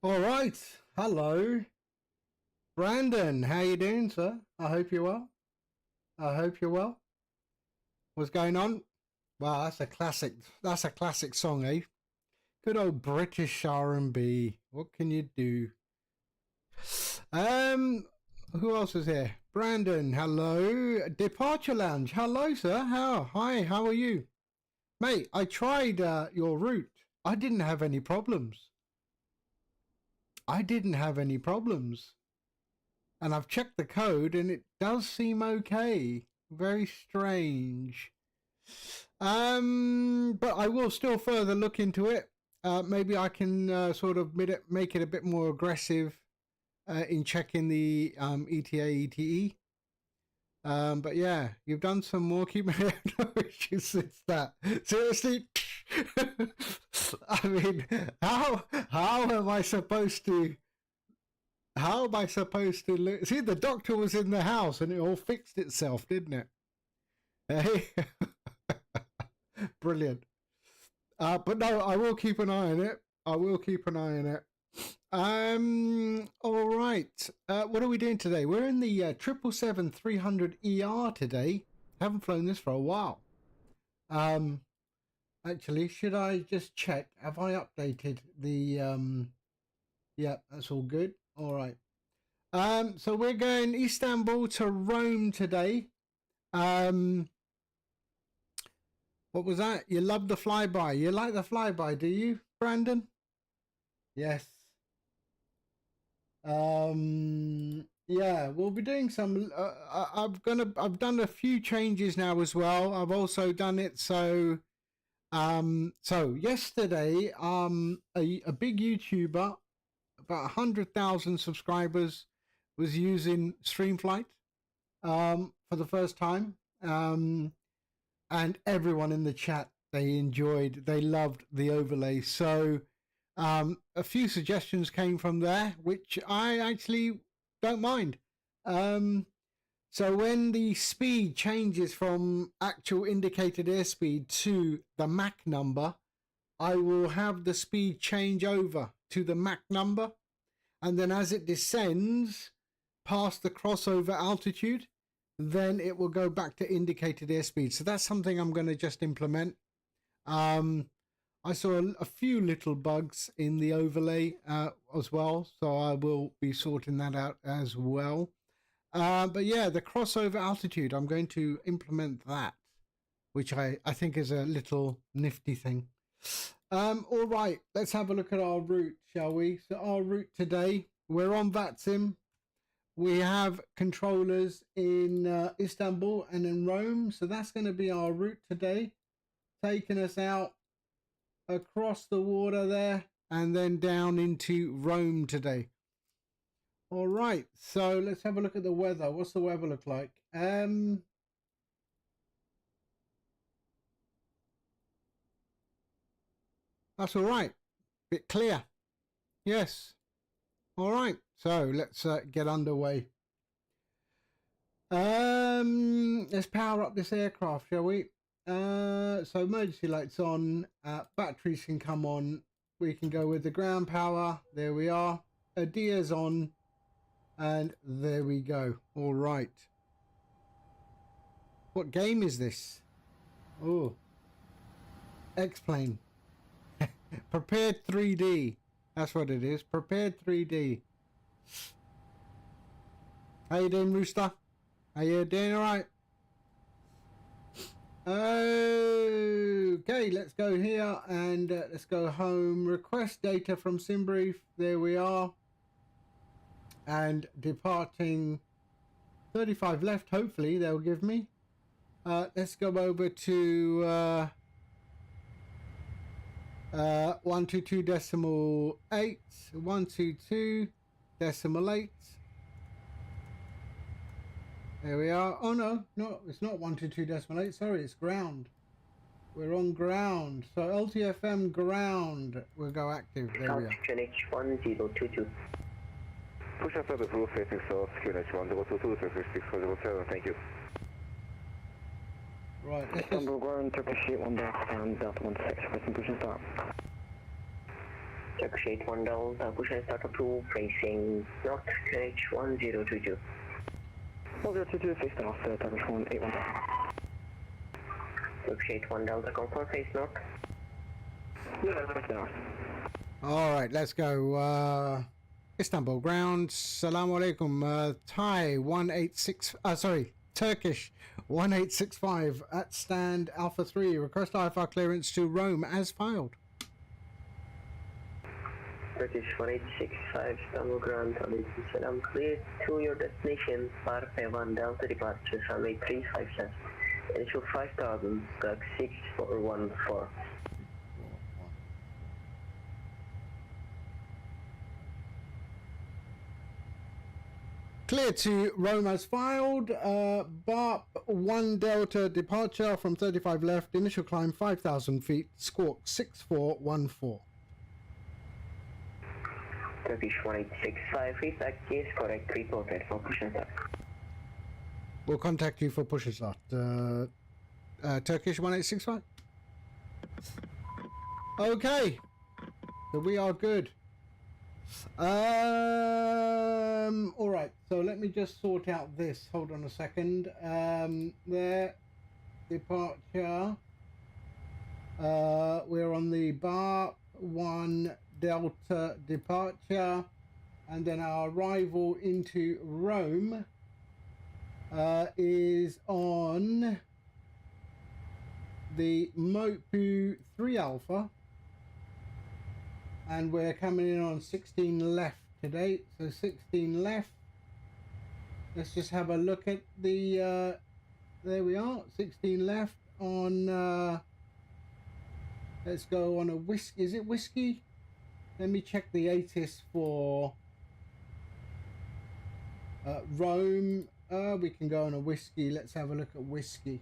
All right. Hello, Brandon. How you doing, sir? I hope you're well. I hope you're well. What's going on? Wow, that's a classic. That's a classic song, eh? Good old British R&B. What can you do? Um, who else is here? Brandon. Hello. Departure Lounge. Hello, sir. Hi. How are you, mate? I tried your route. I didn't have any problems. And I've checked the code and it does seem okay. Very strange. But I will still further look into it. Maybe I can sort of make it a bit more aggressive in checking the ETA, ETE. But yeah, you've done some more. Keep no issues since that. Seriously? I mean, how am I supposed to... How am I supposed to look? See, the doctor was in the house and it all fixed itself, didn't it? Hey, brilliant. But no, I will keep an eye on it. All right. What are we doing today? We're in the 777-300ER today. Haven't flown this for a while. Actually, should I just check? Have I updated the? Yeah, that's all good. All right. So we're going Istanbul to Rome today. What was that? You love the flyby. You like the flyby, do you, Brandon? Yes. Yeah, we'll be doing some. I've done a few changes now as well. I've also done it so. So yesterday, a big YouTuber, about 100,000 subscribers, was using StreamFlight for the first time, and everyone in the chat, they loved the overlay. So a few suggestions came from there, which I actually don't mind. So when the speed changes from actual indicated airspeed to the Mach number, I will have the speed change over to the Mach number, and then as it descends past the crossover altitude, then it will go back to indicated airspeed. So that's something I'm going to just implement. I saw a few little bugs in the overlay as well, so I will be sorting that out as well. But yeah, the crossover altitude, I'm going to implement that, which I think is a little nifty thing. All right, let's have a look at our route, shall we? So our route today, we're on VATSIM. We have controllers in Istanbul and in Rome. So that's going to be our route today, taking us out across the water there and then down into Rome today. All right, so let's have a look at the weather. What's the weather look like? That's all right. Bit clear. Yes. All right. So let's get underway. Let's power up this aircraft, shall we? So emergency lights on. Batteries can come on. We can go with the ground power. There we are. ADIA's on. And there we go. All right. What game is this? Oh. X-Plane. Prepared 3D. That's what it is. Prepared 3D. How you doing, Rooster? Are you doing all right? Okay, let's go here and let's go home. Request data from SimBrief. There we are. And departing 35 left. Hopefully they'll give me. Let's go over to 122.8, 122.8. There we are. Oh no, it's not 122.8. Sorry, it's ground. We're on ground. So LTFM ground will go active. There we are. H1022. Push up the roof facing south, QNH1022, 36607, thank you. Right, let's Istanbul ground, Turkish 1 and Delta 16, pressing push and start. Turkish 81 Delta, push and start approved, facing north, QNH 1022. 1022, face north, Turkish 181 Delta. Turkish 81 Delta, confirm face north. Yeah, face north. All right, let's go. Istanbul ground. Assalamu alaikum. Thai 186. Turkish 1865 at stand Alpha 3. Request IFR clearance to Rome as filed. Turkish 1865, Istanbul ground, Alaikum Salam, clear to your destination, Parpe 1 Delta departure, runway 357. Initial 5000, gag 6414. Clear to Rome as filed. BARP 1 Delta departure from 35 left. Initial climb 5,000 feet. Squawk 6414. Turkish 1865, feedback is correct, reported for push and start. We'll contact you for push and start. Turkish 1865. Okay. So we are good. All right. So let me just sort out this. Hold on a second. There. Departure. We're on the BARP 1 Delta departure, and then our arrival into Rome is on the Mopu 3 Alpha, and we're coming in on 16 left today. So 16 left. Let's just have a look at the there we are, 16 left on let's go on a whiskey. Is it whiskey? Let me check the ATIS for Rome. We can go on a whiskey. Let's have a look at whiskey.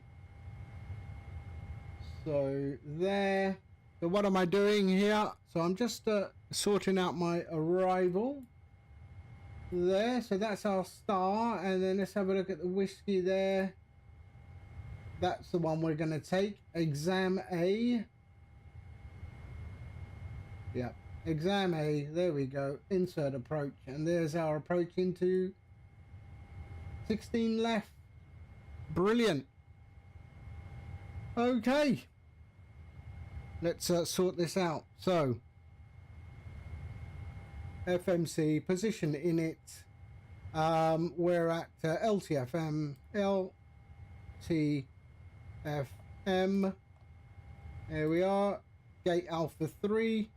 So there. So what am I doing here? So I'm just sorting out my arrival. There. So that's our star. And then let's have a look at the whiskey there. That's the one we're going to take. Exam A. Yeah. Exam A, there we go, insert approach, and there's our approach into 16 left. Brilliant. Okay, let's sort this out. So FMC position in it, we're at LTFM, there we are, gate Alpha 3.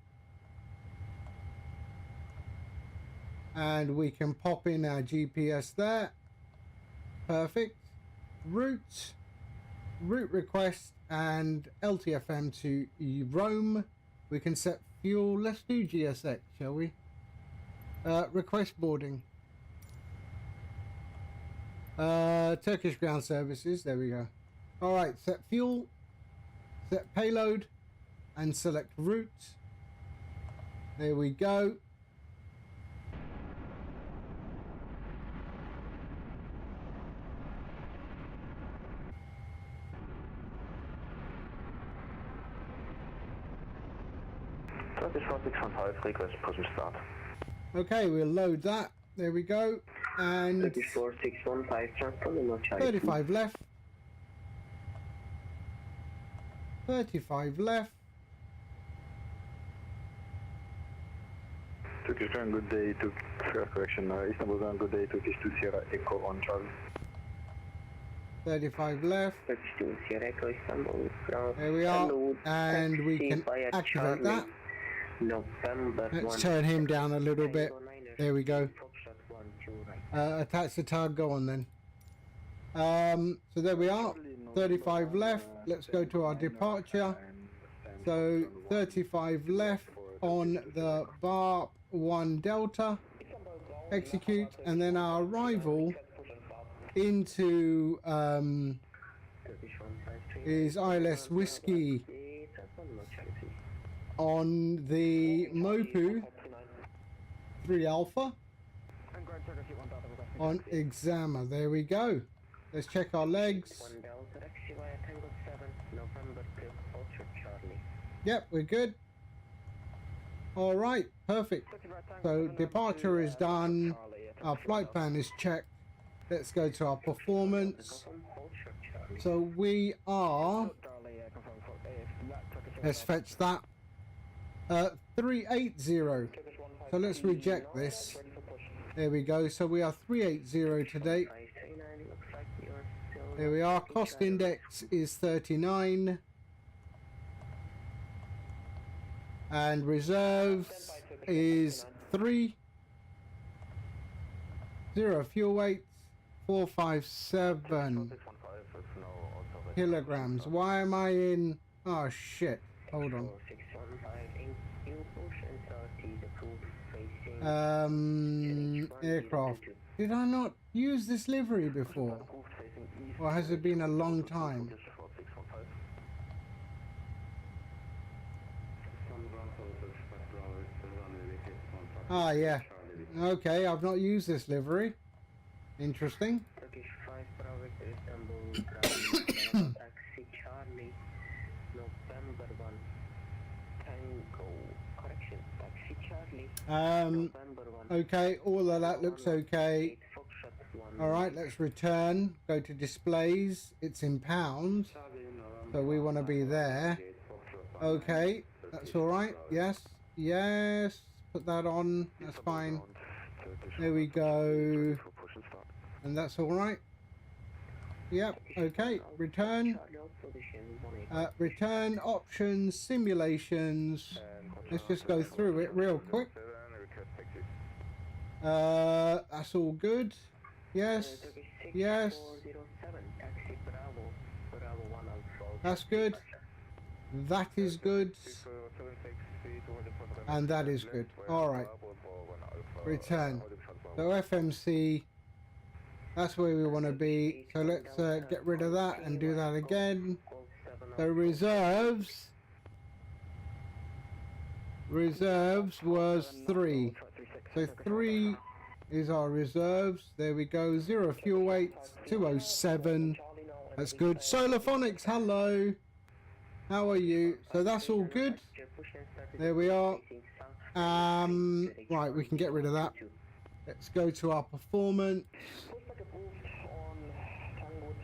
And we can pop in our GPS there. Perfect. Route request and LTFM to Rome. We can set fuel. Let's do GSX, shall we? Request boarding. Turkish ground services. There we go. All right. Set fuel. Set payload. And select route. There we go. Turkish 4615, request push and start. Okay, we'll load that. There we go. And Turkish 4615, transfer 35 left. 35 left. Turkish ground, good day to correction. Istanbul ground, good day, Turkish 2 Sierra Echo on Charlie. 35 left. Turkish 2 Sierra Echo, Istanbul ground. There we are. And we can activate that. November Let's turn him down a little bit. There we go. Attach the tug. Go on then. So there we are. 35 left. Let's go to our departure. So 35 left on the BARP 1 Delta. Execute, and then our arrival into is ILS Whiskey on the Mopu 3 Alpha on Exama. There we go. Let's check our legs. Yep, we're good. All right, perfect. So departure is done. Our flight plan is checked. Let's go to our performance. So we are, let's fetch that. 380. So let's reject this. There we go. So we are 380 today. There we are. Cost index is 39. And reserves is 3. 0 fuel weight 457 kilograms. Why am I in? Oh shit! Hold on. Aircraft. Did I not use this livery before? Or has it been a long time? Ah, yeah. Okay, I've not used this livery. Interesting. Turkish 5 Bravo Istanbul, taxi Charlie, November 1, Tango, correction, taxi Charlie, November 1. Okay, all of that looks okay. Alright, let's return. Go to displays. It's in pounds. So we want to be there. Okay, that's alright. Yes, yes. Put that on. That's fine. There we go. And that's alright. Yep, okay. Return. Return options, simulations. Let's just go through it real quick. That's all good. Yes. Yes. That's good. That is good. And that is good. Alright. Return. So FMC. That's where we want to be. So let's get rid of that and do that again. So reserves. Reserves was 3. So 3 is our reserves. There we go. 0 fuel weight. 207. That's good. Solarphonics, hello. How are you? So that's all good. There we are. Right, we can get rid of that. Let's go to our performance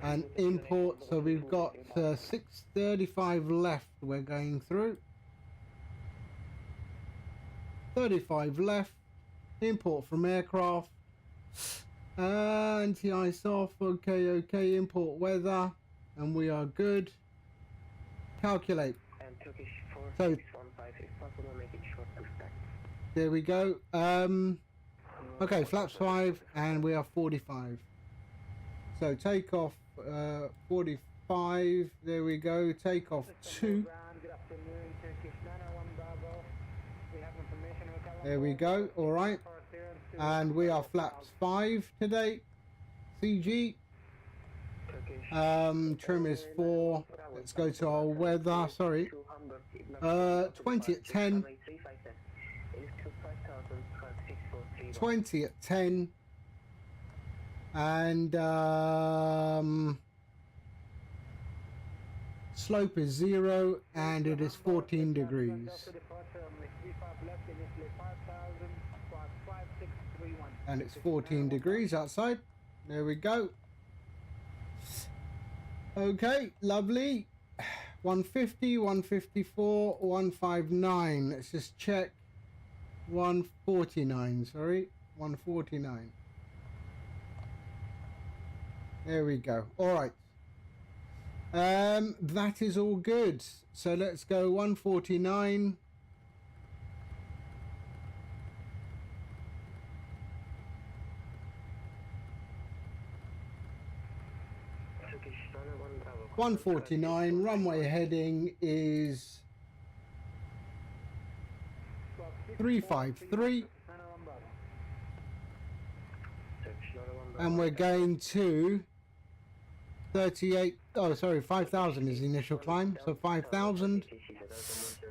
and import. So we've got 635 left. We're going through 35 left. Import from aircraft. Anti-ice off. Okay. Import weather, and we are good. Calculate. So there we go. Okay, flaps 5, and we are 45. So take off 45. There we go. Take off 2. There we go. All right. And we are flaps 5 today. CG. Trim is 4. Let's go to our weather. Sorry. 20 at 10. 20 at 10. And slope is 0, and it is 14 degrees. And it's 14 degrees outside. There we go. Okay, lovely. 150, 154, 159. Let's just check. 149, sorry. 149. There we go. All right. That is all good. So let's go 149. $149. Runway heading is 353. And we're going to 38. Oh, sorry, 5,000 is the initial climb. So 5,000.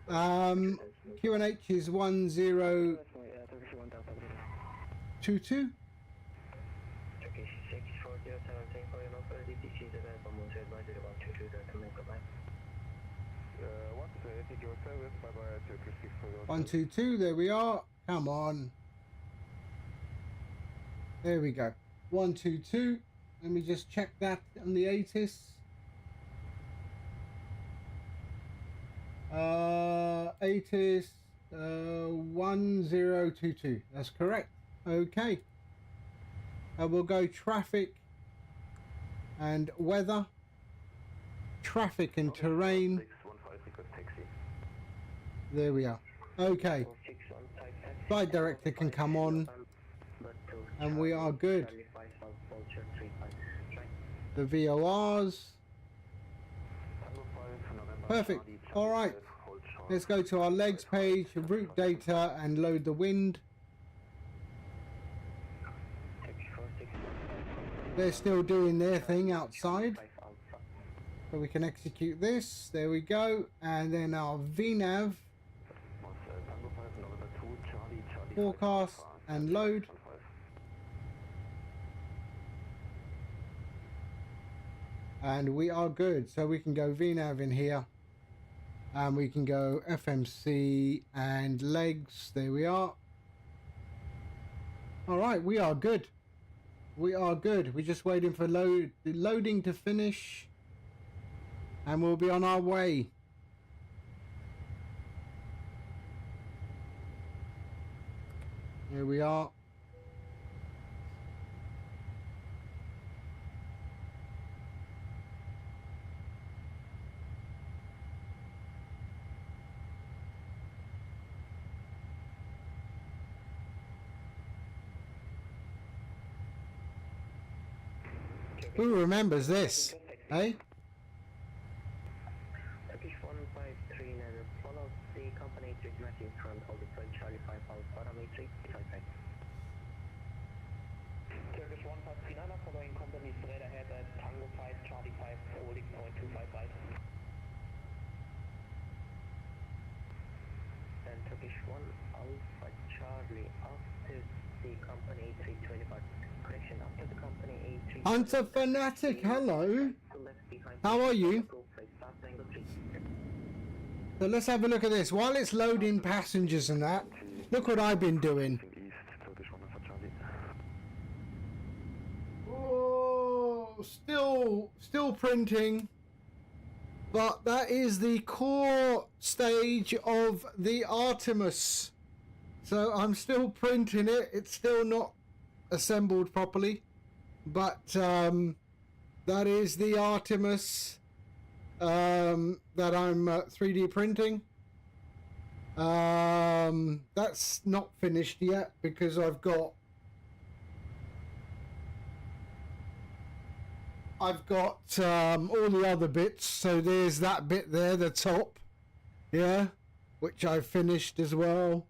QNH is 1022. Thank you for service. Bye bye. Turkish 600. 122, there we are. Come on. There we go. 122. Let me just check that on the ATIS. ATIS 1022. That's correct. Okay. We'll go traffic and weather. Traffic and terrain. There we are. Okay. Flight director can come on. And we are good. The VORs. Perfect. All right. Let's go to our legs page, route data, and load the wind. They're still doing their thing outside. So we can execute this. There we go. And then our VNAV. Forecast and load. And we are good. So we can go VNAV in here. And we can go FMC and legs. There we are. All right, we are good. We are good. We're just waiting for loading to finish. And we'll be on our way. Here we are. Who remembers this? Hey? Turkish 1539, follow the company treatment in front of the French Charlie 5 parametric 55. Turkish 1539, following company straight ahead at Tango 5 Charlie 5 holding point 255. And Turkish 1 Alpha Charlie after the company 325. Correction, after the company A3. Hunter Fanatic, hello. How are you? So let's have a look at this. While it's loading passengers and that, look what I've been doing. Oh, still printing. But that is the core stage of the Artemis. So I'm still printing it. It's still not assembled properly. But that is the Artemis that I'm 3D printing. That's not finished yet because I've got all the other bits. So there's that bit there, the top, yeah, which I've finished as well,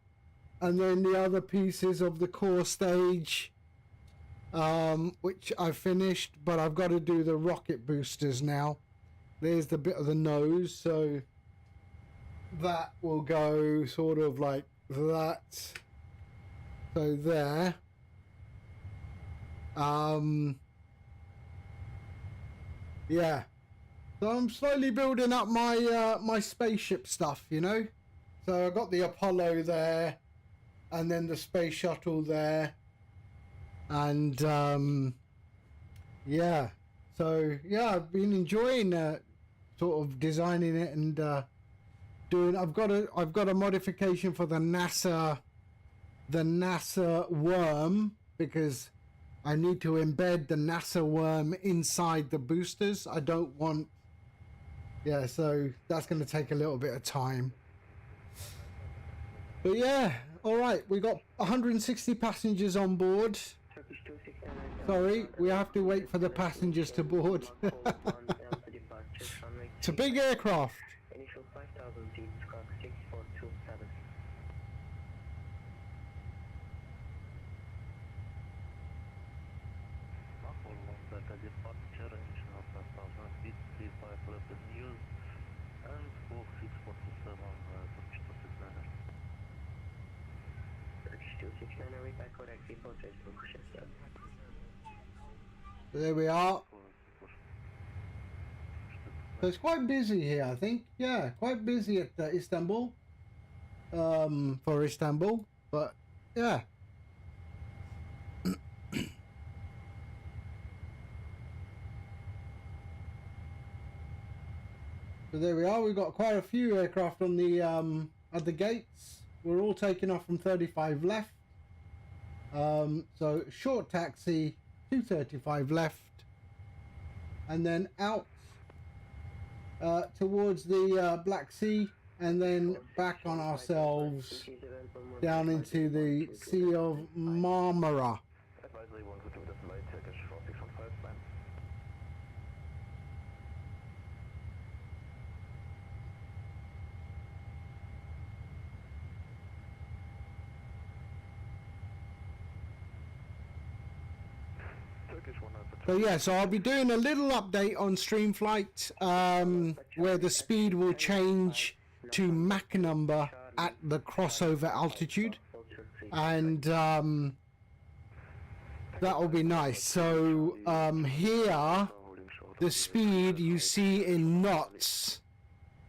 and then the other pieces of the core stage, which I've finished, but I've got to do the rocket boosters now. There's the bit of the nose, so that will go sort of like that. So there. Yeah. So I'm slowly building up my my spaceship stuff, you know. So I got the Apollo there, and then the space shuttle there, and yeah. So yeah, I've been enjoying sort of designing it and doing. I've got a modification for the NASA worm, because I need to embed the NASA worm inside the boosters. I don't want. Yeah, so that's going to take a little bit of time. But yeah, all right. We got 160 passengers on board. Sorry, we have to wait for the passengers to board. It's a big aircraft. Initial 5,000 feet, squawk 6427. Delta departure, initial 5,000 feet, 35 left in use, and 4647 Turkish 269er. Turkish 269er, repack correct, report Facebook, shift up. There we are. So it's quite busy here, I think. Yeah, quite busy at Istanbul. For Istanbul, but yeah. So there we are. We've got quite a few aircraft on the at the gates. We're all taking off from 35 left. So short taxi, 235 left, and then out towards the Black Sea, and then back on ourselves down into the Sea of Marmara. Advisory 122.9, Turkish 4615, climb. Turkish 192. So yeah, so I'll be doing a little update on StreamFlight, where the speed will change to Mach number at the crossover altitude, and that will be nice. So here, the speed you see in knots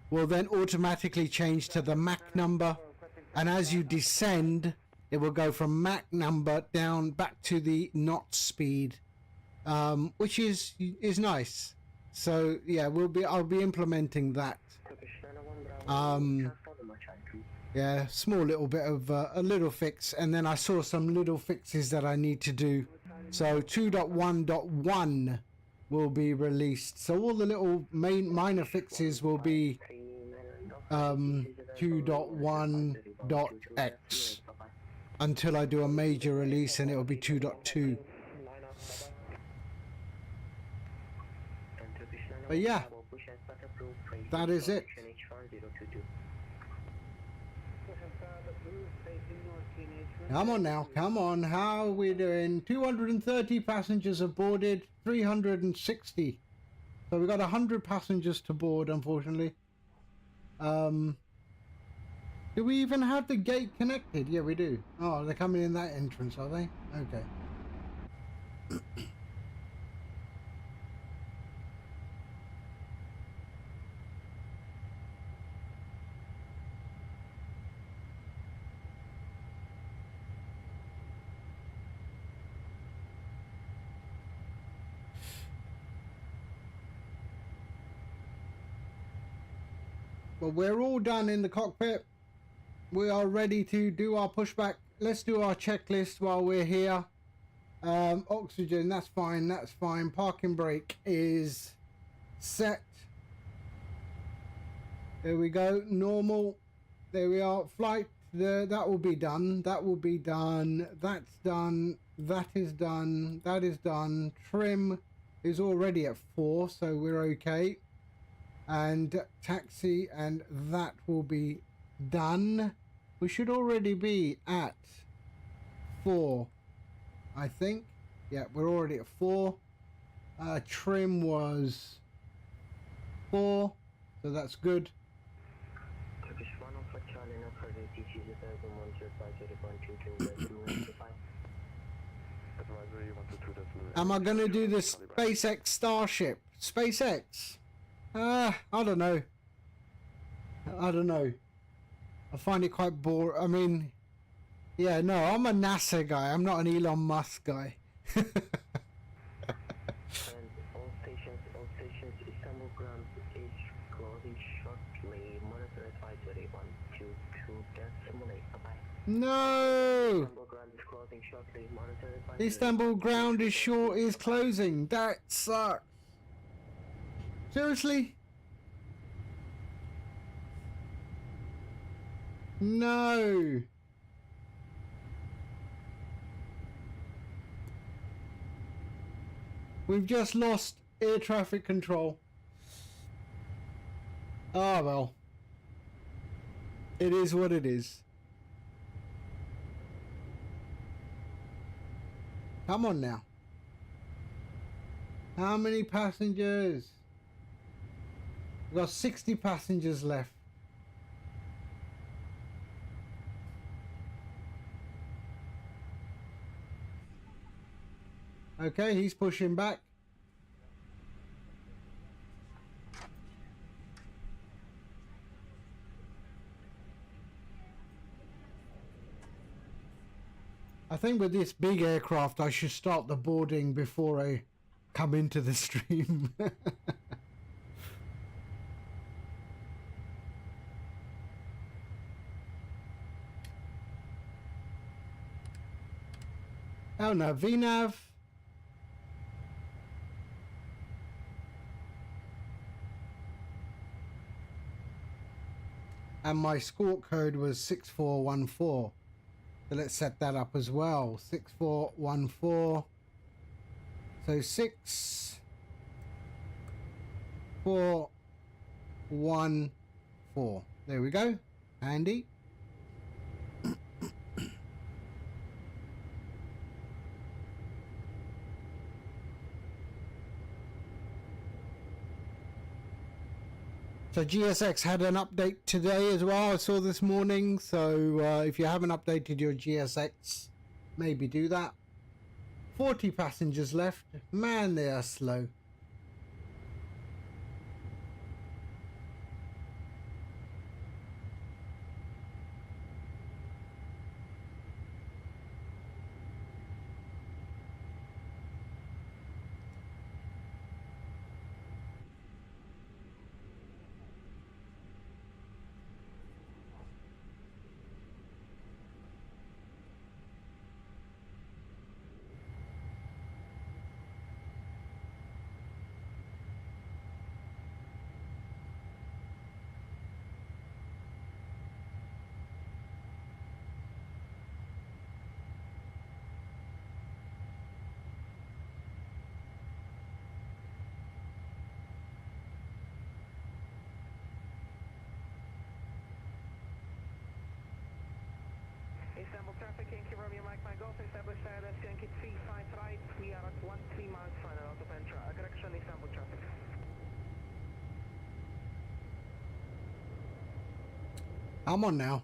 will then automatically change to the Mach number, and as you descend, it will go from Mach number down back to the knot speed. Which is nice. So yeah, I'll be implementing that. Yeah, small little bit of a little fix, and then I saw some little fixes that I need to do. So 2.1.1 will be released. So all the little minor fixes will be 2.1.x until I do a major release, and it will be 2.2. But yeah, that is it. Come on now, come on. How are we doing? 230 passengers have boarded, 360. So we've got 100 passengers to board, unfortunately. Do we even have the gate connected? Yeah, we do. Oh, they're coming in that entrance, are they? Okay. But we're all done in the cockpit. We are ready to do our pushback. Let's do our checklist while we're here. Oxygen, that's fine, that's fine. Parking brake is set. There we go, normal. There we are, flight, that will be done. That will be done. That's done. That is done. That is done. Trim is already at 4, so we're okay. And taxi, and that will be done. We should already be at 4, I think. Yeah, we're already at 4. Trim was 4, so that's good. Am I gonna do the SpaceX Starship? SpaceX? I don't know. I don't know. I find it quite boring. I mean, yeah, no, I'm a NASA guy. I'm not an Elon Musk guy. And all stations, Istanbul ground is closing shortly. Monitor advisory 122.8. Bye-bye. No! Istanbul ground is closing shortly. Monitor advisory. Istanbul ground is closing. That sucks. Seriously? No. We've just lost air traffic control. Ah, well. It is what it is. Come on now. How many passengers? We've got 60 passengers left. Okay, he's pushing back. think with this big aircraft, I should start the boarding before I come into the stream. Oh no, VNAV. And my score code was 6414. So let's set that up as well. 6414. So 6414. There we go. Handy. So GSX had an update today as well, I saw this morning. So if you haven't updated your GSX, maybe do that. 40 passengers left. Man, they are slow. Istanbul traffic, Yankee Romeo Mike Mike Golf, established ILS Yankee 35 right, we are at 13 miles final out of Entra, correction Istanbul traffic. I'm on now.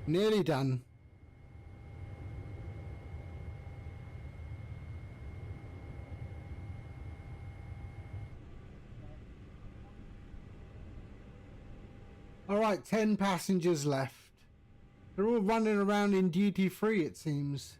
Nearly done. All right, 10 passengers left. They're all running around in duty free, it seems.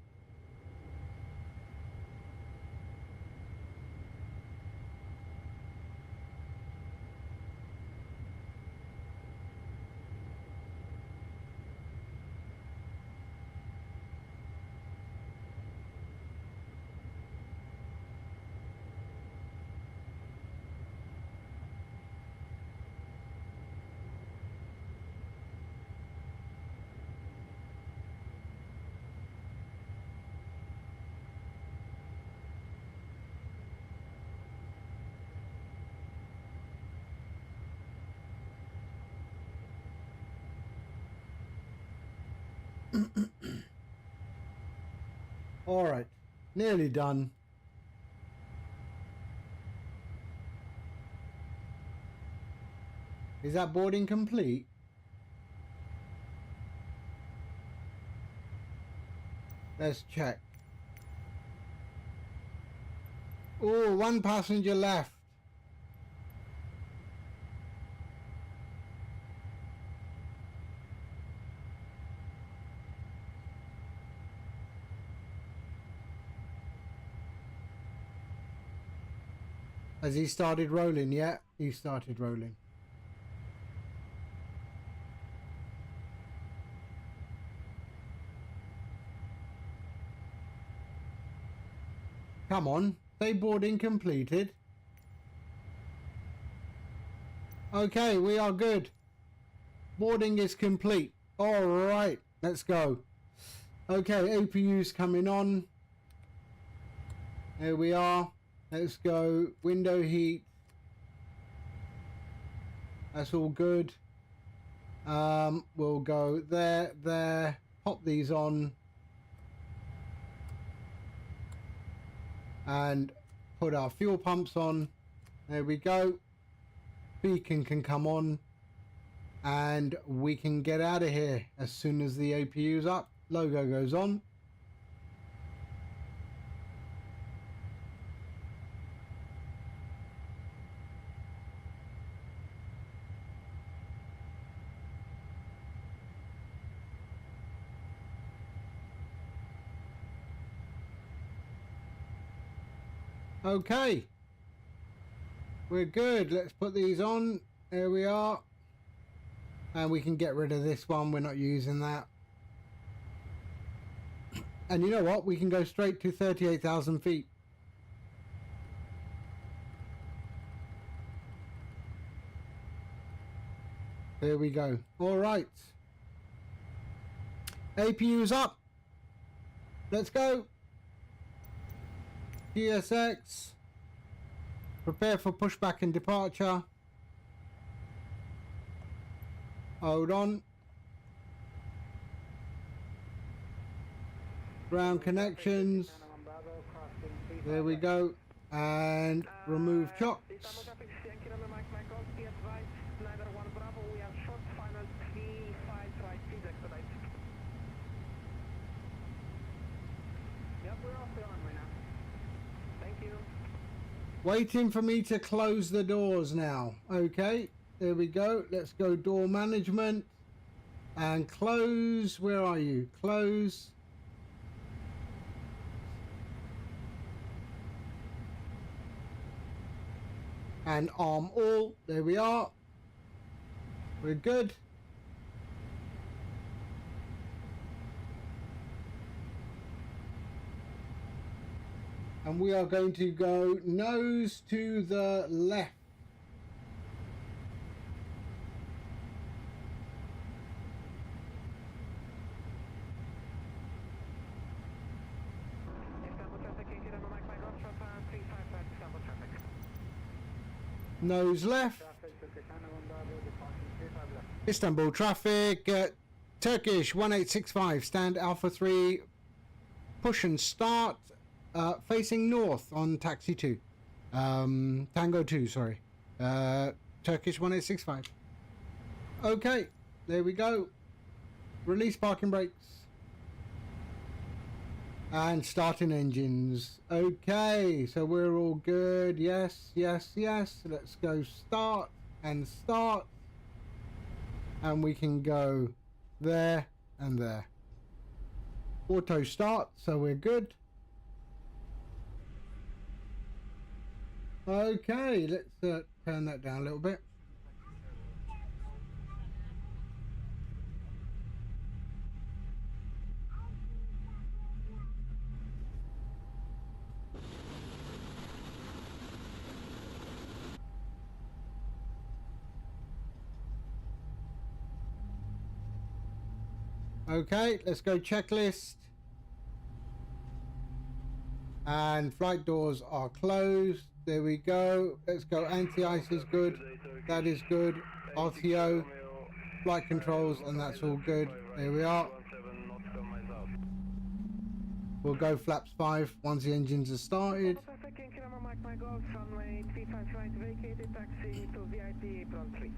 All right, nearly done. Is that boarding complete? Let's check. Oh, one passenger left. Has he started rolling yet? He started rolling. Come on, say boarding completed. Okay, we are good. Boarding is complete. All right, let's go. Okay, APU's coming on. Here we are. Let's go. Window heat. That's all good. We'll go there. Pop these on. And put our fuel pumps on. There we go. Beacon can come on. And we can get out of here as soon as the APU's up. Logo goes on. Okay. We're good. Let's put these on. There we are. And we can get rid of this one. We're not using that. And you know what? We can go straight to 38,000 feet. There we go. All right. APU's up. Let's go. GSX. Prepare for pushback and departure. Hold on. Ground connections. There we go. And remove chocks. Istanbul traffic, Yankee number Mike Golf, be advised, Snyder 1 Bravo, we are short, final 35 right, please expedite. Yep, we're off the runway now. Thank you. Waiting for me to close the doors now. Okay, there we go. Let's go door management. And close. Where are you? Close. And arm all. There we are. We're good. And we are going to go nose to the left. Istanbul traffic, Yankee number Mike Golf, short, final 35 right, Istanbul traffic. Nose left. Istanbul traffic. Turkish 1865. Stand Alpha 3. Push and start. Facing north on taxi 2. Tango 2, sorry. Turkish 1865. Okay, there we go. Release parking brakes. And starting engines. Okay, so we're all good. Yes, yes, yes. Let's go start and start. And we can go there and there. Auto start, so we're good. Okay, let's turn that down a little bit. Okay, let's go checklist. And flight doors are closed. There we go. Let's go. Anti-ice is good. That is good. RTO, flight controls, and that's all good. There we are. We'll go flaps 5 once the engines are started. Traffic, Yankee number Mike Golf, runway 35 right, vacated, taxi to VIP apron 3.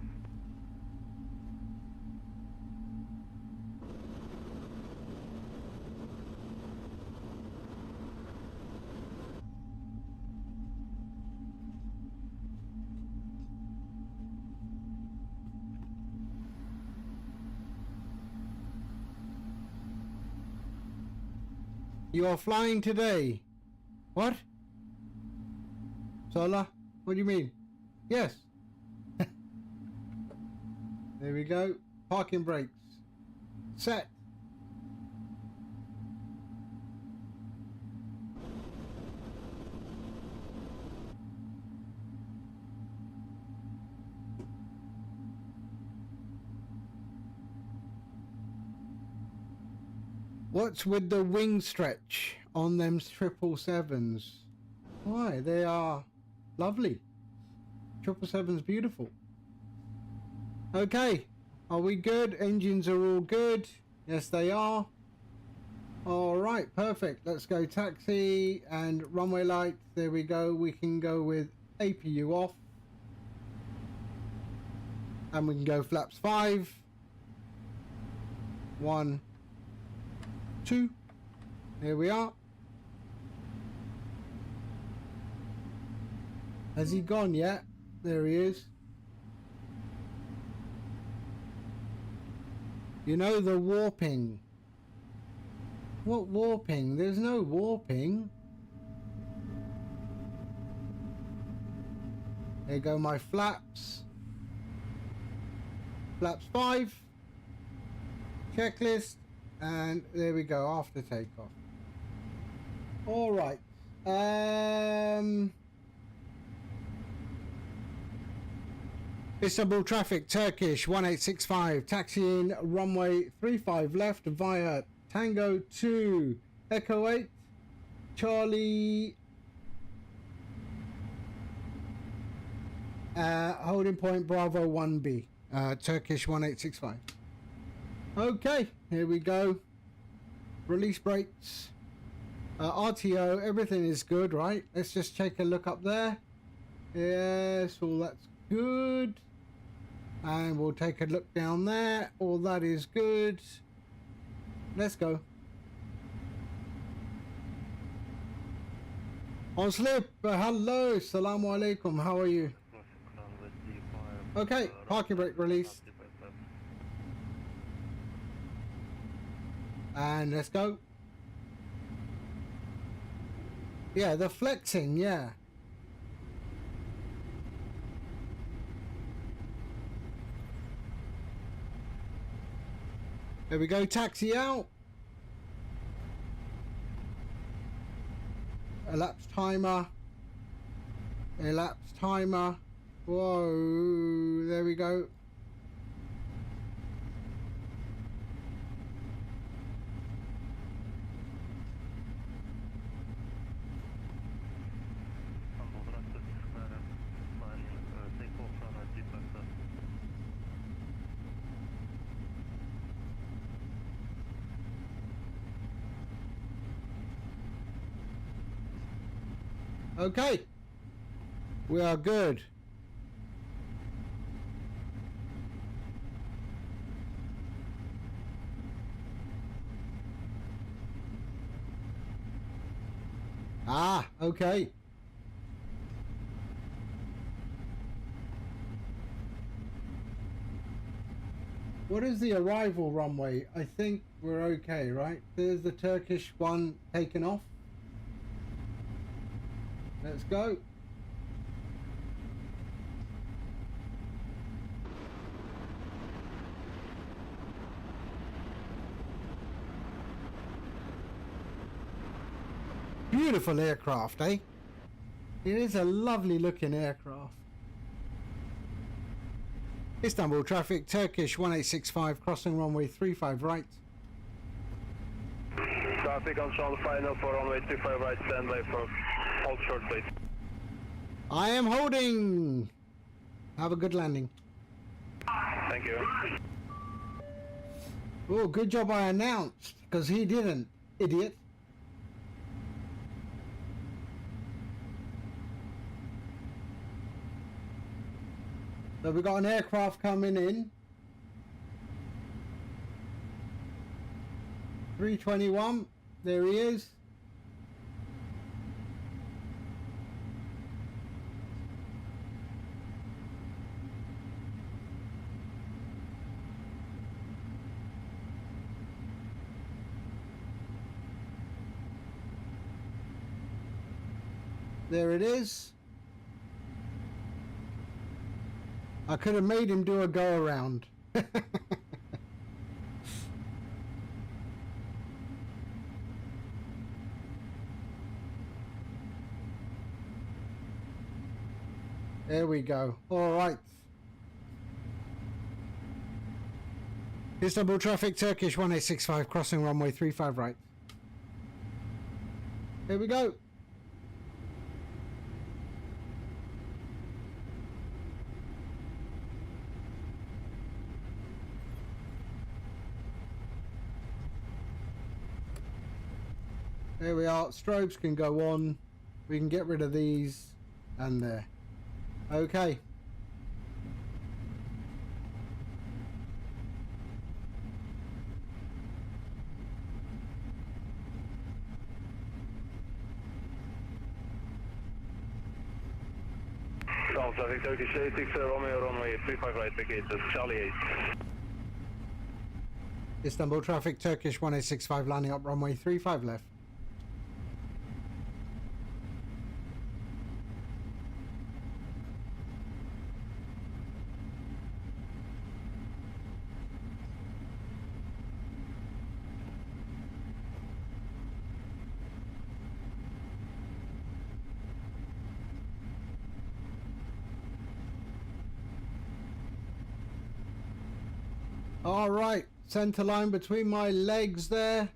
You are flying today. What? Solar? What do you mean? Yes. There we go. Parking brakes. Set. What's with the wing stretch on them 777s? Why? They are lovely. 777's beautiful. Okay. Are we good? Engines are all good. Yes, they are. All right. Perfect. Let's go taxi and runway lights. There we go. We can go with APU off. And we can go flaps 5. 1, 2. Here we are. Has he gone yet? There he is. You know the warping. What warping? There's no warping. There go my flaps. Flaps 5. Checklist. And there we go, after takeoff. All right. Istanbul traffic, Turkish 1865, taxiing runway 35 left via Tango 2, Echo 8, Charlie, holding point Bravo 1B, Turkish 1865. Okay, here we go. Release brakes. RTO, everything is good, right? Let's just take a look up there. Yes, all that's good. And we'll take a look down there. All that is good. Let's go. On slip, hello, assalamu alaikum, how are you? Okay, parking brake release. And let's go. Yeah, the flexing, yeah. There we go, taxi out. Elapsed timer. Elapsed timer. Whoa, there we go. Okay, we are good. Ah, okay. What is the arrival runway? I think we're okay, right? There's the Turkish one taken off. Let's go. Beautiful aircraft, eh? It is a lovely looking aircraft. Istanbul traffic, Turkish 1865, crossing runway 35 right. Traffic on final for runway 35 right, standby for hold short please. I am holding. Have a good landing. Thank you. Oh, good job I announced, because he didn't, idiot. So we got an aircraft coming in. 321, there he is. There it is. I could have made him do a go around. There we go. All right. Istanbul traffic, Turkish 1865, crossing runway 35 right. Here we go. There we are. Strobes can go on. We can get rid of these and there. Okay. Ground traffic, Turkish 86, Romeo, runway 35 right, vacated, Charlie 8. Istanbul traffic, Turkish 1865, landing up runway 35 left. All right, center line between my legs there.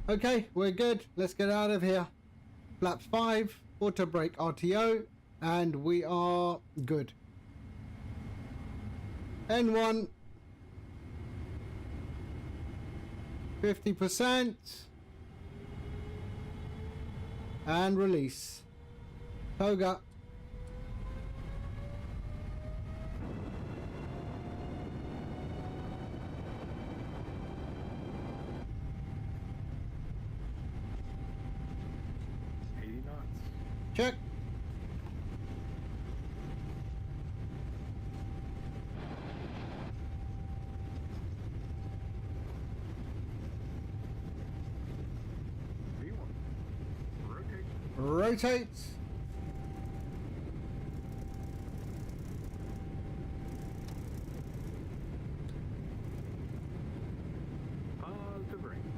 Okay, we're good. Let's get out of here. Flaps 5, auto brake RTO, and we are good. N1, 50%, and release. Toga. Check. Rotate.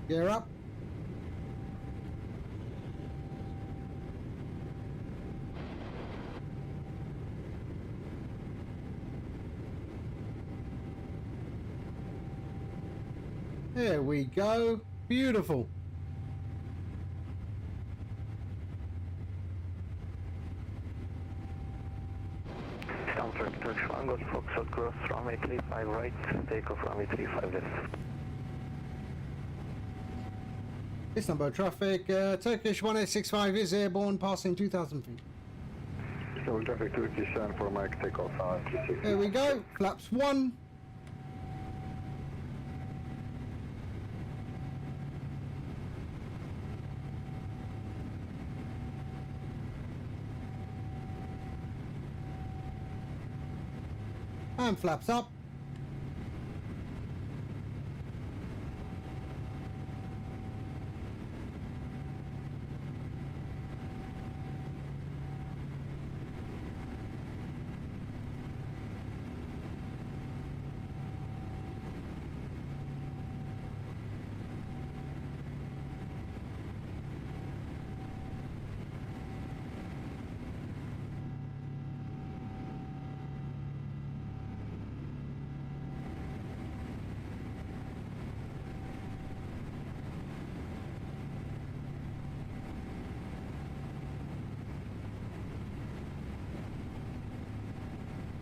Gear up. There we go. Beautiful. Istanbul, Turkish Airlines Ops, Foxtrot cross, runway 35 right, takeoff runway 35 left. Istanbul traffic, Turkish 1865 is airborne, passing 2,000 feet. Istanbul traffic, Turkish 74 Mike, takeoff runway 36. There we go. Flaps 1. And flaps up.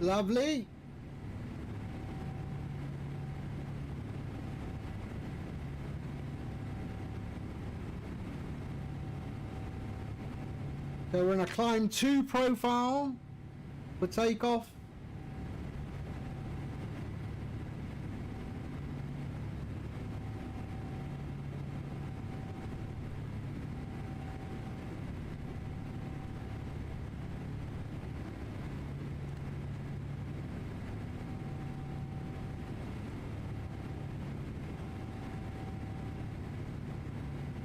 Lovely. So we're in a climb 2 profile for takeoff.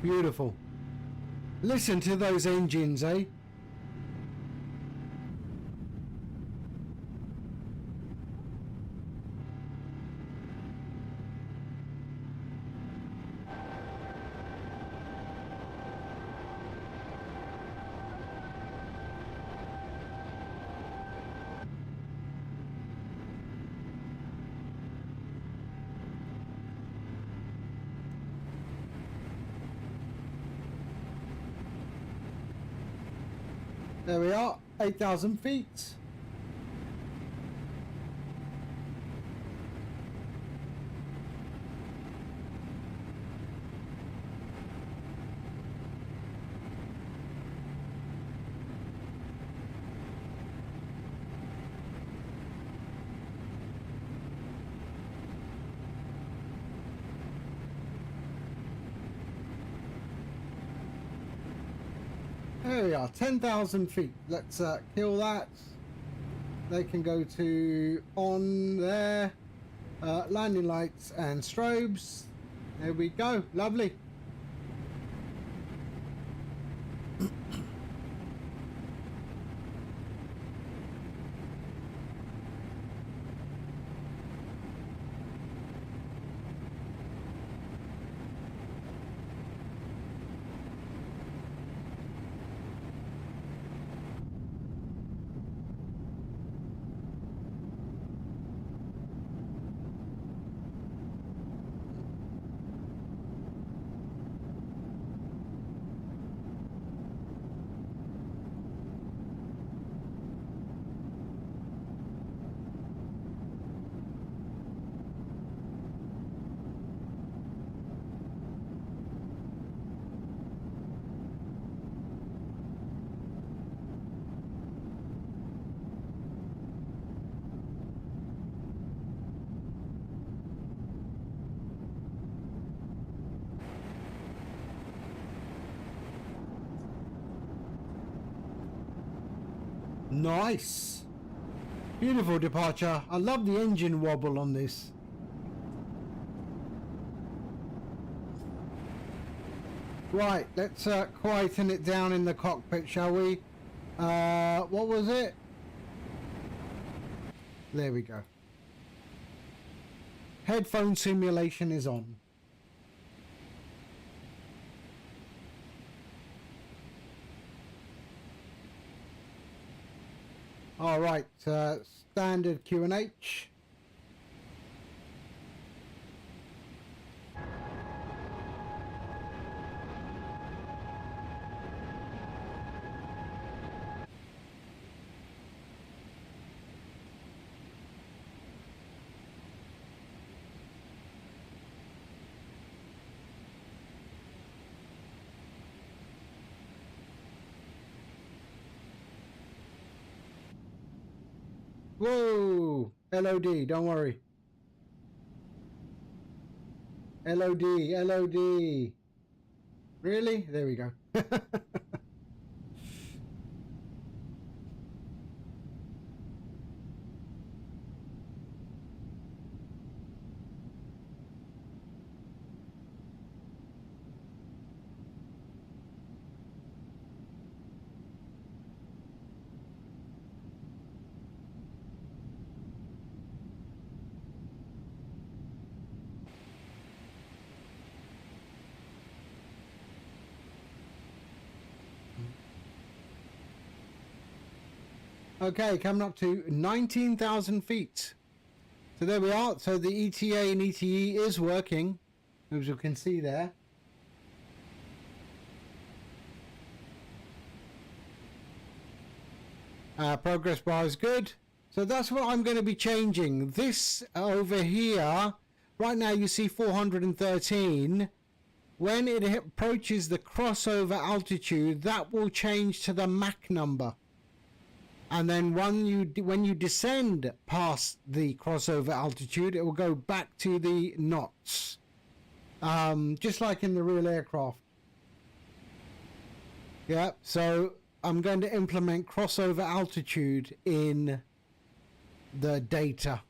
Beautiful. Listen to those engines, eh? There we are, 8,000 feet. There we are, 10,000 feet. Let's kill that. They can go to on there. Landing lights and strobes. There we go, lovely. Nice. Beautiful departure. I love the engine wobble on this. Right, let's quieten it down in the cockpit, shall we? What was it? There we go. Headphone simulation is on. All right, standard Q&H. Whoa! LOD, don't worry. LOD, LOD. Really? There we go. Okay, coming up to 19,000 feet. So there we are. So the ETA and ETE is working, as you can see there. Progress bar is good. So that's what I'm going to be changing. This over here, right now you see 413. When it approaches the crossover altitude, that will change to the Mach number. And then when you descend past the crossover altitude, it will go back to the knots. Just like in the real aircraft. Yeah, so I'm going to implement crossover altitude in the data.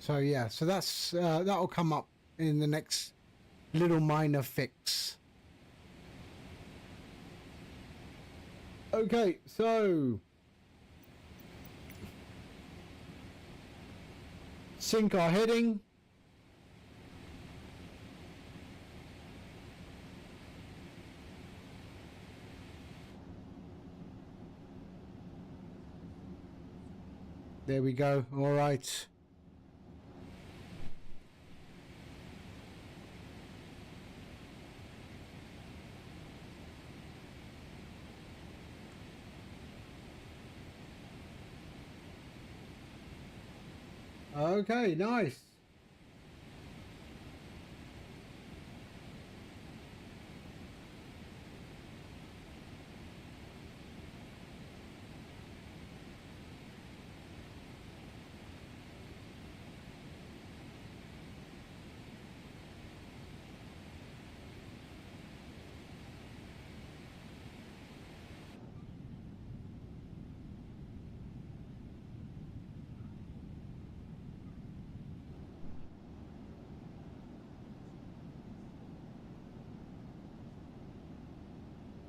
So yeah, so that's that'll come up in the next little minor fix. Okay, so sync our heading. There we go. All right. Okay, nice.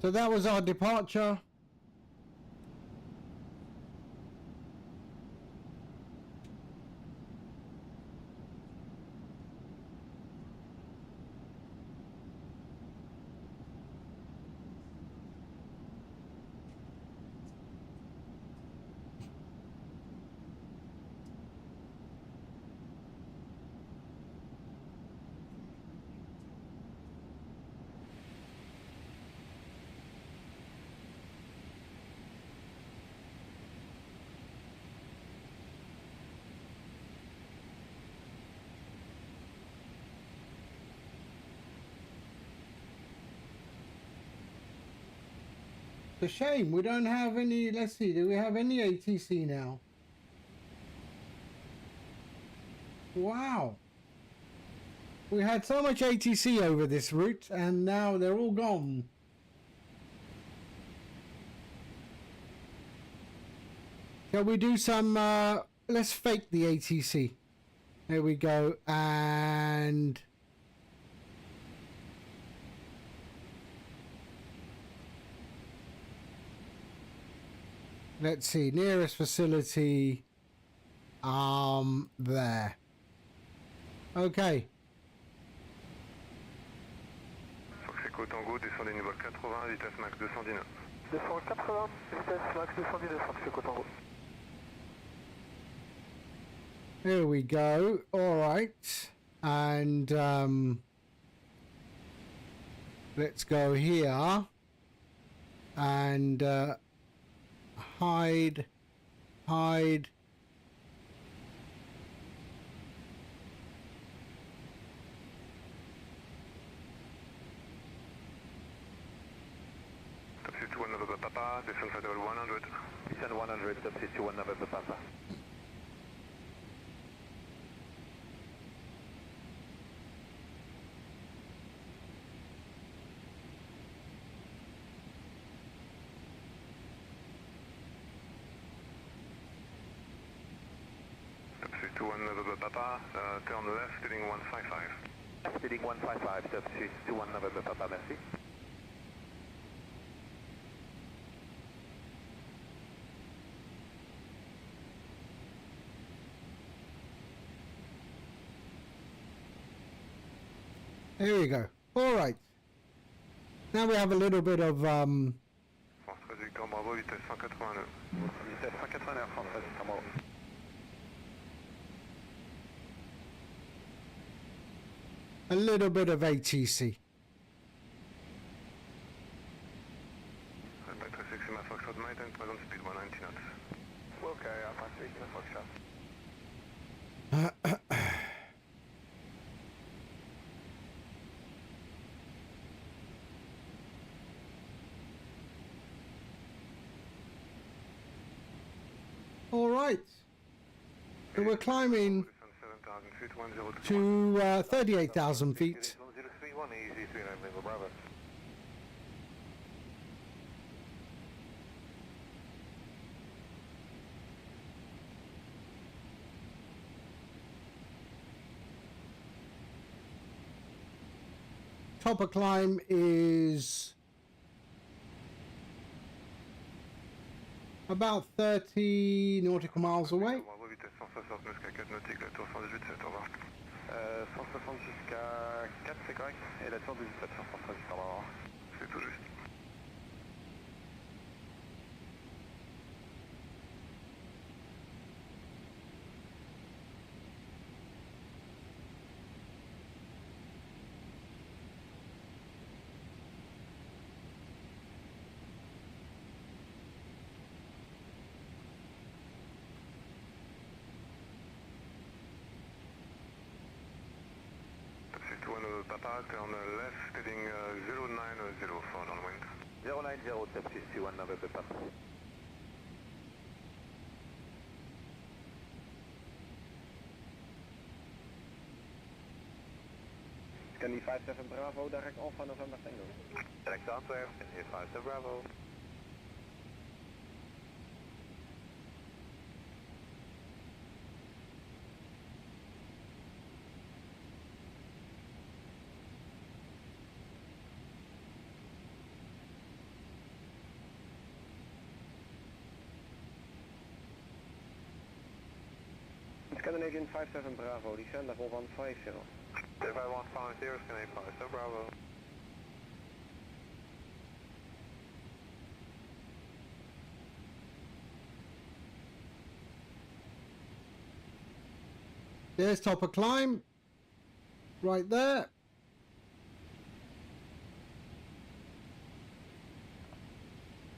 So that was our departure. It's a shame we don't have any. Let's see, do we have any ATC now? Wow. We had so much ATC over this route and now they're all gone. Shall we do some, let's fake the ATC. There we go, and... let's see, nearest facility, there. Okay. Fox Echo Tango, descendez niveau 80, vitesse max 219. 280, vitesse max 219, Fox Echo Tango. Here we go. All right. And let's go here. And hide. Taxi 21 November Papa, descend flight level 100. Descend 100, taxi 21 November Papa. Taxi 21 November Papa, turn left, heading 155. Heading 155, taxi 21 November Papa, merci. There we go. All right. Now we have a little bit of France 13 Victor Bravo, vitesse 189. Vitesse 189, France 13 Bravo. a little bit of ATC. Back to 60 miles Foxtrot, maintain present speed 190 knots. Okay, I'm at 60 Foxtrot. All right. So we're climbing to 38,000 feet. 031, easy 39 Bingo Bravo. Top of climb is about 30 nautical miles away. 160 jusqu'à 4, c'est correct. Et la tour de 17 sur 138, pardon. C'est tout juste. Papa, turn left, heading 090 for downwind. 090, taxi 21 November Papa. Scanny 57 Bravo, direct Alpha November Tango. Direct Antwerp, Scanny 57 Bravo. Scandinavian 57 Bravo, descend level 150. If I want 50, Scandinavian 57 Bravo. There's top of climb. Right there.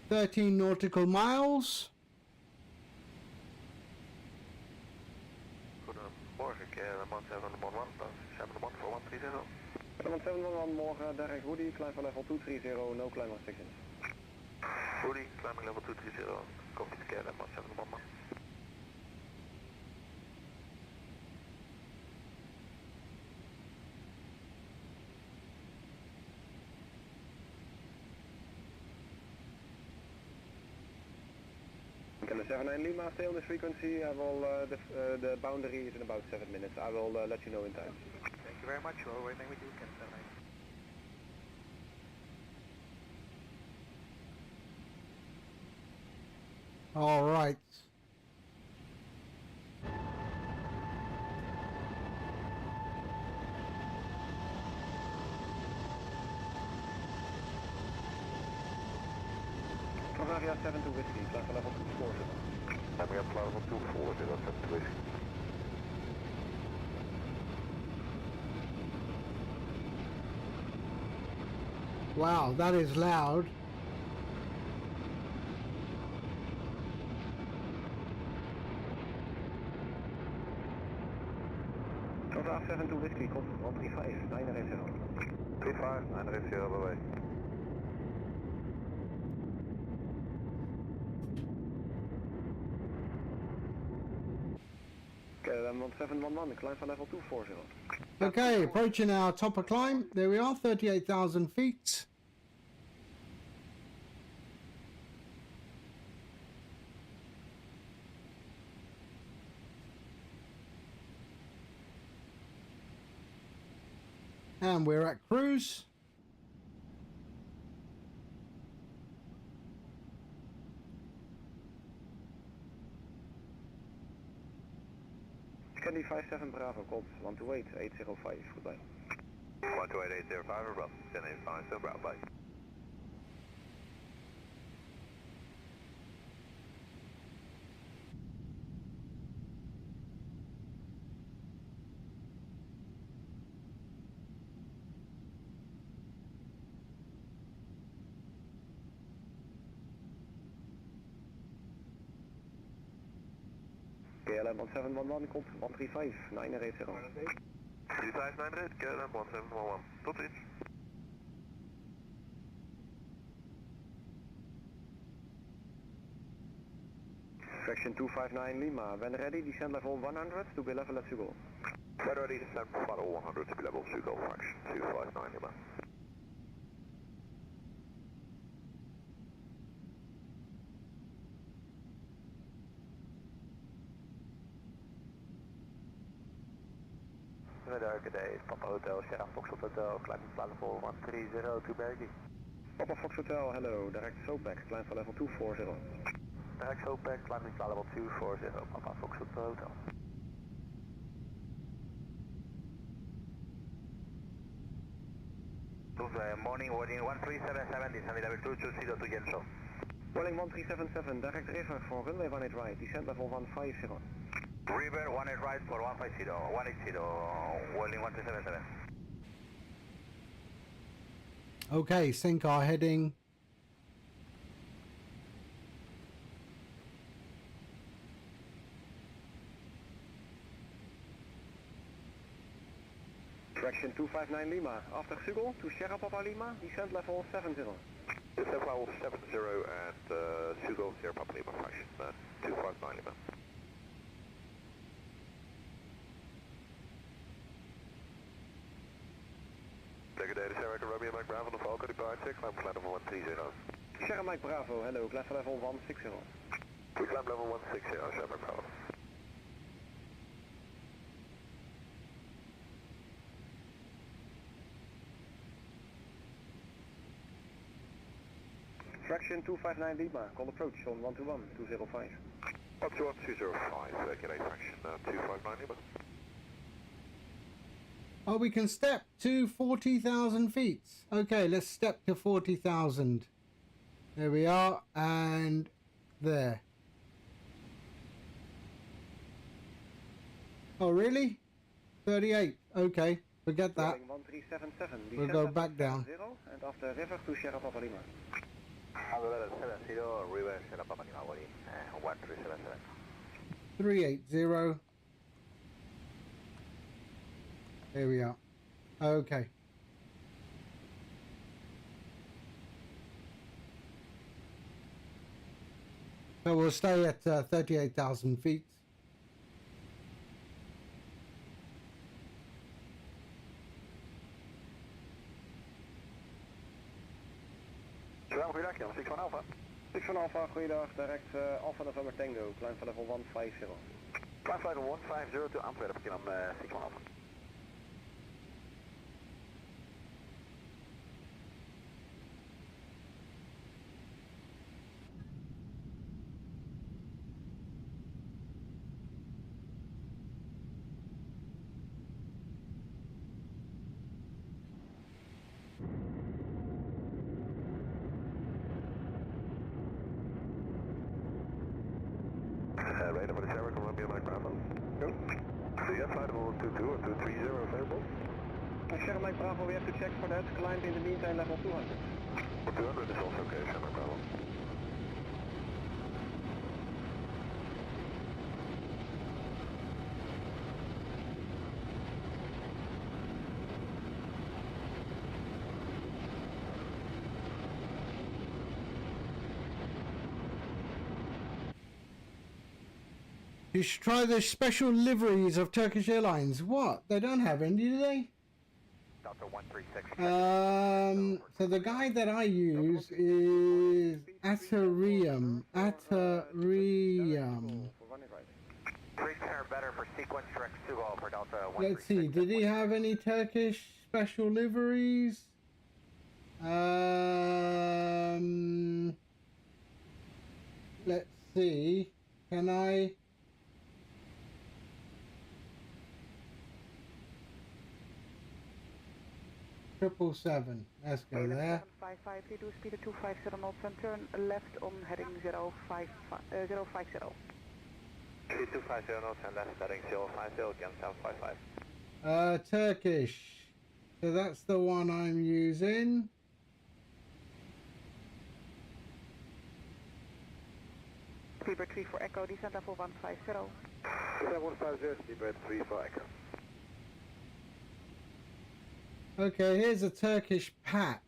$13 nautical miles. Goedemorgen, Keerman 711, 711 for 130. Element 711, morgen direct Woody, climb for level 230, no climb restrictions. Woody, climbing level 230, copy to Keerman 711. Can 79 Lima stay on this frequency? I will, the boundary is in about 7 minutes. I will let you know in time. Thank you very much. We'll remain with you. Can 79. All right. Bavaria 7 to whiskey, flight level 240. Bavaria flight level 240, that's up to whiskey. Wow, that is loud. Bavaria 7 to whiskey, call 135, 980. 35, 980, bye-bye. KLM 1711, climb for level 240. Okay, approaching our topper climb. There we are, 38,000 feet. And we're at cruise. Candy 57 Bravo, call 128, 805, goodbye. 128, 805, Bravo. 1085, Bravo, bye. KLM 1711, call 135, 980. 35, 980, KLM 1711. Tot ziens. Fraction 259 Lima, when ready, descend level 100 to be level, let's go. When ready, descend level 100 to be level, go fraction 259 Lima. Good day, Papa Hotel, Sierra Fox Hotel, climbing flight level 130 to Bergie. Papa Fox Hotel, hello, direct SOPAC, climb for level 240. Direct SOPAC, climbing flight level 240, Papa Fox Hotel. Morning, warning 1377, descend level 220 to Genso. Warning 1377, direct river for runway 18 right, descend level 150. River 18 right for 150, 180, warning 1377. Okay, sync our heading. Fraction 259 Lima, after Sugol to Sierra Papa Lima, descend level 70. Descend level 70 and Sugo, Sierra Papa Lima, fraction 259 Lima. Take a day to Sierra Romeo Mike Bravo, the Falcon departure, climb flight level 130. Sierra Mike Bravo, hello, climb for level 160. We climb level 160, Sierra Mike Bravo. Fraction 259 Lima, call approach on 121, 205. 121, 205, calculate fraction 259 Lima. Oh, we can step to 40,000 feet. Okay, let's step to 40,000. There we are, and there. Oh, really? 38. Okay, forget that. 1377, We'll go back down. 0, and after river to Sierra Papa Lima. 70, River, Sierra Papa Lima, 1377. 380. There we are. Okay. So we'll stay at 38,000 feet. Goedemiddag, Jan 6 van Alpha. 6 van Alpha, goeiedag, direct Alpha November Tango, climb van level 150. Climb flight 150 to Antwerp, begin on 6 1 Alpha. Radar for the Sierra Columbia, Mike Bravo. Go. So you have flight level 122 or 230 available? Sierra Mike Bravo, we have to check for that, climb in the meantime level 200. 200 is also okay, Sierra Mike Bravo. You should try the special liveries of Turkish Airlines. What? They don't have any, do they? Delta 136. So the guy that I use is Atarium. Atarium. Prepare better for sequence direct Sugal for Delta 136. Let's see, did he have any Turkish special liveries? Let's see. Can I? 777. Let's go there. 755, we do speed at 250 knots and turn left on heading 050. 250 knots and left heading 050 again 755. Turkish. So that's the one I'm using. Speedbird 3 for Echo, descent level 150. 150, Speedbird 3 for Echo. Okay, here's a Turkish pack.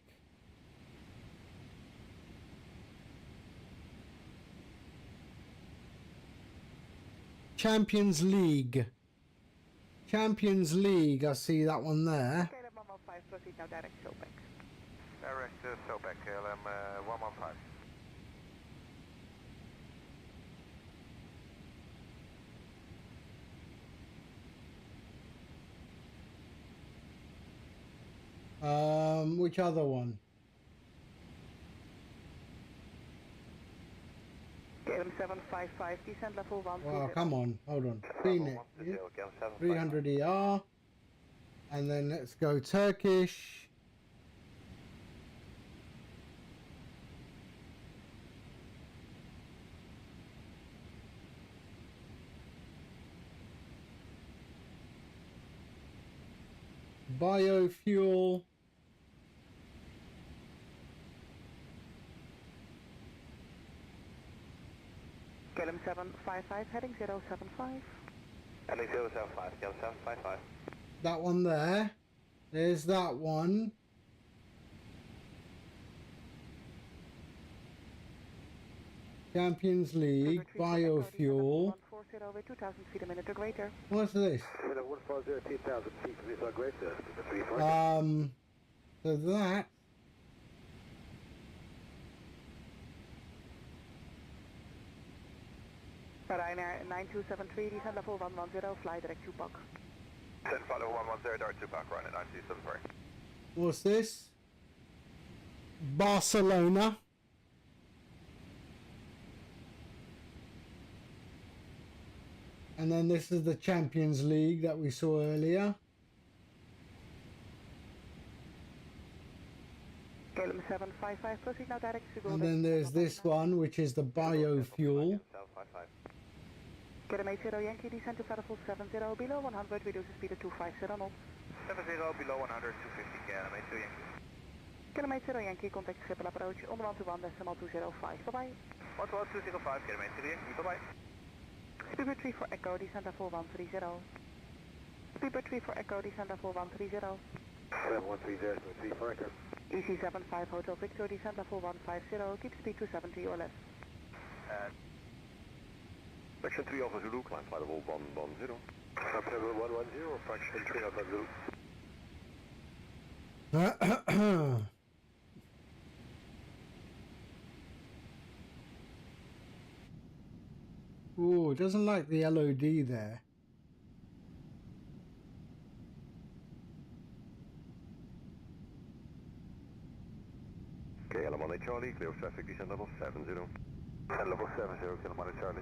Champions League. Champions League, I see that one there. KLM 115, proceed now direct Sopec. Direct Sopec, KLM 115. Which other one? KLM 755, descent level 120. Well, come on, hold on. Seen it. 300ER. And then let's go Turkish. Biofuel. KLM 755, heading 075. Heading 075, KLM 755. That one there. There's that one. Champions League, biofuel. 140 with 2,000 feet a minute or greater. What's this? 140, 2,000 feet, this are greater. So that. Ryanair 9273, descent level 110, fly direct to Pak. Descent flight level 110, direct to Pak, Ryanair 9273. What's this? Barcelona. And then this is the Champions League that we saw earlier. KLM 755, proceed now direct to And then there's this one, which is the biofuel. KLM 80 Yankee, descent to level 70, below 100, reduce the speed to 250 knots. 70, below 100, 250, KLM 80 Yankee. KLM 80 Yankee, contact Schiphol approach, on 121, decimal 205, bye-bye. 112, 205, KLM 80 Yankee, bye-bye. Speedbird 3 for Echo, descent level 130. Speedbird 3 for Echo, descent level 130. 130, 3 for Echo. EC75 Hotel Victor, descent level 150, keep speed 270 or less. Fraction 3 Alpha Zulu, climb flight level 110. Climb level 110, fraction 3 Alpha Zulu. Ooh, it doesn't like the LOD there. Okay, Element Charlie, clear of traffic, descend level 70. And level 70, Element Charlie.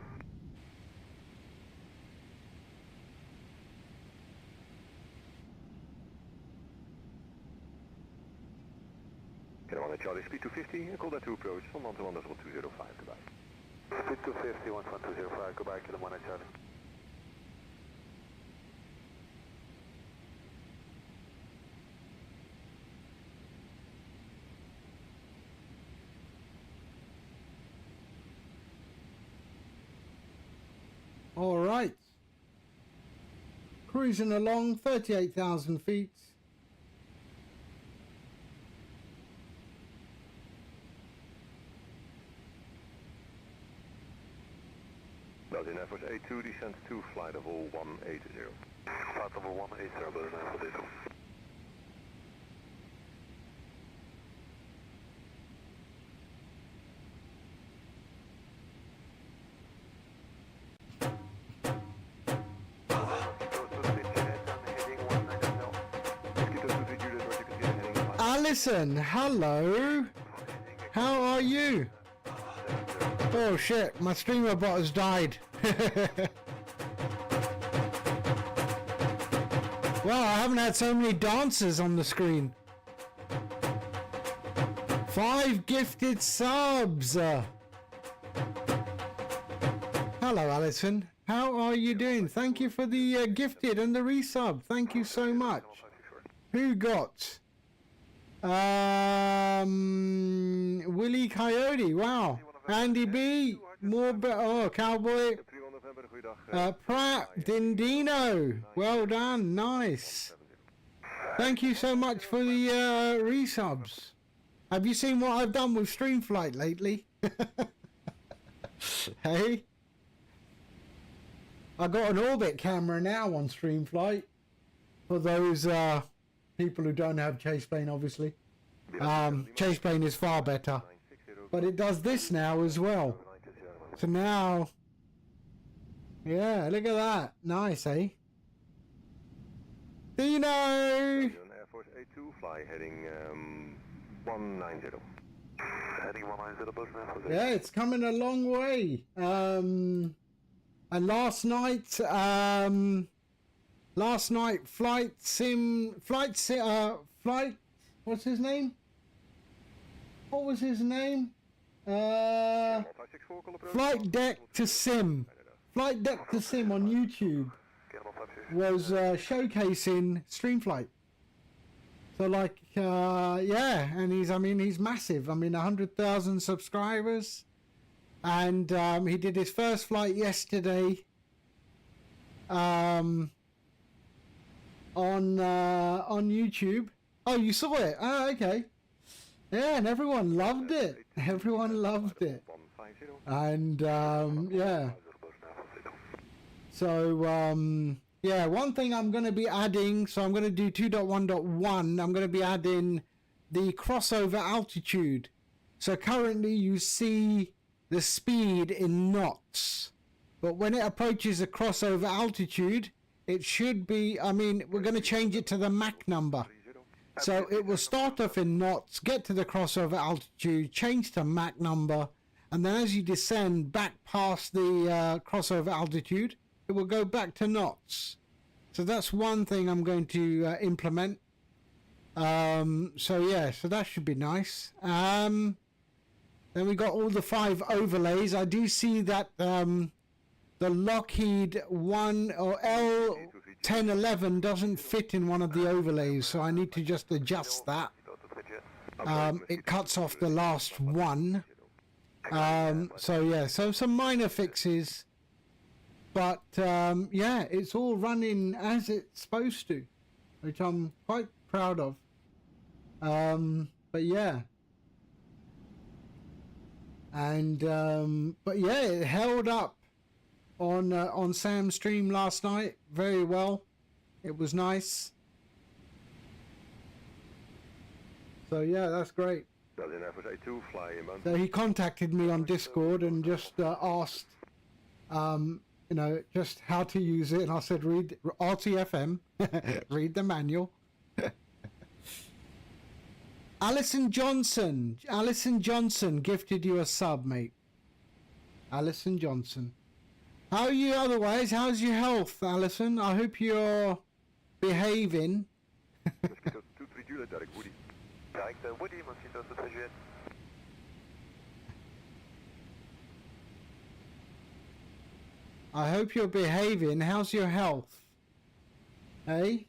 Element Charlie, speed 250, and call that to approach, on 121.205, goodbye. Speed 250, 112.205, goodbye, Element Charlie. All right. Cruising along, 38,000 feet. Belgian Air Force A2, descent to flight level 180. Flight level 180, Belgian Air Force A2. Alison, hello. How are you? Oh shit, my streamer bot has died. Wow, I haven't had so many dancers on the screen. 5 gifted subs. Hello, Alison. How are you doing? Thank you for the gifted and the resub. Thank you so much. Who got? Willie Coyote. Wow. Andy B. More oh, Cowboy. Pratt. Dindino. Well done. Nice. Thank you so much for the resubs. Have you seen what I've done with StreamFlight lately? Hey? I got an orbit camera now on StreamFlight. For those people who don't have Chaseplane, obviously. Chaseplane is far better. But it does this now as well. So now... Yeah, look at that. Nice, eh? Dino! Air Force A2, fly heading 190. Heading 190, Belgian Air Force A2. Yeah, it's coming a long way. And last night, flight, what's his name? What was his name? Flight Deck to Sim. Flight Deck to Sim on YouTube was showcasing StreamFlight. So like, yeah, and he's massive. 100,000 subscribers. And he did his first flight yesterday on YouTube. Oh, you saw it? Oh, okay. Yeah, and everyone loved it. Everyone loved it. And yeah. So yeah, one thing I'm going to be adding, so I'm going to do 2.1.1, I'm going to be adding the crossover altitude. So currently you see the speed in knots, but when it approaches a crossover altitude, it should be, we're going to change it to the Mach number. So it will start off in knots, get to the crossover altitude, change to Mach number, and then as you descend back past the crossover altitude, it will go back to knots. So that's one thing I'm going to implement. So yeah, so that should be nice. Then we got all the 5 overlays. I do see that the Lockheed 1 or L1011 doesn't fit in one of the overlays, so I need to just adjust that. It cuts off the last one. So yeah, so some minor fixes. But yeah, it's all running as it's supposed to, which I'm quite proud of. But yeah. And but yeah, it held up on Sam's stream last night very well. It was nice. So yeah, that's great. So he contacted me on Discord and just asked you know, just how to use it. And I said, read RTFM, read the manual. Alison Johnson gifted you a sub, mate. Alison Johnson. How are you otherwise? How's your health, Alison? I hope you're behaving. Mosquito 23 Juliet, direct Woody. Direct Woody, Mosquito 23 Juliet. I hope you're behaving. How's your health? Eh?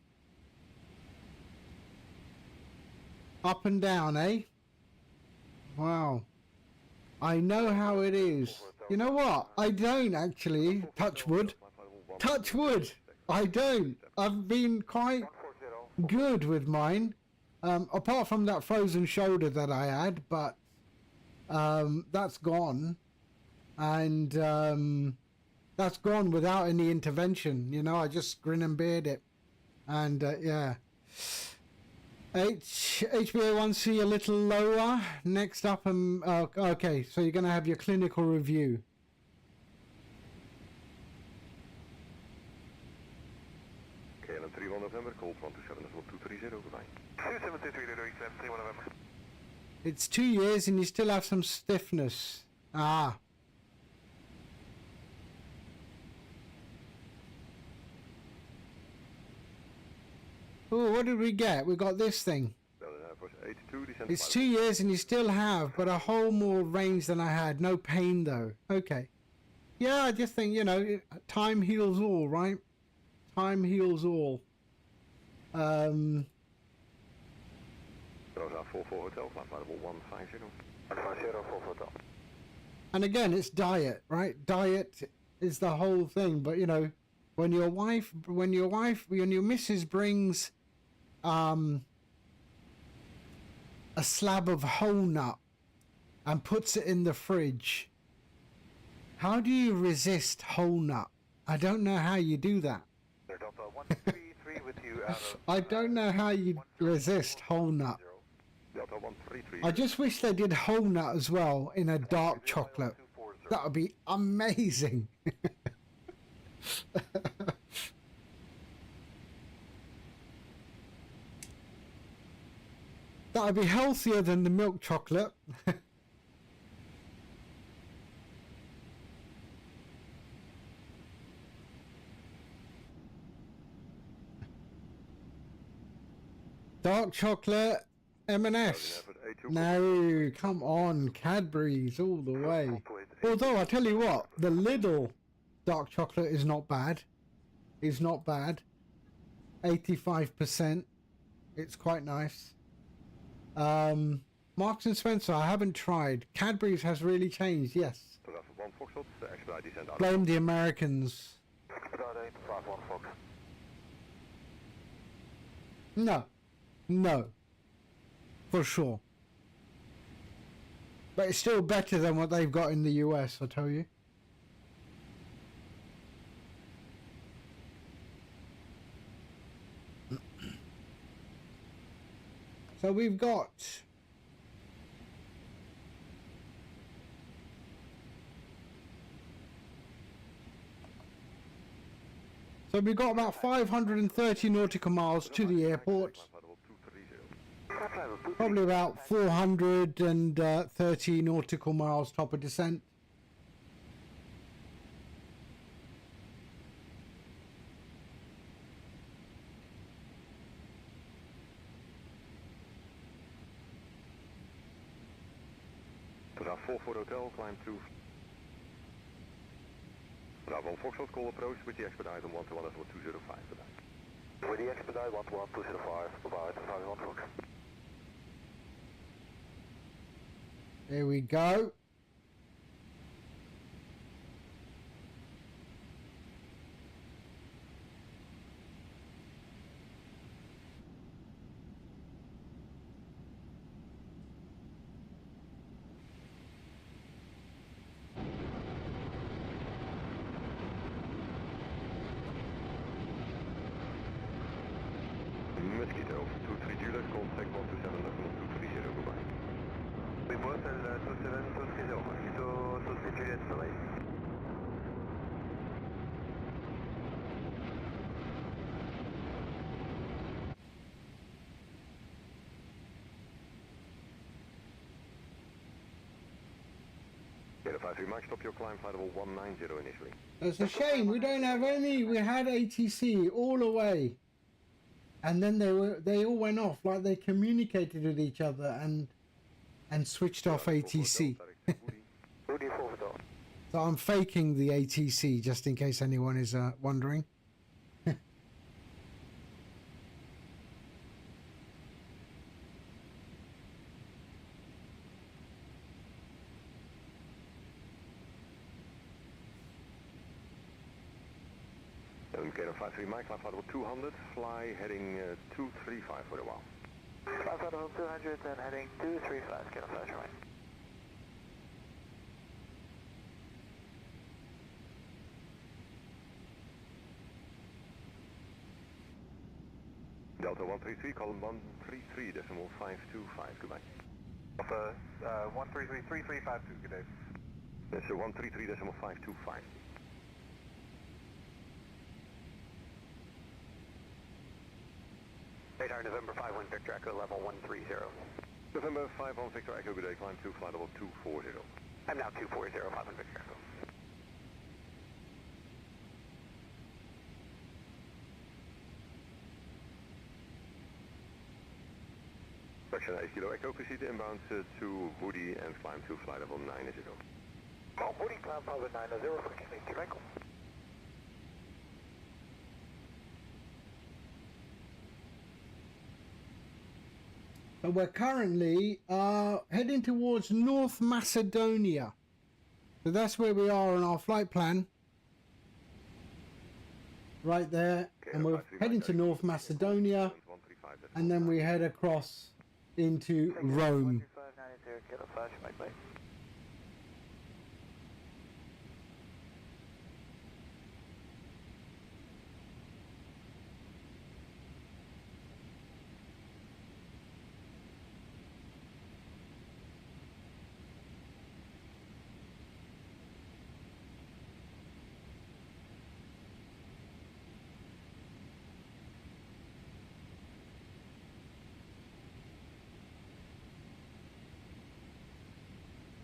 Up and down, eh? Wow. I know how it is. You know what? I don't actually. Touch wood. Touch wood. I don't. I've been quite good with mine. Apart from that frozen shoulder that I had, but that's gone. And that's gone without any intervention. You know, I just grin and beard it. And yeah. HbA1c a little lower. Next up, okay, so you're going to have your clinical review. KLM 31 November, call 127.230, goodbye. 273 November. It's 2 years and you still have some stiffness. Ah. Oh, what did we get? We got this thing. It's 2 years and you still have, but a whole more range than I had. No pain though. Okay. Yeah, I just think, you know, time heals all, right? Time heals all. Rosa 44 Hotel, flight level 150. 150 Hotel. And again, it's diet, right? Diet is the whole thing. But you know, when your missus brings a slab of whole nut and puts it in the fridge, how do you resist whole nut? I don't know how you do that. I don't know how you resist whole nut. I just wish they did whole nut as well in a dark chocolate. That would be amazing. That would be healthier than the milk chocolate. Dark chocolate, M&S. No, come on, Cadbury's all the way. Although I tell you what, the Lidl dark chocolate is not bad. It's not bad. 85%. It's quite nice. Marks and Spencer, I haven't tried. Cadbury's has really changed, yes. Blame the Americans. No. No. For sure. But it's still better than what they've got in the US, I tell you. So we've got about 530 nautical miles to the airport. Probably about 430 nautical miles top of descent. Bravo for hotel, climb to Bravo Foxtrot, call approach with the expedite on 121 level 205 today. With the expedite 11205, about 51 Fox. There we go. Mosquito 23 Juliet, contact 127 level 230, goodbye. We both 27 Mosquito 23 Juliet, bye. 53 Mike, stop your climb flight level 190 initially. It's a shame we don't have any. We had ATC all the way, and then they all went off, like they communicated with each other and switched off ATC. So I'm faking the ATC just in case anyone is wondering. KLM 53 Mike, climb flight level 200, fly heading 235 for a while. Flight level 200 and heading 235, KLM 53 Mike. Delta 133, column 133.525, goodbye. Delta 133.3352, good day. That's 133.525. Radar November 51 Victor Echo level 130. November 51 Victor Echo, good day, climb 2, flight level 240. I'm now 240, 51 Victor Echo. Correction 8 kilo Echo, proceed inbound to Woody and climb to flight level 90. Oh, Woody, climb flight level 90, freaking 8 kilo Echo. So we're currently heading towards North Macedonia. So that's where we are on our flight plan. Right there. And we're heading to North Macedonia. And then we head across into Rome.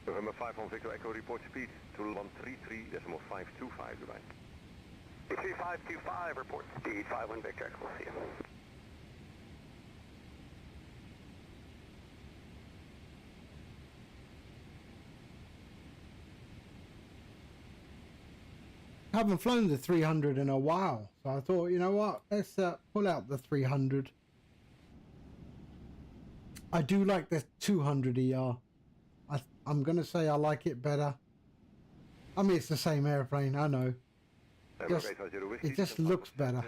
November 51 Victor Echo, report speed to 133.525, goodbye. 3525, report speed 51 Victor Echo, we'll see you. Haven't flown the 300 in a while, so I thought, you know what, let's pull out the 300. I do like the 200ER. I'm gonna say I like it better. I mean, it's the same airplane, I know. It just looks better.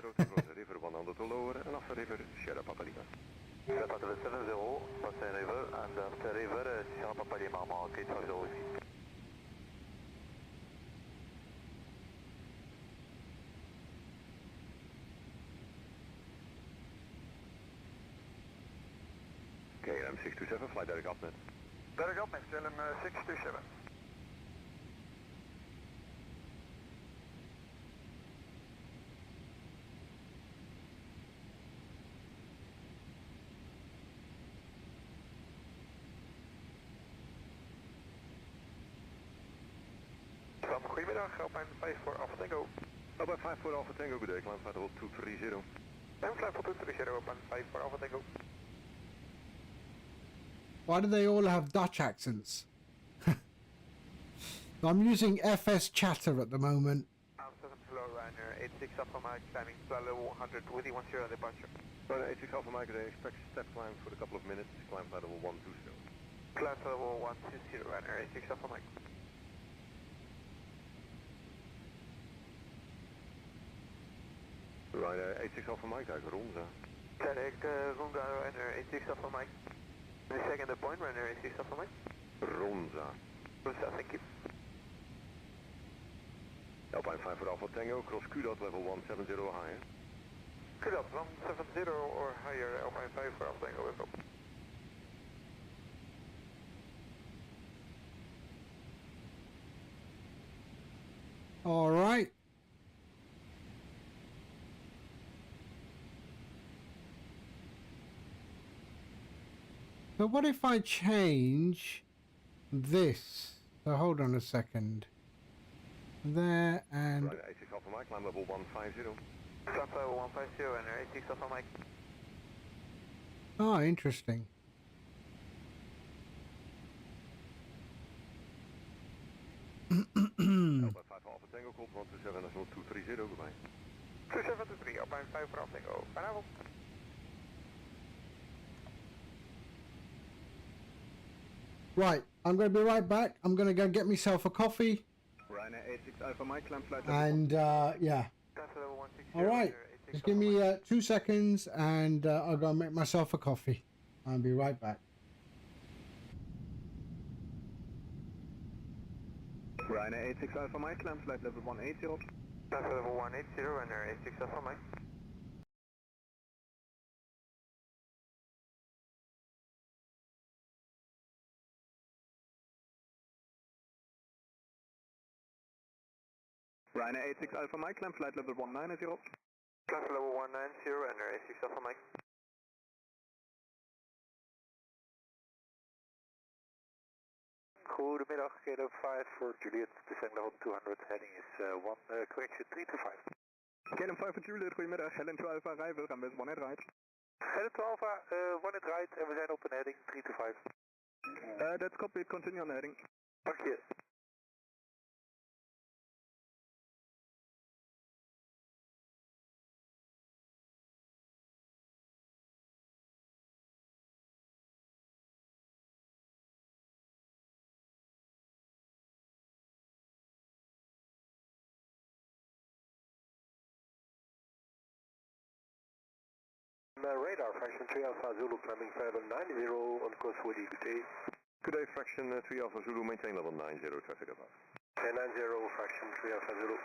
KLM 627, flight Derek Upnet. Derek Upnet, KLM 627. Goedemiddag, Alpine 5 voor Alpha Tango. Alpine 5 voor Alpha Tango, good day, climb flight level 230. I'm flight for 230, Alpine 5 for Alpha Tango. Why do they all have Dutch accents? I'm using FS chatter at the moment. Amsterdam, hello, Ryanair 86 Alpha Mike, climbing flight level 100, with the 10 departure. Ryanair 86 Alpha Mike, they expect step climb for a couple of minutes, climb flight level 120. Climb flight level 120, Ryanair 86 Alpha Mike. Ryanair 86 Alpha Mike, uit Ronza. Direct Ronza, Ryanair 86 Alpha Mike. The second point, Ryanair 86 Alpha Mike. Ronza. Ronza, thank you. Alpine 5 for Alpha Tango, cross QDOT level 170 higher. QDOT 170 or higher, Alpine 5 for Alpha Tango, welcome. All right. But what if I change this? So hold on a second. There and Right, 86 Alpha Mike, climb level 150. Climb level 150, runner 86 Alpha Mike. oh, interesting. Alpha 5 Alpha Tango, call 127.230, goodbye. 2723, Alpine 5 for Alpha Tango. Vanavond. Right, I'm going to be right back. I'm going to go get myself a coffee. Ryanair 86 Alpha Mike, climb flight level And yeah. Climb level 160, All right. runner 86 Just give Alpha me Mike. 2 seconds and I'll go make myself a coffee. I'll be right back. Ryanair 86 Alpha Mike, climb flight level 180. Climb level 180, runner 86 Alpha Mike. Ryanair 86 Alpha Mike, climb flight level 190. Climb level 190, runner 86 Alpha Mike. Goedemiddag, Kilo 5 for Juliet, descent level 200, heading is correction 325. Kilo 5 for Juliet, goedemiddag, Helen 2 Alpha arrival, gaan met 1 right. Heading to Alpha, 1 at right, en we zijn op een heading 325. That's copied, continue on heading. Dank je. Radar, fraction 3 Alpha Zulu, climbing 590 on course for DPT. Good day, fraction 3 Alpha Zulu, maintain level 90, traffic above. 1090, fraction 3 Alpha Zulu.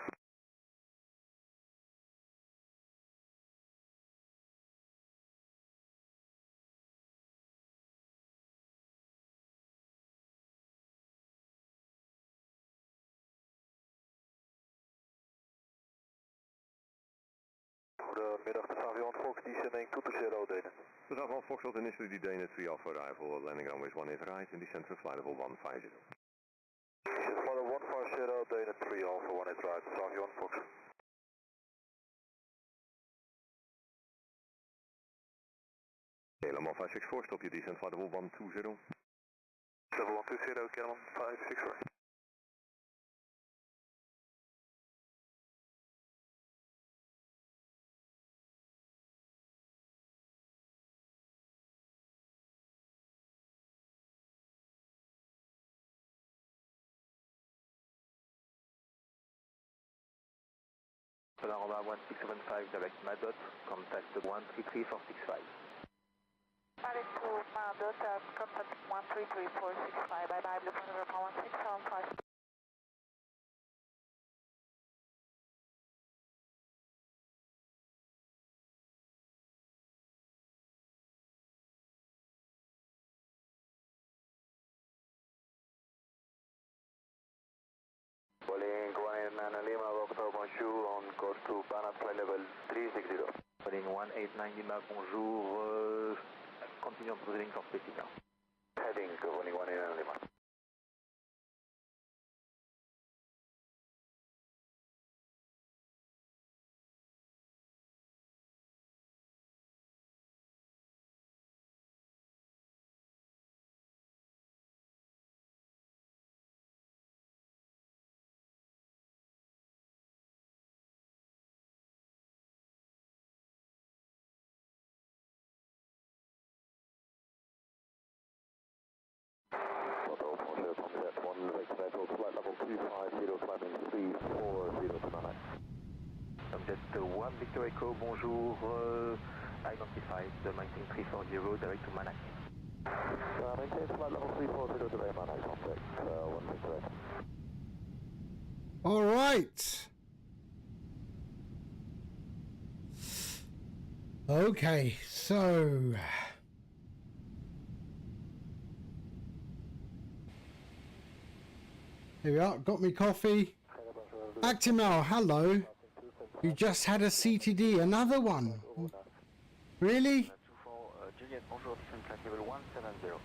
Goedemiddag, de Avion Fox, descending 220 Denen. The Avion Foxtrot initially Dana 3 Alpha arrival, landing runway 1 is right, in descent for flight level 150. Descent for 150 Denen 3 Alpha 1 is right, de Avion Fox. Helemaal 564, stop je descent flight level 120. Level 120, Kelman 564. Panorama 1675, direct Madot, contact 133465. Pilot to Madot, contact 133465, bye-bye, Blue Panorama 1675. Boeing 189 Lima, October, bonjour, on course to Panam flight level 360. Boeing 1890 Lima, bonjour, continue on proceeding for spacing now. Heading, Boeing 189 Lima. Total, bonjour, Combat 1, Victor Metals, flight level 250, climbing 340 to Manhattan. Subject 1, Victor Echo, bonjour, identified, maintain 340, direct to Manhattan. Maintain flight level 340 to Manhattan, contact 1 Victor Echo. All right. Okay, so here we are. Got me coffee. Actimel, hello. You just had a CTD, another one. Really? Juliet, bonjour, descent flight level 170.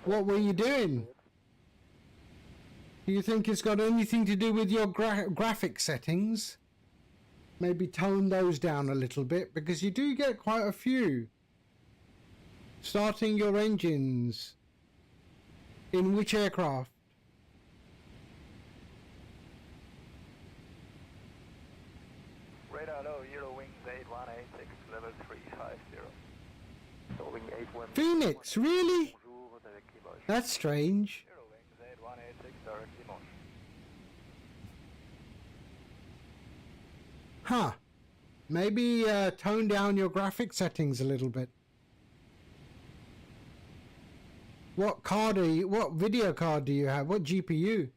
What were you doing? Do you think it's got anything to do with your graphic settings? Maybe tone those down a little bit, because you do get quite a few. Starting your engines. In which aircraft? Radar low, Eurowings 8186, level 350. Eurowing 81. Phoenix, really? Bonjour, directly moche. That's strange. Eurowings 8186, directly moche. Huh. Maybe tone down your graphic settings a little bit. What card are you? What video card do you have? What GPU?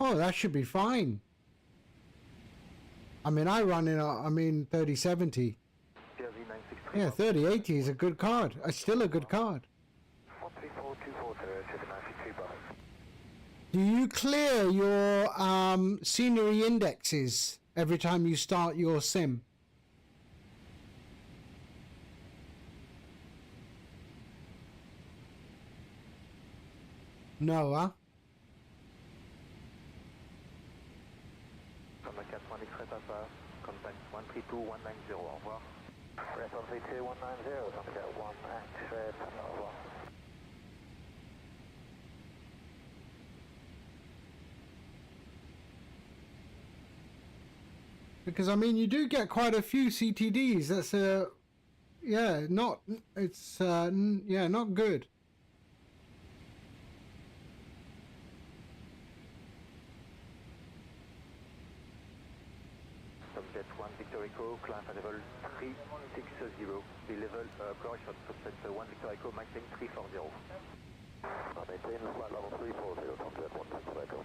Oh, that should be fine. I mean, I run in a, 3070. Yeah, 3080 is a good card. It's still a good card. 13424, Do you clear your scenery indexes every time you start your sim? No, huh? Contact 41 X-ray Papa, contact 132190, au revoir. Rest on 32190, contact 1 X-ray Papa, au revoir. Because I mean, you do get quite a few CTDs. That's yeah, not it's yeah, not good. Subjet 1 Victor Echo, climb at level 360, be level correction, subjet 1 Victor Echo, maintain 340. Maintain flight level 340, subjet 1 Victor Echo.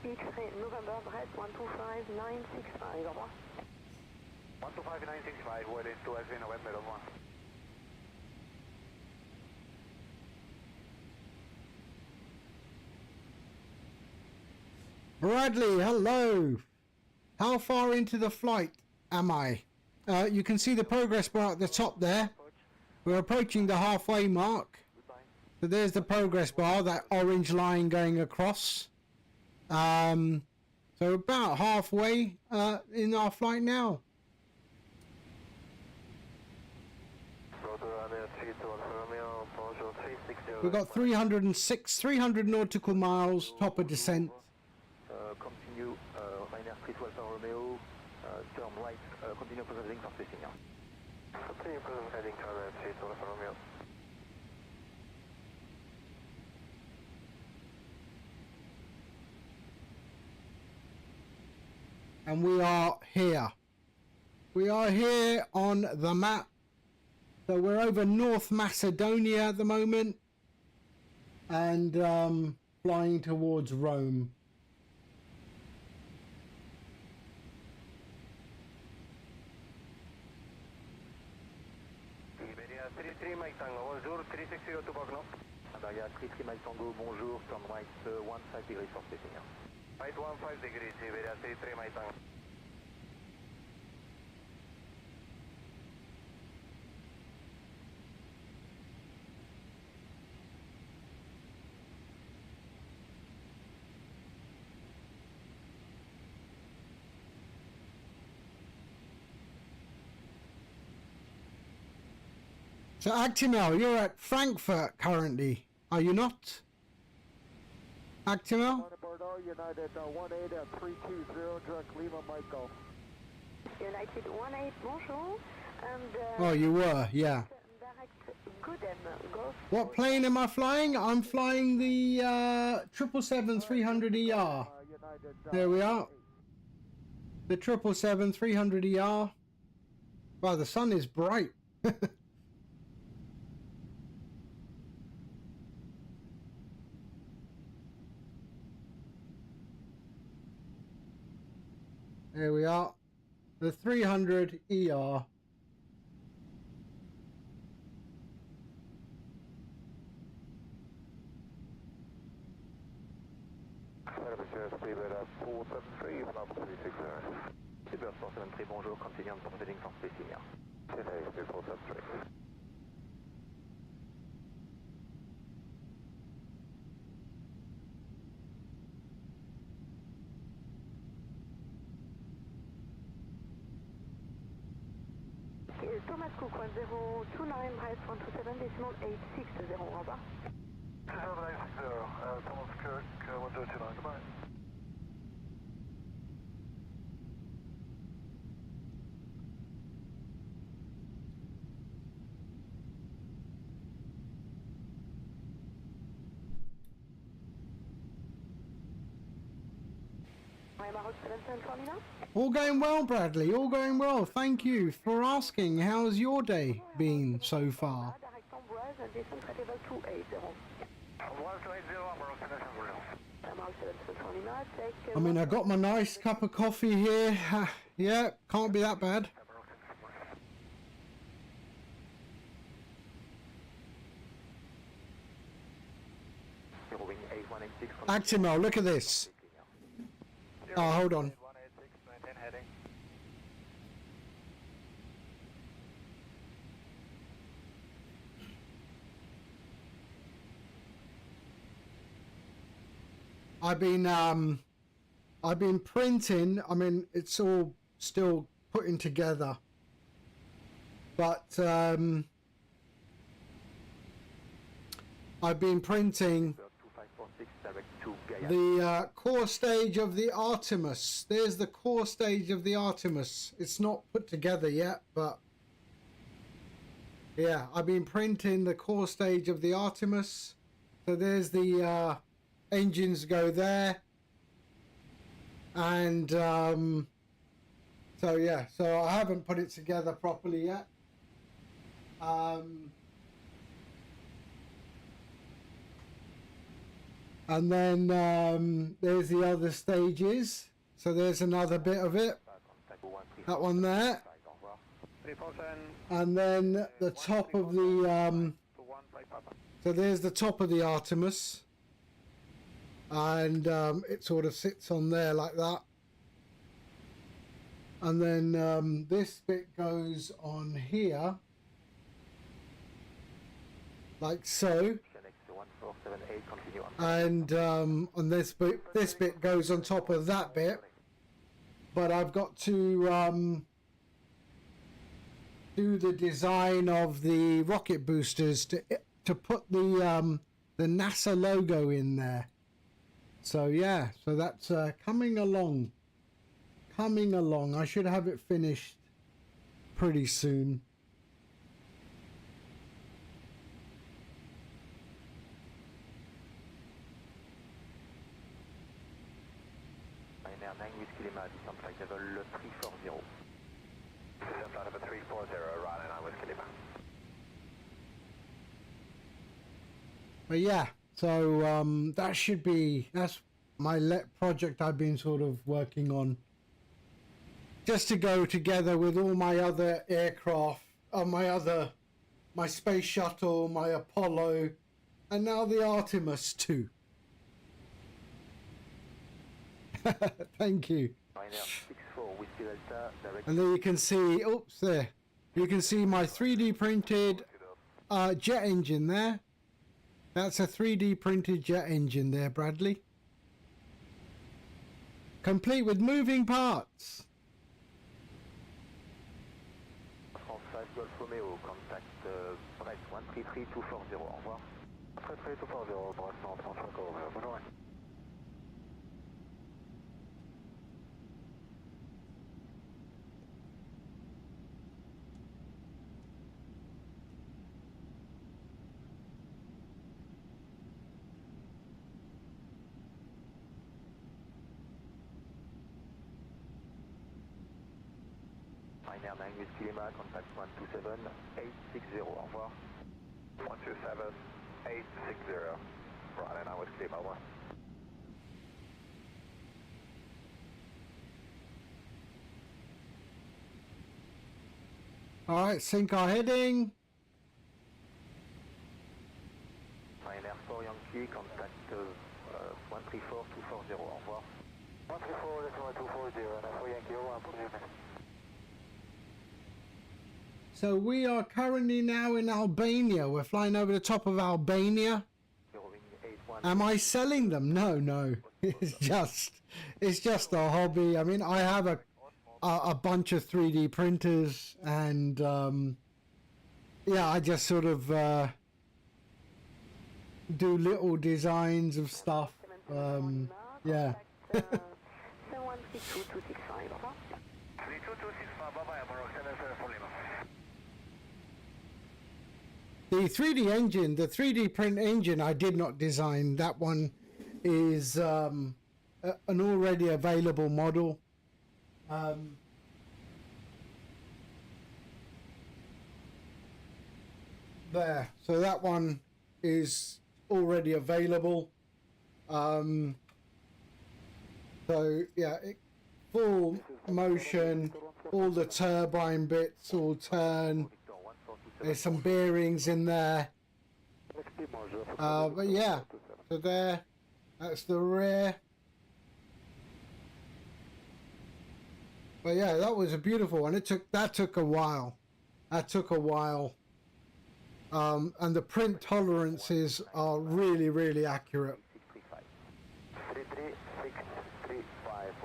X-ray November Brett 125965, au revoir. 125965, well into SV November, au revoir. Bradley, hello. How far into the flight am I? You can see the progress bar at the top there. We're approaching the halfway mark. So there's the progress bar, that orange line going across. So about halfway in our flight now. We've got 300 nautical miles, top of descent. Continue, Ryanair 312 Romeo, turn right, continue positive heading for spacing. Continue positive heading to Ryanair 312 Romeo. And we are here. We are here on the map. So we're over North Macedonia at the moment. And flying towards Rome. Iberia 33 Mike Tango, bonjour, 360 to Bogno. Iberia 33 Mike Tango, bonjour, turn right 15 degrees for spacing. Right 15 degrees, Iberia 33 Mike Tango. So Actimel, you're at Frankfurt currently, are you not? Actimel? Bordeaux, United 18320, direct Lima Mike Golf. United 18, bonjour. And Oh, you were, yeah. direct Goodem, Golf. What plane am I flying? I'm flying the 777-300ER. There we are. The 777-300ER. Wow, the sun is bright. There we are. The 300ER. speed at 473, flight level 360. Super 473, bonjour, continue on proceeding for spacing. Today, speed 473. Thomas Cook 1029, height 127, decimal 860, over. 27860, Thomas Cook, 1029, goodbye. All going well, Bradley. All going well. Thank you for asking. How's your day been so far? I mean, I got my nice cup of coffee here. Yeah, can't be that bad. Actimel, look at this. Oh, hold on. I've been printing. I mean, it's all still putting together, but I've been printing the core stage of the Artemis. There's the core stage of the Artemis. It's not put together yet, but yeah, I've been printing the core stage of the Artemis. So there's the engines go there, and so yeah, so I haven't put it together properly yet. And then there's the other stages. So there's another bit of it. That one there. And then the top of the so there's the top of the Artemis. And it sort of sits on there like that. And then this bit goes on here. Like so. And on this bit goes on top of that bit, but I've got to do the design of the rocket boosters to put the NASA logo in there. So yeah, so that's coming along. I should have it finished pretty soon. But yeah, so that's my project I've been sort of working on, just to go together with all my other aircraft, my space shuttle, my Apollo, and now the Artemis too. Thank you. And there you can see, oops, there. You can see my 3D printed jet engine there. That's a 3D printed jet engine there, Bradley. Complete with moving parts. France 5 Golf Romeo, contact Brest 133240, au revoir. 133240, Brest 35 Golf Romeo, bonne journée. Ryanair 9 Whiskey Lima, contact 127860, au revoir. 127860, Ryanair 9 Whiskey Lima, au revoir. Alright, sync our heading. Ryanair 4 Yankee, contact 134-240, au revoir. 134-240, and for Yankee 01, please. So we are currently now in Albania. We're flying over the top of Albania. Am I selling them? No, no. It's just a hobby. I mean, I have a bunch of 3D printers, and yeah, I just sort of do little designs of stuff. Yeah. 713265, au revoir. 32265, bye-bye, Amarok 774 Lima. The 3D engine, the 3D print engine, I did not design. That one is an already available model. There, so that one is already available. So yeah, full motion, all the turbine bits all turn. There's some bearings in there. But yeah, so there, that's the rear. But yeah, that was a beautiful one. That took a while. And the print tolerances are really, really accurate.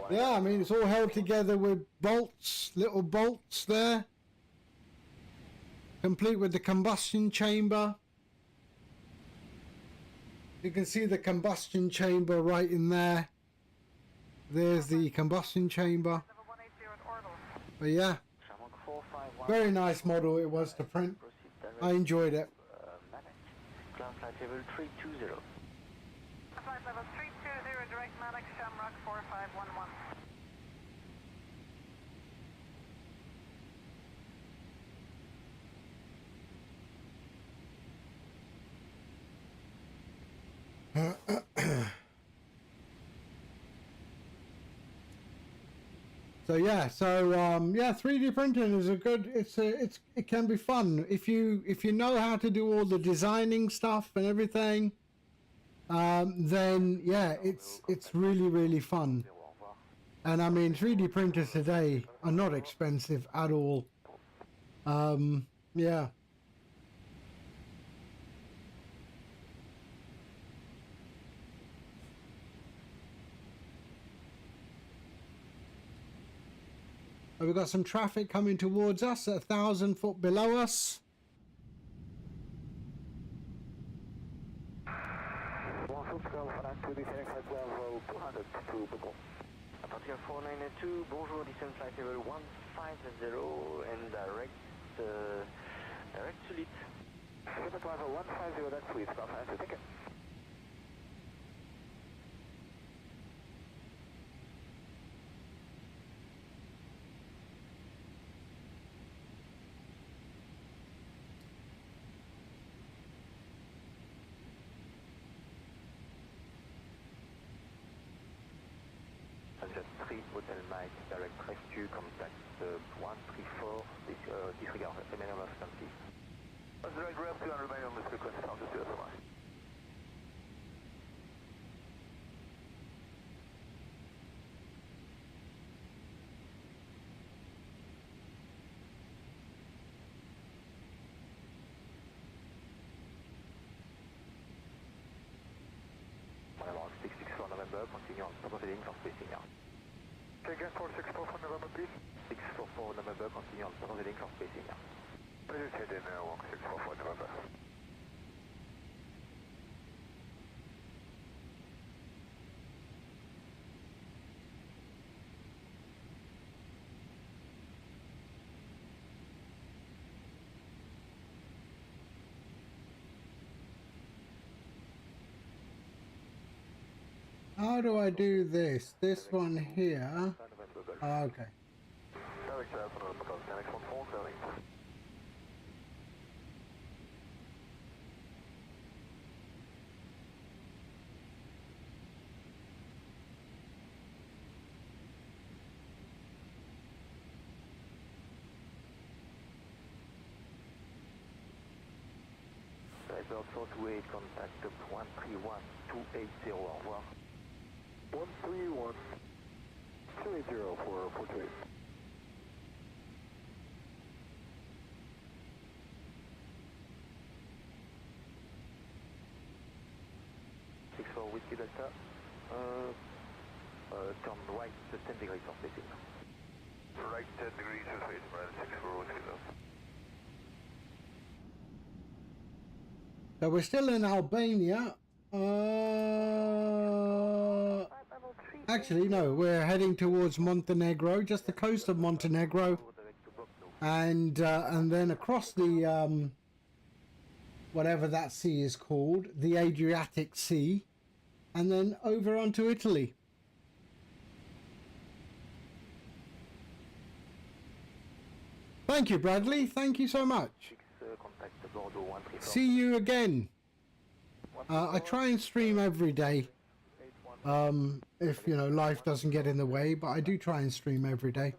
Yeah, I mean, it's all held together with bolts, little bolts there. Complete with the combustion chamber. You can see the combustion chamber right in there. There's the combustion chamber. But yeah, very nice model it was to print. I enjoyed it. Climb flight level 320. Flight level 320, direct Mannix, Shamrock 4511. So yeah, yeah, 3D printing is a good. It can be fun if you know how to do all the designing stuff and everything. Then yeah, it's really, really fun. And I mean, 3D printers today are not expensive at all. Yeah. We've got some traffic coming towards us at 1,000 foot below us. Attention 492, bonjour, descent flight level 150 and direct Sulit. Descent level 150, that's Sulit, stop answer, take it. Jet 3, Hotel Mike, direct rescue, contact 134, disregard, remaining on vacancy. That's direct rescue and remaining on this request, I'll just do it for mine. Voilà, 664 November, continue en proceeding for spacing now. Again, 464 for November, please. 644 November, continue on proceeding for spacing now. Please head in 644 for November. How do I do this? This one here. Oh, okay. Direct November, Mechanics 14, going. Leopard 428, contact 131-280, au revoir. 131-280 for 428. Whiskey Delta, turn right 10 degrees for facing. Right 10 degrees for facing, right 64 Whiskey Delta. So we're still in Albania. Actually, no, we're heading towards Montenegro, just the coast of Montenegro, and then across the whatever that sea is called, the Adriatic Sea, and then over onto Italy. Thank you, Bradley. Thank you so much. See you again. I try and stream every day. If you know life doesn't get in the way, but I do try and stream every day.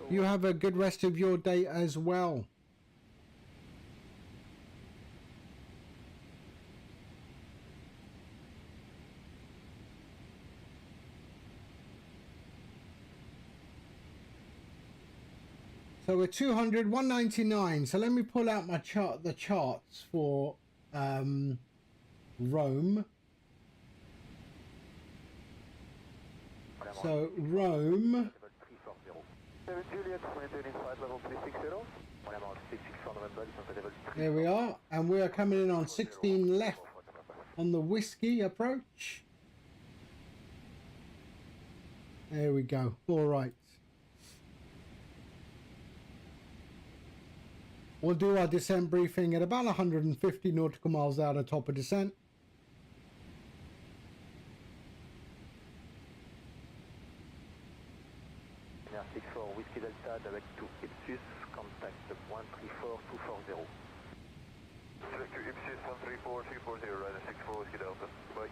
You have a good rest of your day as well. So we're 200, 199. So let me pull out my chart, the charts for Rome. So Rome. There we are, and we are coming in on 16 left on the whiskey approach. There we go. All right. We'll do our descent briefing at about 150 nautical miles out of top of descent. Air 64 Whiskey Delta, direct to Ipsus, contact 134240. Direct to Ipsus 134240, right 64 Whiskey Delta. Bye.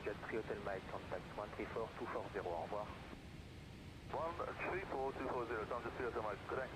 Jet 3 Hotel Mike, contact 134240, au revoir. 134240, Jet 3 Hotel Mike, correct.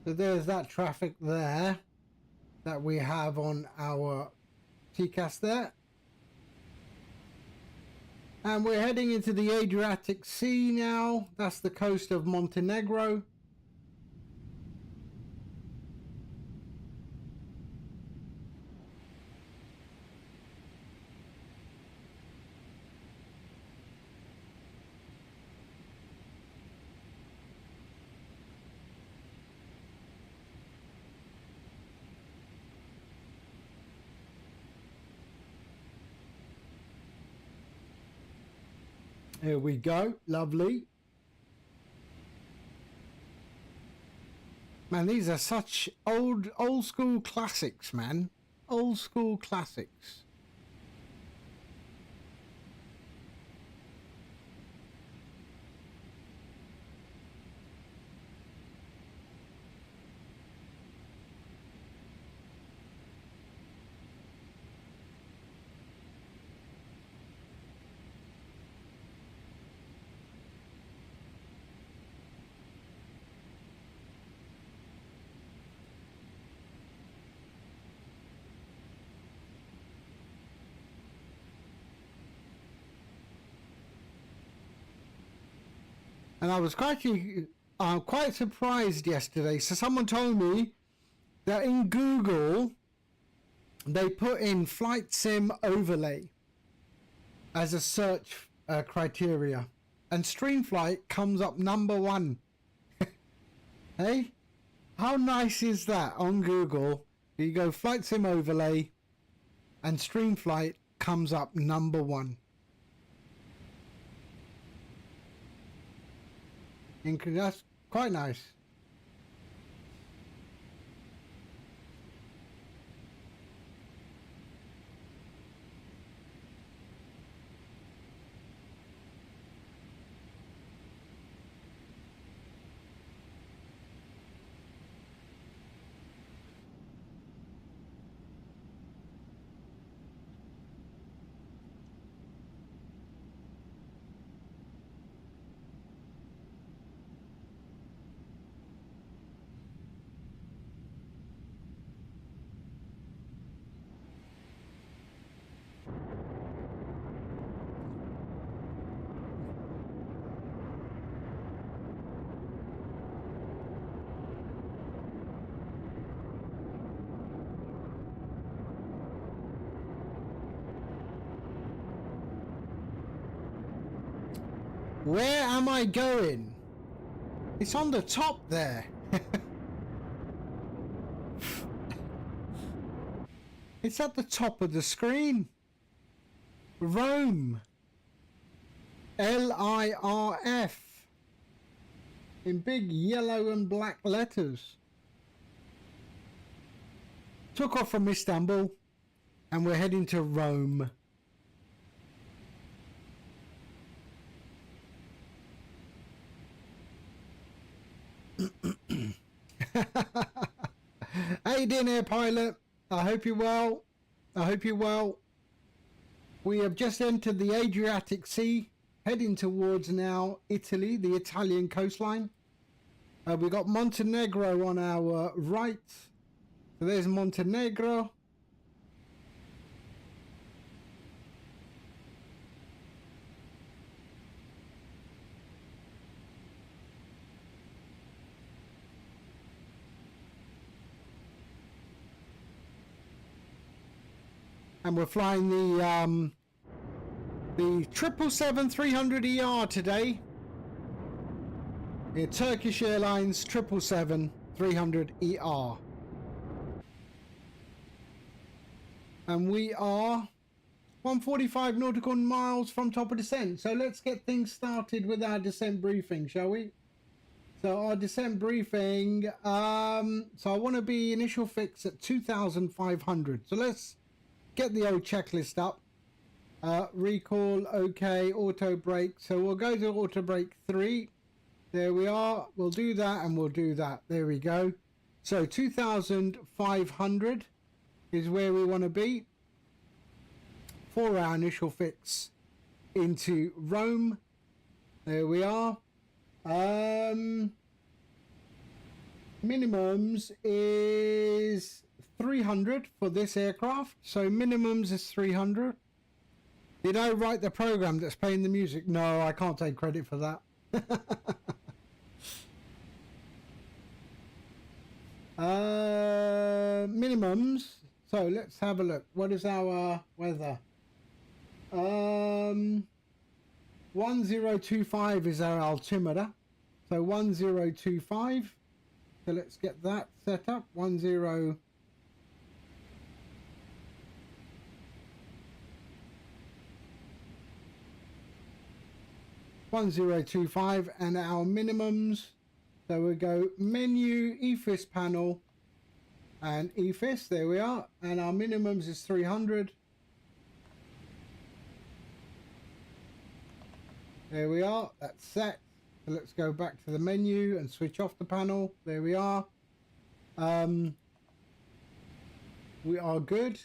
So there's that traffic there that we have on our TCAS there. And we're heading into the Adriatic Sea now. That's the coast of Montenegro. Here we go. Lovely. Man, these are such old school classics, man. Old school classics. And I was quite surprised yesterday. So someone told me that in Google, they put in flight sim overlay as a search criteria. And StreamFlight comes up #1. Hey? How nice is that on Google? You go flight sim overlay and StreamFlight comes up #1. That's quite nice. Where am I going? It's on the top there. It's at the top of the screen. Rome. LIRF. In big yellow and black letters. Took off from Istanbul and we're heading to Rome. How you doing, Air Pilot? I hope you're well. I hope you're well. We have just entered the Adriatic Sea, heading towards now Italy, the Italian coastline. We've got Montenegro on our right. So there's Montenegro. And we're flying the 777-300ER today. The Turkish Airlines 777-300ER. And we are 145 nautical miles from top of descent. So let's get things started with our descent briefing, shall we? So our descent briefing, so I want to be initial fix at 2,500. So let's get the old checklist up. Recall, okay, auto brake. So we'll go to auto brake 3. There we are. We'll do that and we'll do that. There we go. So 2,500 is where we want to be for our initial fix into Rome. There we are. Minimums is 300 for this aircraft. So minimums is 300. Did I write the program that's playing the music? No, I can't take credit for that. Minimums. So let's have a look. What is our weather? 1025 is our altimeter. So 1025. So let's get that set up. 1025 and our minimums. So we go menu, EFIS panel and EFIS, there we are, and our minimums is 300. There we are, that's set. So let's go back to the menu and switch off the panel. There we are. We are good.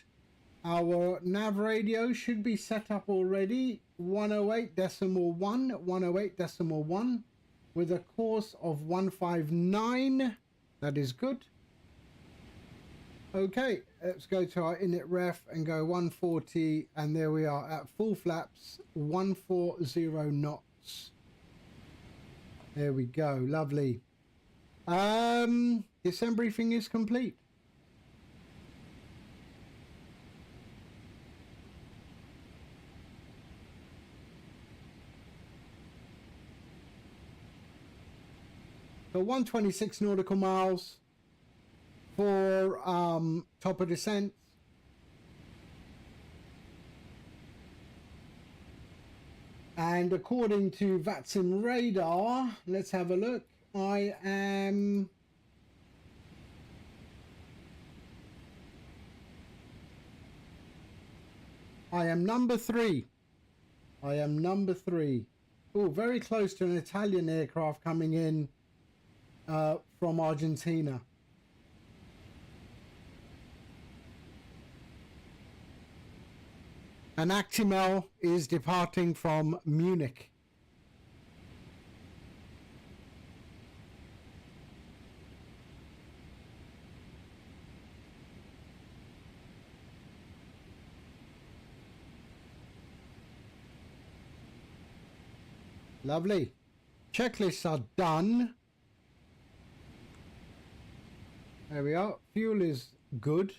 Our nav radio should be set up already. 108.1, 108.1 with a course of 159. That is good. Okay, let's go to our init ref and go 140, and there we are at full flaps, 140 knots. There we go. Lovely. Descent briefing is complete. So 126 nautical miles for top of descent. And according to VATSIM radar, let's have a look. I am number 3. I am number 3. Oh, very close to an Italian aircraft coming in from Argentina. And Actimel is departing from Munich. Lovely. Checklists are done. There we are. Fuel is good.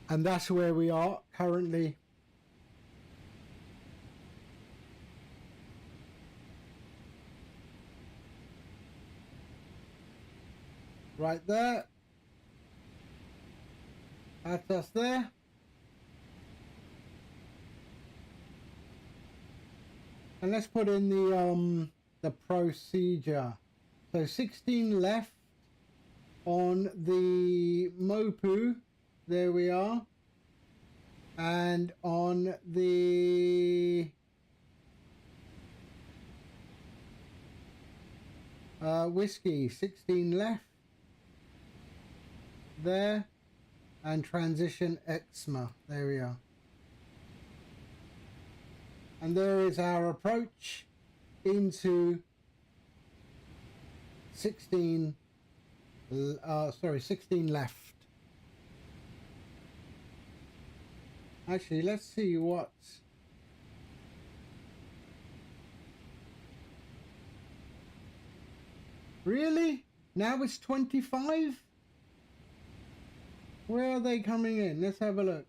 And that's where we are currently. Right there. That's us there. And let's put in the procedure. So 16 left on the Mopu. There we are. And on the whiskey, 16 left. There. And transition Exma. There we are. And there is our approach into 16 left. Actually, let's see what really? Now it's 25? Where are they coming in? Let's have a look.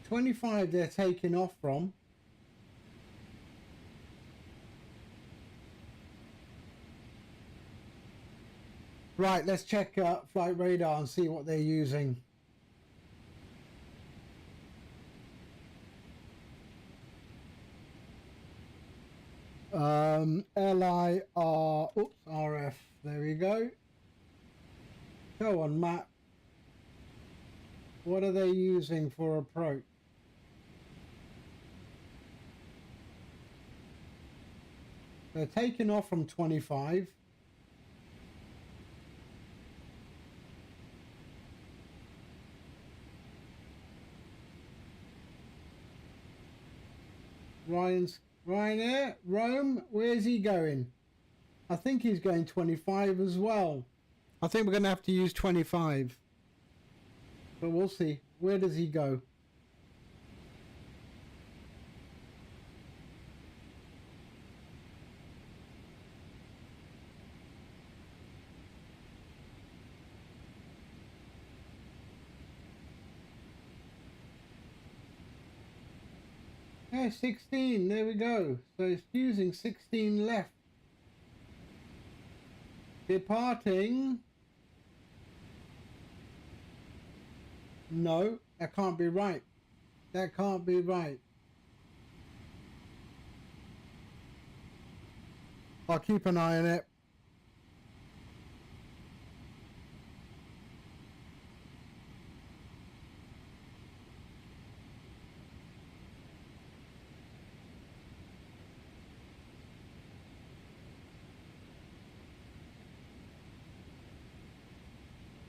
25 they're taking off from. Right, let's check flight radar and see what they're using. LIR, oops, RF, there we go. Go on map. What are they using for approach? They're taking off from 25. Ryanair, Rome, where's he going? I think he's going 25 as well. I think we're going to have to use 25. But we'll see. Where does he go? Yeah, 16. There we go. So it's using 16 left. Departing. No, that can't be right. That can't be right. I'll keep an eye on it.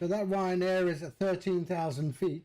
So that Ryanair is at 13,000 feet.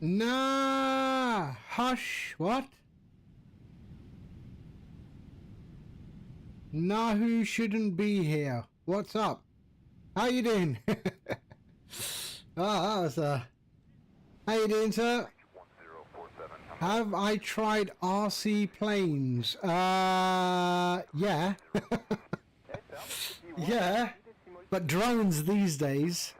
Nah, hush, what? Nahu shouldn't be here. What's up? How you doing? That was how you doing, sir? Have I tried RC planes? Yeah. Yeah. But drones these days.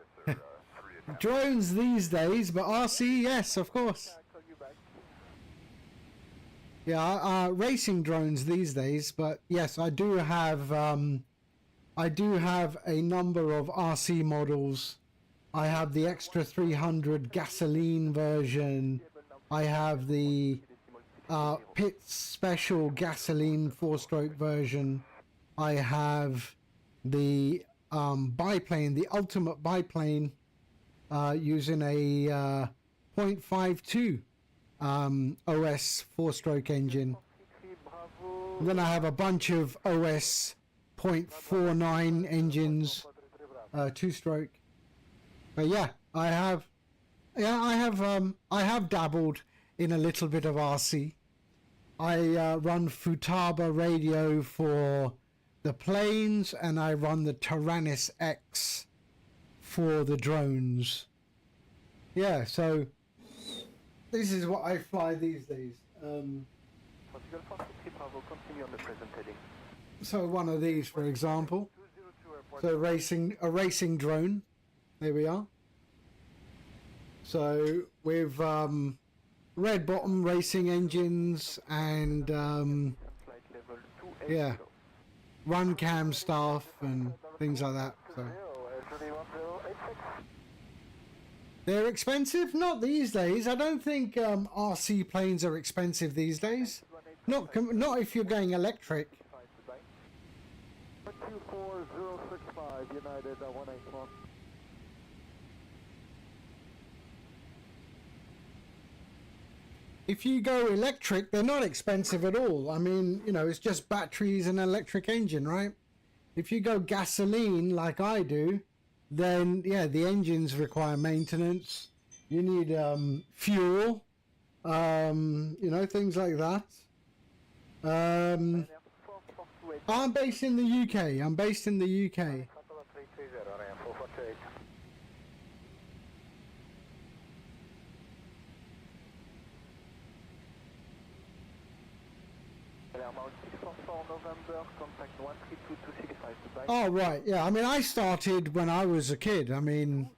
Drones these days, but RC, yes, of course. Yeah, racing drones these days, but yes, I do have a number of RC models. I have the extra 300 gasoline version. I have the Pitts special gasoline 4-stroke version. I have the biplane, the ultimate biplane, using a 0.52 OS 4-stroke engine. And then I have a bunch of OS 0.49 engines, 2-stroke. But yeah, I have dabbled in a little bit of RC. I run Futaba radio for the planes, and I run the Tyrannus X for the drones. Yeah, so this is what I fly these days. So one of these, for example. So a racing drone. There we are. So with red bottom racing engines and yeah, run cam staff and things like that. So they're expensive? Not these days. I don't think RC planes are expensive these days. Not if you're going electric. 24065 United 181. If you go electric, they're not expensive at all. I mean, you know, it's just batteries and an electric engine, right? If you go gasoline like I do, then yeah, the engines require maintenance. You need fuel, you know, things like that. I'm based in the UK. I'm based in the UK. Oh right, yeah. I mean, I started when I was a kid. I mean,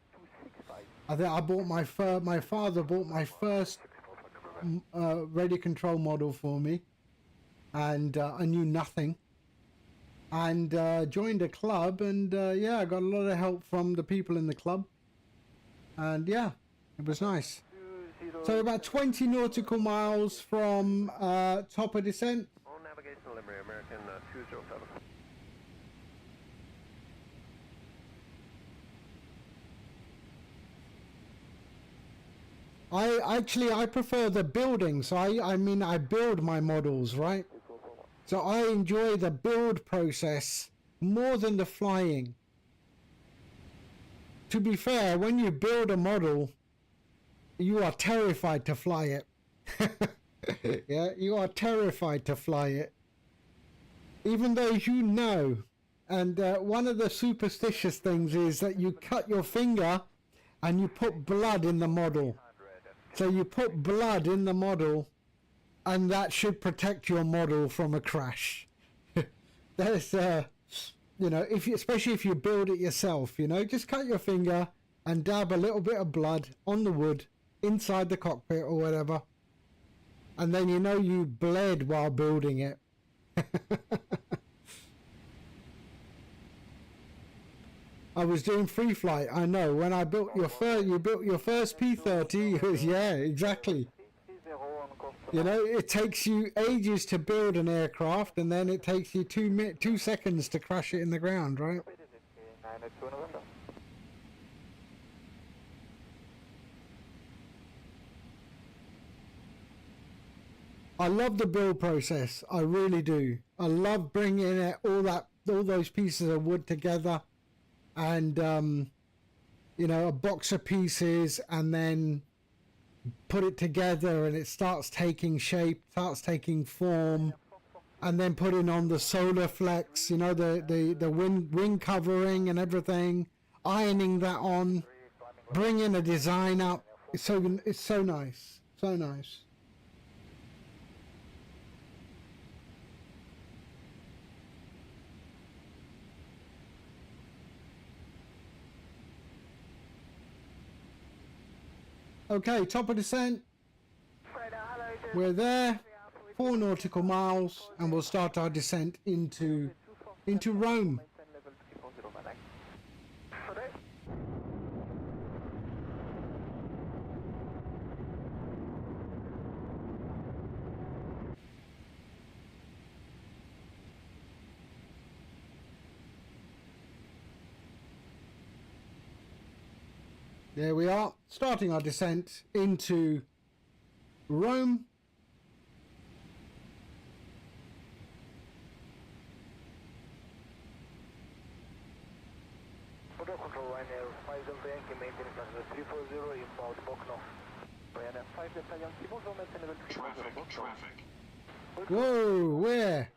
I think I bought my father bought my first radio control model for me, and I knew nothing. And joined a club, and yeah, I got a lot of help from the people in the club, and yeah, it was nice. So about 20 nautical miles from top of descent. On navigation livery, American 207. I prefer the building. So I mean I build my models, right? So I enjoy the build process more than the flying. To be fair, when you build a model, you are terrified to fly it. Yeah, you are terrified to fly it. Even though you know, and one of the superstitious things is that you cut your finger and you put blood in the model. So you put blood in the model, and that should protect your model from a crash. There's, you know, especially if you build it yourself, you know, just cut your finger and dab a little bit of blood on the wood inside the cockpit or whatever, and then you know you bled while building it. I was doing free flight. I know. When I built your first, you built your first P-30. Yeah, exactly. You know, it takes you ages to build an aircraft, and then it takes you 2 seconds to crash it in the ground, right? I love the build process. I really do. I love bringing all those pieces of wood together, and you know, a box of pieces, and then put it together and it starts taking shape, starts taking form, and then putting on the solar flex, you know, the wing covering and everything, ironing that on, bringing a design up. It's so nice, so nice. Okay, top of descent. We're there, 4 nautical miles, and we'll start our descent into Rome. There we are, starting our descent into Rome. Control Ryanair 5 Delta Yankee, maintenance level 340, inbound Bokno. Ryanair 5 Delta Yankee, bonjour, maintain level 340. Traffic. Whoa, where?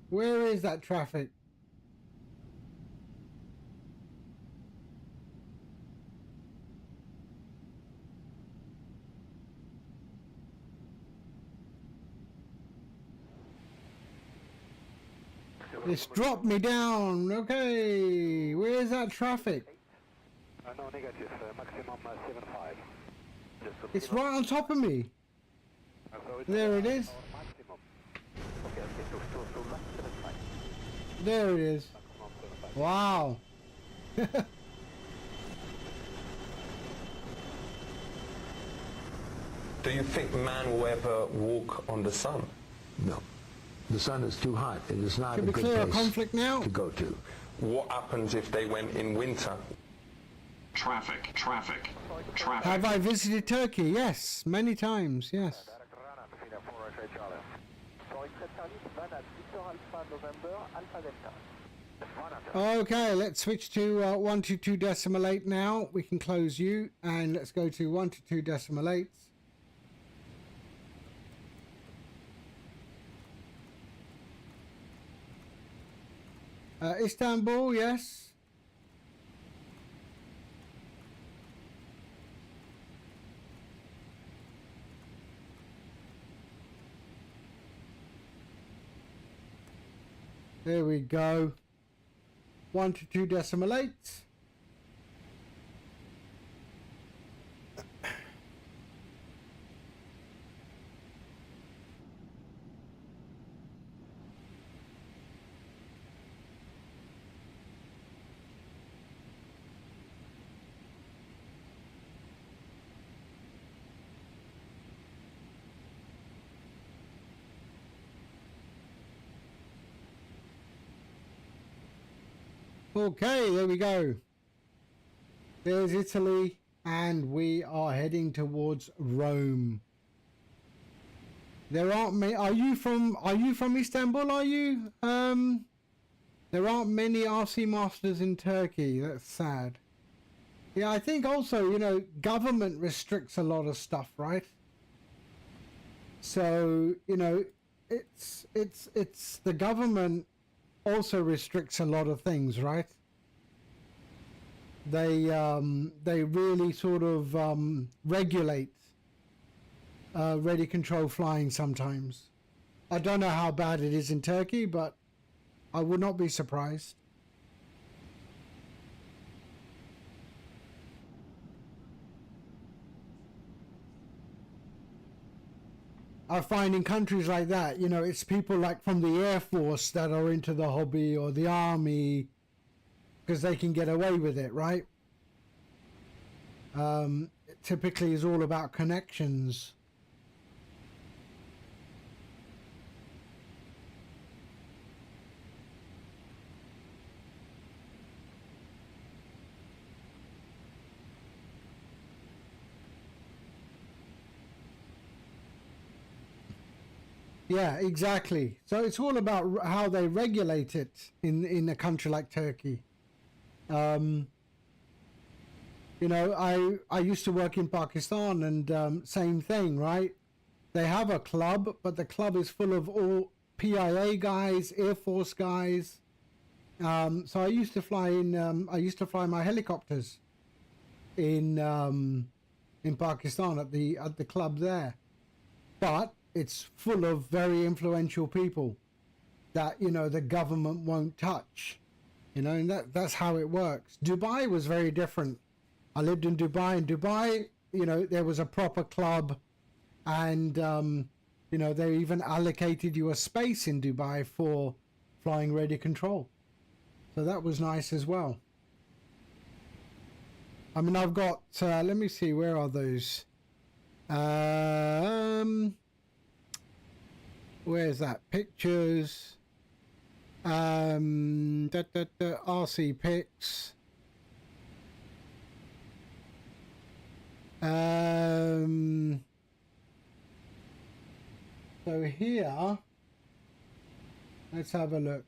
Where is that traffic? It's dropped me down. Okay, where's that traffic? No, negative, maximum 75. It's right on top of me. There it is. Maximum. There it is. Wow. Do you think man will ever walk on the sun? No. The sun is too hot. It is not Can a we good clear a place conflict now? to go to. What happens if they went in winter? Traffic. Have I visited Turkey? Yes, many times, yes. Okay, let's switch to 122.8 now. We can close you and let's go to 122.8. Istanbul, yes. There we go. 122.8. Okay, there we go. There's Italy, and we are heading towards Rome. There aren't many. Are you from Istanbul? Are you? There aren't many RC masters in Turkey. That's sad. Yeah, I think also, you know, government restricts a lot of stuff, right? So, you know, it's the government also restricts a lot of things, right? They really sort of regulate ready control flying sometimes. I don't know how bad it is in Turkey, but I would not be surprised. I find in countries like that, you know, it's people like from the Air Force that are into the hobby, or the Army, because they can get away with it, right? It typically is all about connections. Yeah, exactly. So it's all about how they regulate it in a country like Turkey. You know, I used to work in Pakistan, and same thing, right? They have a club, but the club is full of all PIA guys, Air Force guys. So I used to fly my helicopters in Pakistan at the club there. But it's full of very influential people that, you know, the government won't touch. You know, and that's how it works. Dubai was very different. I lived in Dubai. In Dubai, you know, there was a proper club, and you know, they even allocated you a space in Dubai for flying radio control. So that was nice as well. I mean, I've got, let me see, where are those? Where's that? Pictures. RC pics. So here, let's have a look.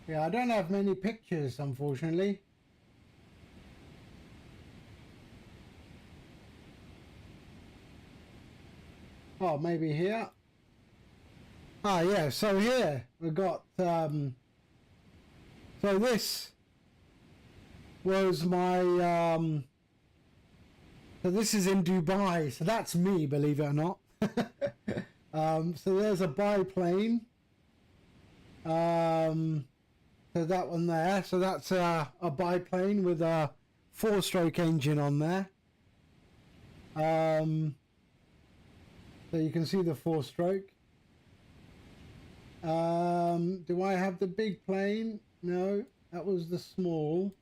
Yeah, I don't have many pictures, unfortunately. Oh, maybe here. Ah, yeah, so here we've got, so this was my, so this is in Dubai, so that's me, believe it or not. So there's a biplane. So that one there, so that's a biplane with a 4-stroke engine on there. So you can see the 4-stroke. Do I have the big plane? No, that was the small.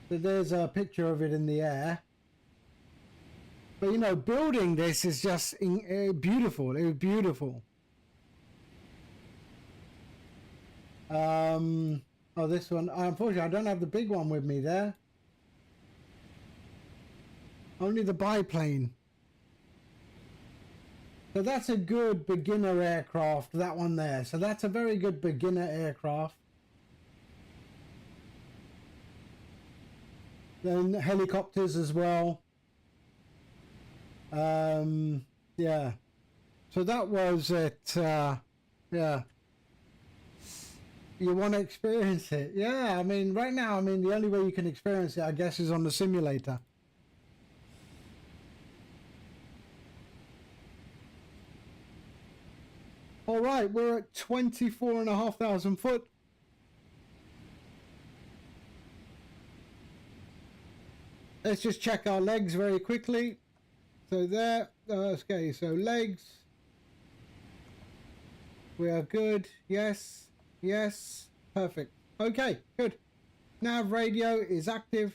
So there's a picture of it in the air. But you know, building this is just beautiful. It was beautiful. Oh, this one. Unfortunately, I don't have the big one with me there. Only the biplane. So that's a good beginner aircraft, that one there. So that's a very good beginner aircraft. Then helicopters as well. Yeah. So that was it. Yeah. You want to experience it? Yeah, I mean, right now, I mean, the only way you can experience it, I guess, is on the simulator. All right, we're at 24,500 foot. Let's just check our legs very quickly. So there, okay, so legs. We are good, yes. Yes, perfect. Okay, good. Nav radio is active.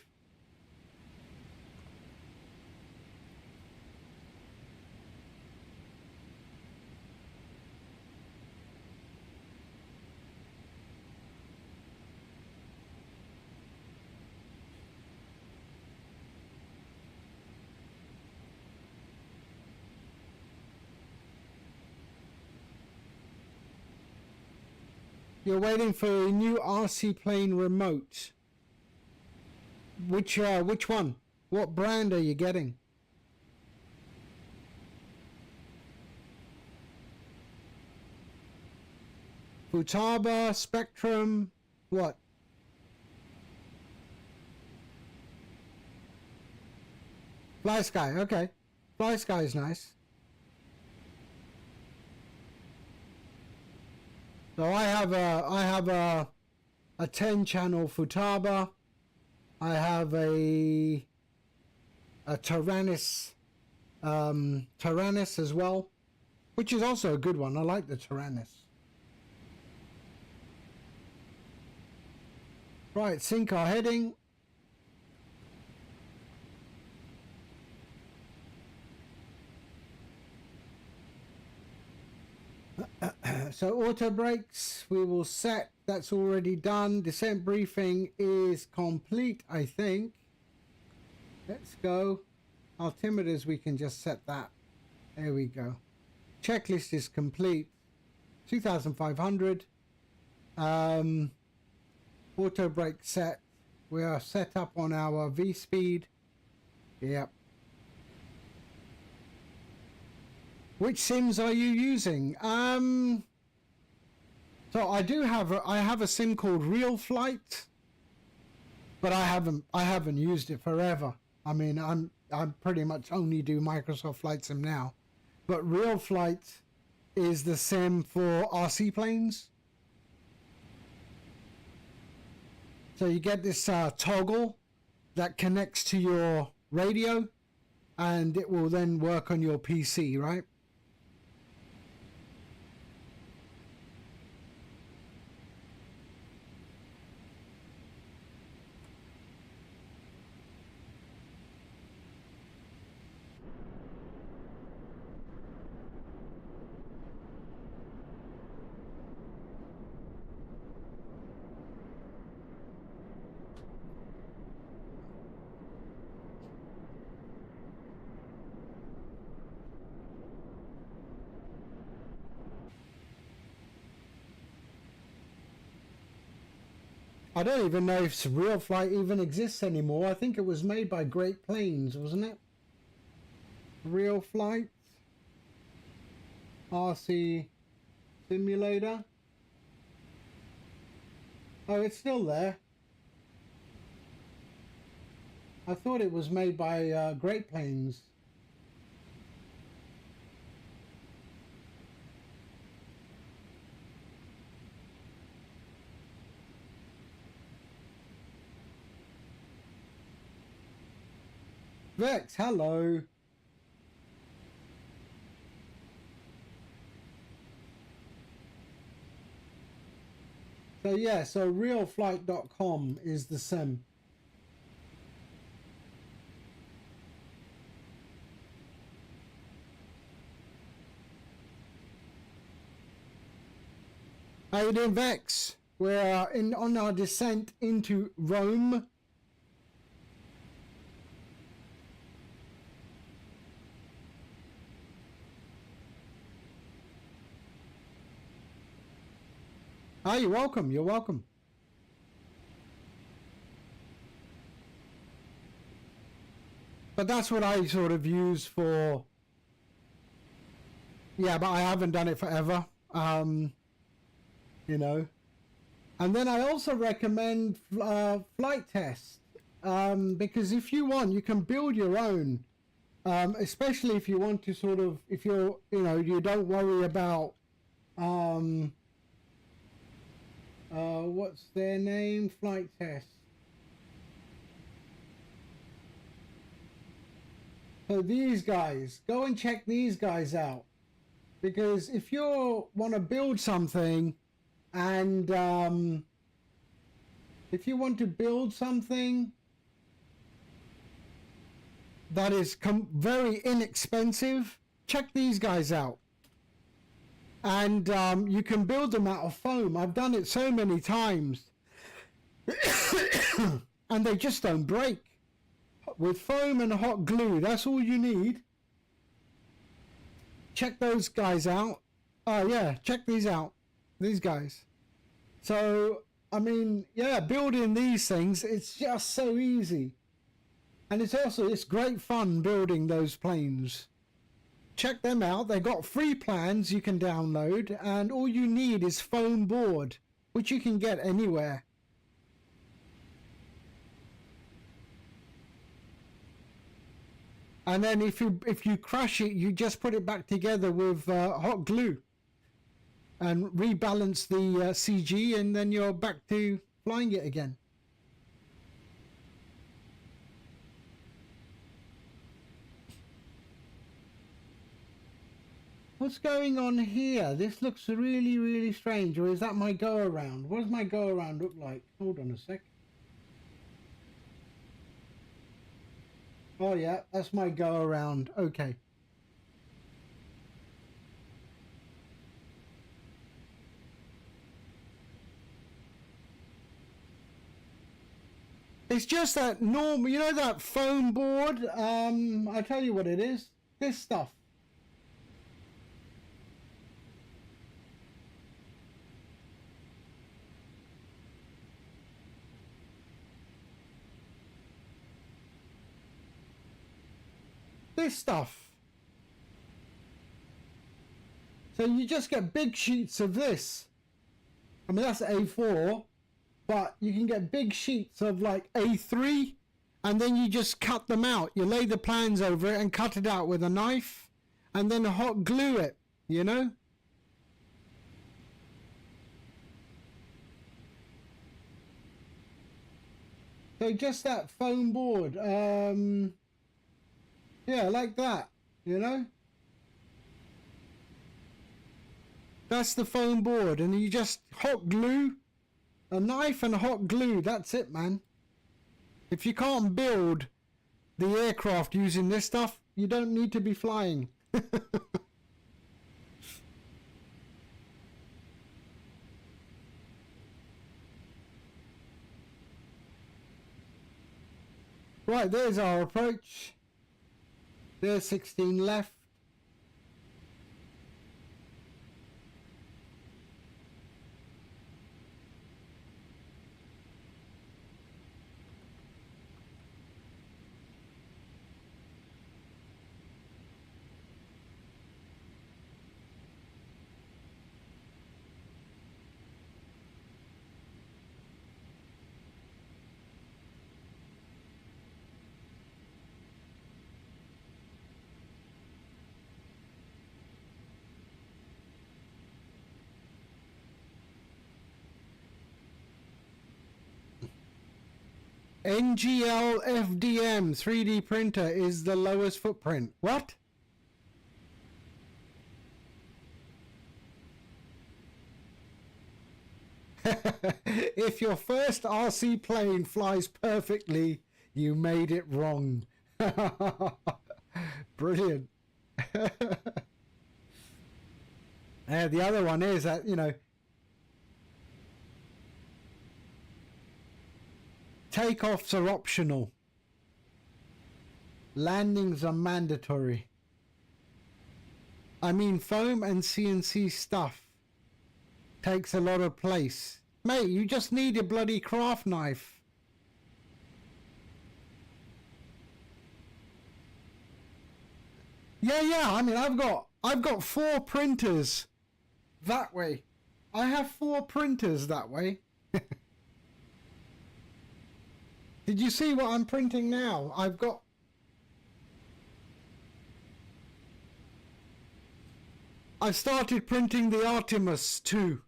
You're waiting for a new RC plane remote. Which one? What brand are you getting? Futaba, Spectrum, what? Fly Sky, okay. Fly Sky is nice. So I have a 10-channel Futaba. I have a Taranis as well, which is also a good one. I like the Taranis. Right, sync our heading. So auto brakes we will set. That's already done. Descent briefing is complete, I think. Let's go. Altimeters, we can just set that. There we go. Checklist is complete. 2,500. Auto brake set. We are set up on our V speed. Yep. Which sims are you using? So I have a sim called StreamFlight, but I haven't used it forever. I mean, I pretty much only do Microsoft Flight Sim now, but StreamFlight is the sim for RC planes. So you get this toggle that connects to your radio, and it will then work on your PC, right? I don't even know if StreamFlight even exists anymore. I think it was made by Great Plains, wasn't it? StreamFlight RC simulator. Oh, it's still there. I thought it was made by Great Plains. Vex, hello. So yeah, so realflight.com is the sim. How you doing, Vex? We're on our descent into Rome. Ah, you're welcome. You're welcome. But that's what I sort of use for. Yeah, but I haven't done it forever. You know. And then I also recommend Flight Test, because if you want, you can build your own. Especially if you want to sort of, if you're, you know, you don't worry about. What's their name? Flight Test. So these guys, go and check these guys out, because if you want to build something, and if you want to build something that is very inexpensive, check these guys out. And you can build them out of foam. I've done it so many times. And they just don't break. With foam and hot glue, that's all you need. Check those guys out. Oh yeah, check these out. These guys. So, I mean, yeah, building these things, it's just so easy. And it's great fun building those planes. Check them out. They got free plans you can download, and all you need is foam board, which you can get anywhere. And then if you crush it, you just put it back together with hot glue and rebalance the CG, and then you're back to flying it again. What's going on here? This looks really, really strange. Or is that my go around? What does my go around look like? Hold on a sec. Oh yeah, that's my go around. Okay. It's just that normal, you know, that foam board. I tell you what it is. This stuff. This stuff. So you just get big sheets of this. I mean, that's A4, but you can get big sheets of like A3, and then you just cut them out. You lay the plans over it and cut it out with a knife, and then hot glue it, you know? So just that foam board, yeah, like that, you know? That's the foam board, and you just hot glue, a knife and hot glue, that's it, man. If you can't build the aircraft using this stuff, you don't need to be flying. Right, there's our approach. There's 16 left. NGL FDM 3D printer is the lowest footprint. What? If your first RC plane flies perfectly, you made it wrong. Brilliant. The other one is that, you know, takeoffs are optional. Landings are mandatory. I mean, foam and CNC stuff takes a lot of place. Mate, you just need a bloody craft knife. Yeah, I mean, I've got 4 printers that way. I have 4 printers that way. Did you see what I'm printing now? I started printing the Artemis too.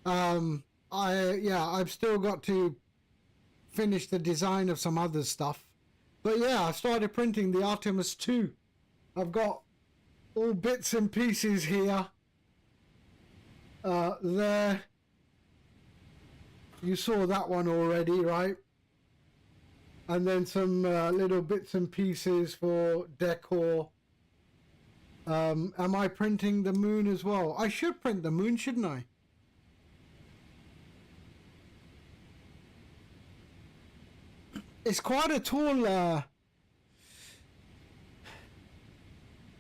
I've still got to finish the design of some other stuff. But yeah, I started printing the Artemis 2. I've got all bits and pieces here. There. You saw that one already, right? And then some little bits and pieces for decor. Am I printing the moon as well? I should print the moon, shouldn't I? It's quite a tall...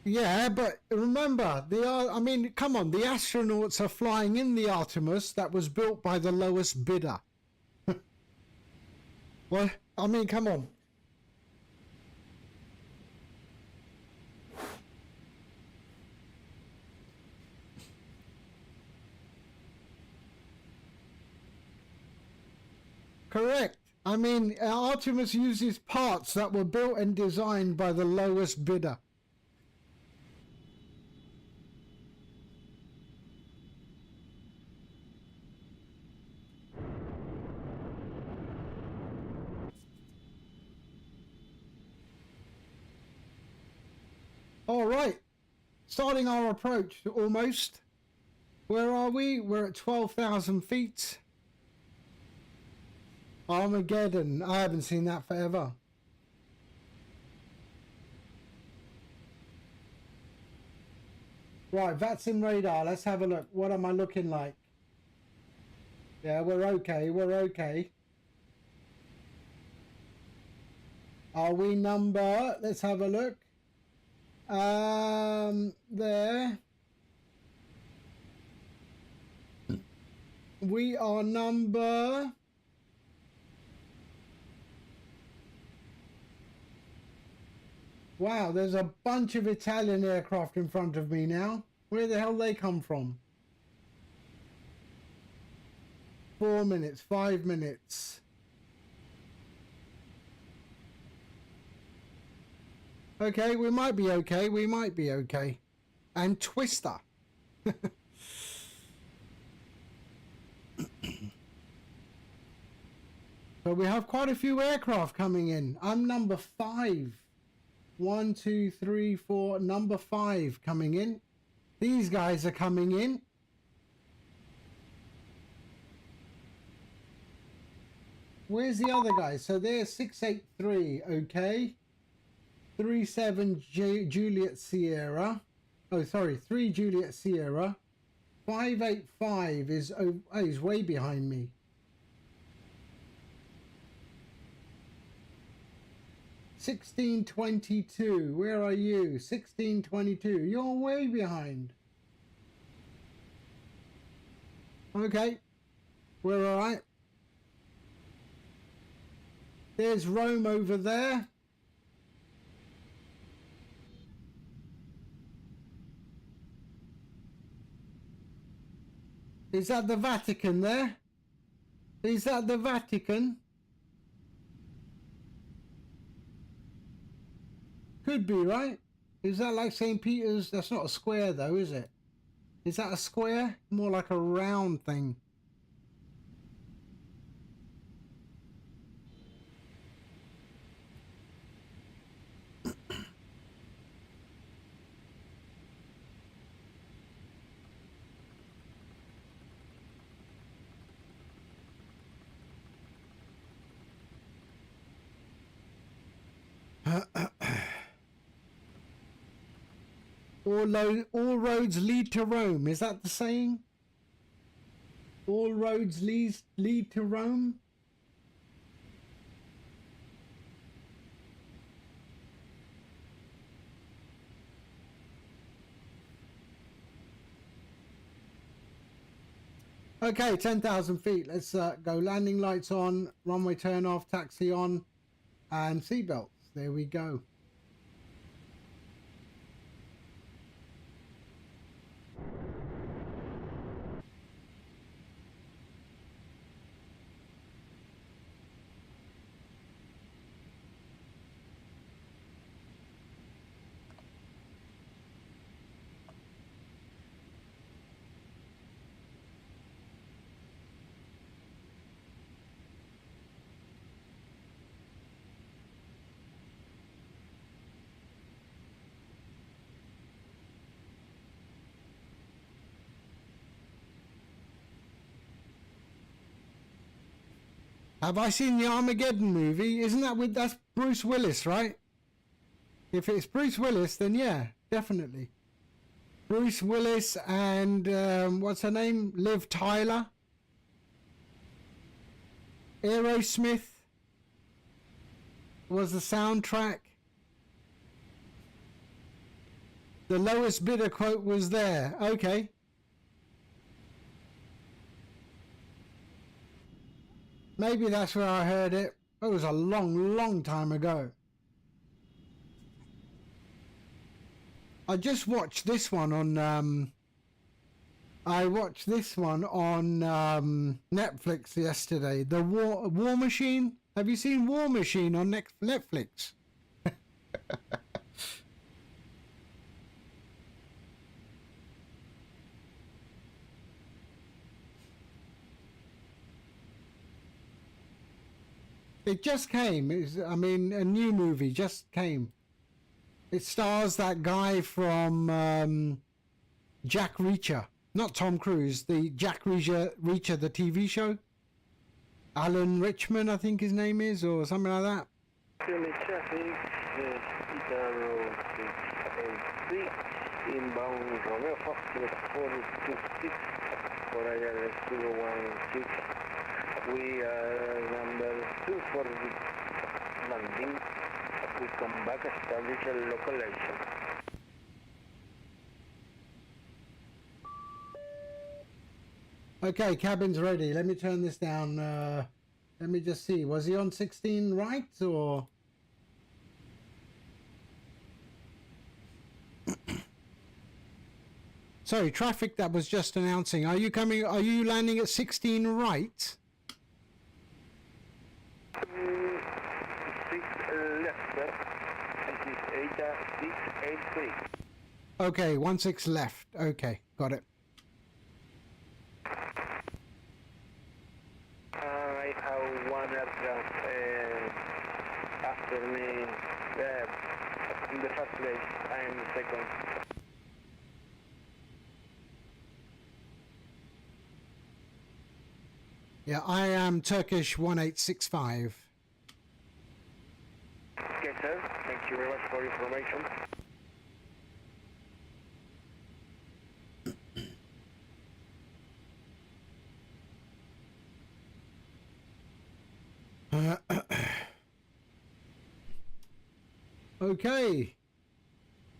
Yeah, but remember, I mean, come on, the astronauts are flying in the Artemis that was built by the lowest bidder. Well, I mean, come on. Correct. I mean, Artemis uses parts that were built and designed by the lowest bidder. All right, starting our approach almost. Where are we? We're at 12,000 feet. Armageddon. I haven't seen that forever. Right, VATSIM radar. Let's have a look. What am I looking like? Yeah, we're okay. We're okay. Are we number, let's have a look. There. We are number... Wow, there's a bunch of Italian aircraft in front of me now. Where the hell they come from? 4 minutes, 5 minutes. Okay, we might be okay. We might be okay. And Twister. So we have quite a few aircraft coming in. I'm number 5. 1, 2, 3, 4. Number 5 coming in. These guys are coming in. Where's the other guys? So they're 683, okay. 37 Juliet Sierra. Oh, sorry, 3 Juliet Sierra. 585 is, oh, he's way behind me. $16.22, where are you? $16.22, you're way behind. Okay, we're all right. There's Rome over there. Is that the Vatican there? Is that the Vatican? Could be, right? Is that like St. Peter's? That's not a square though, is it? Is that a square? More like a round thing. All roads lead to Rome. Is that the saying? All roads lead to Rome? Okay, 10,000 feet. Let's go. Landing lights on, runway turn off, taxi on, and seatbelts. There we go. Have I seen the Armageddon movie? Isn't that with, that's Bruce Willis, right? If it's Bruce Willis, then yeah, definitely. Bruce Willis and, what's her name? Liv Tyler. Aerosmith was the soundtrack. The lowest bidder quote was there. Okay. Maybe that's where I heard it. It was a long time ago. I just watched this one on Netflix yesterday. The War Machine. Have you seen War Machine on Netflix? It just came. I mean, a new movie just came. It stars that guy from Jack Reacher. Not Tom Cruise, the Jack Reacher, the TV show. Alan Richman, I think his name is, or something like that. Traffic, inbound Romeo Foxtrot 426 for ILS 216. We are number 2 for the landing. Please come back, establish a local action. Okay, cabin's ready. Let me turn this down. Let me just see. Was he on 16 right or? Sorry, traffic that was just announcing. Are you coming? Are you landing at 16 right? 6 left, sir. It is 8683. Okay, 16 left. Okay, got it. I have one aircraft after me in the first place. I am second. Yeah, I am Turkish 1865. Okay, sir. Thank you very much for your information. Okay.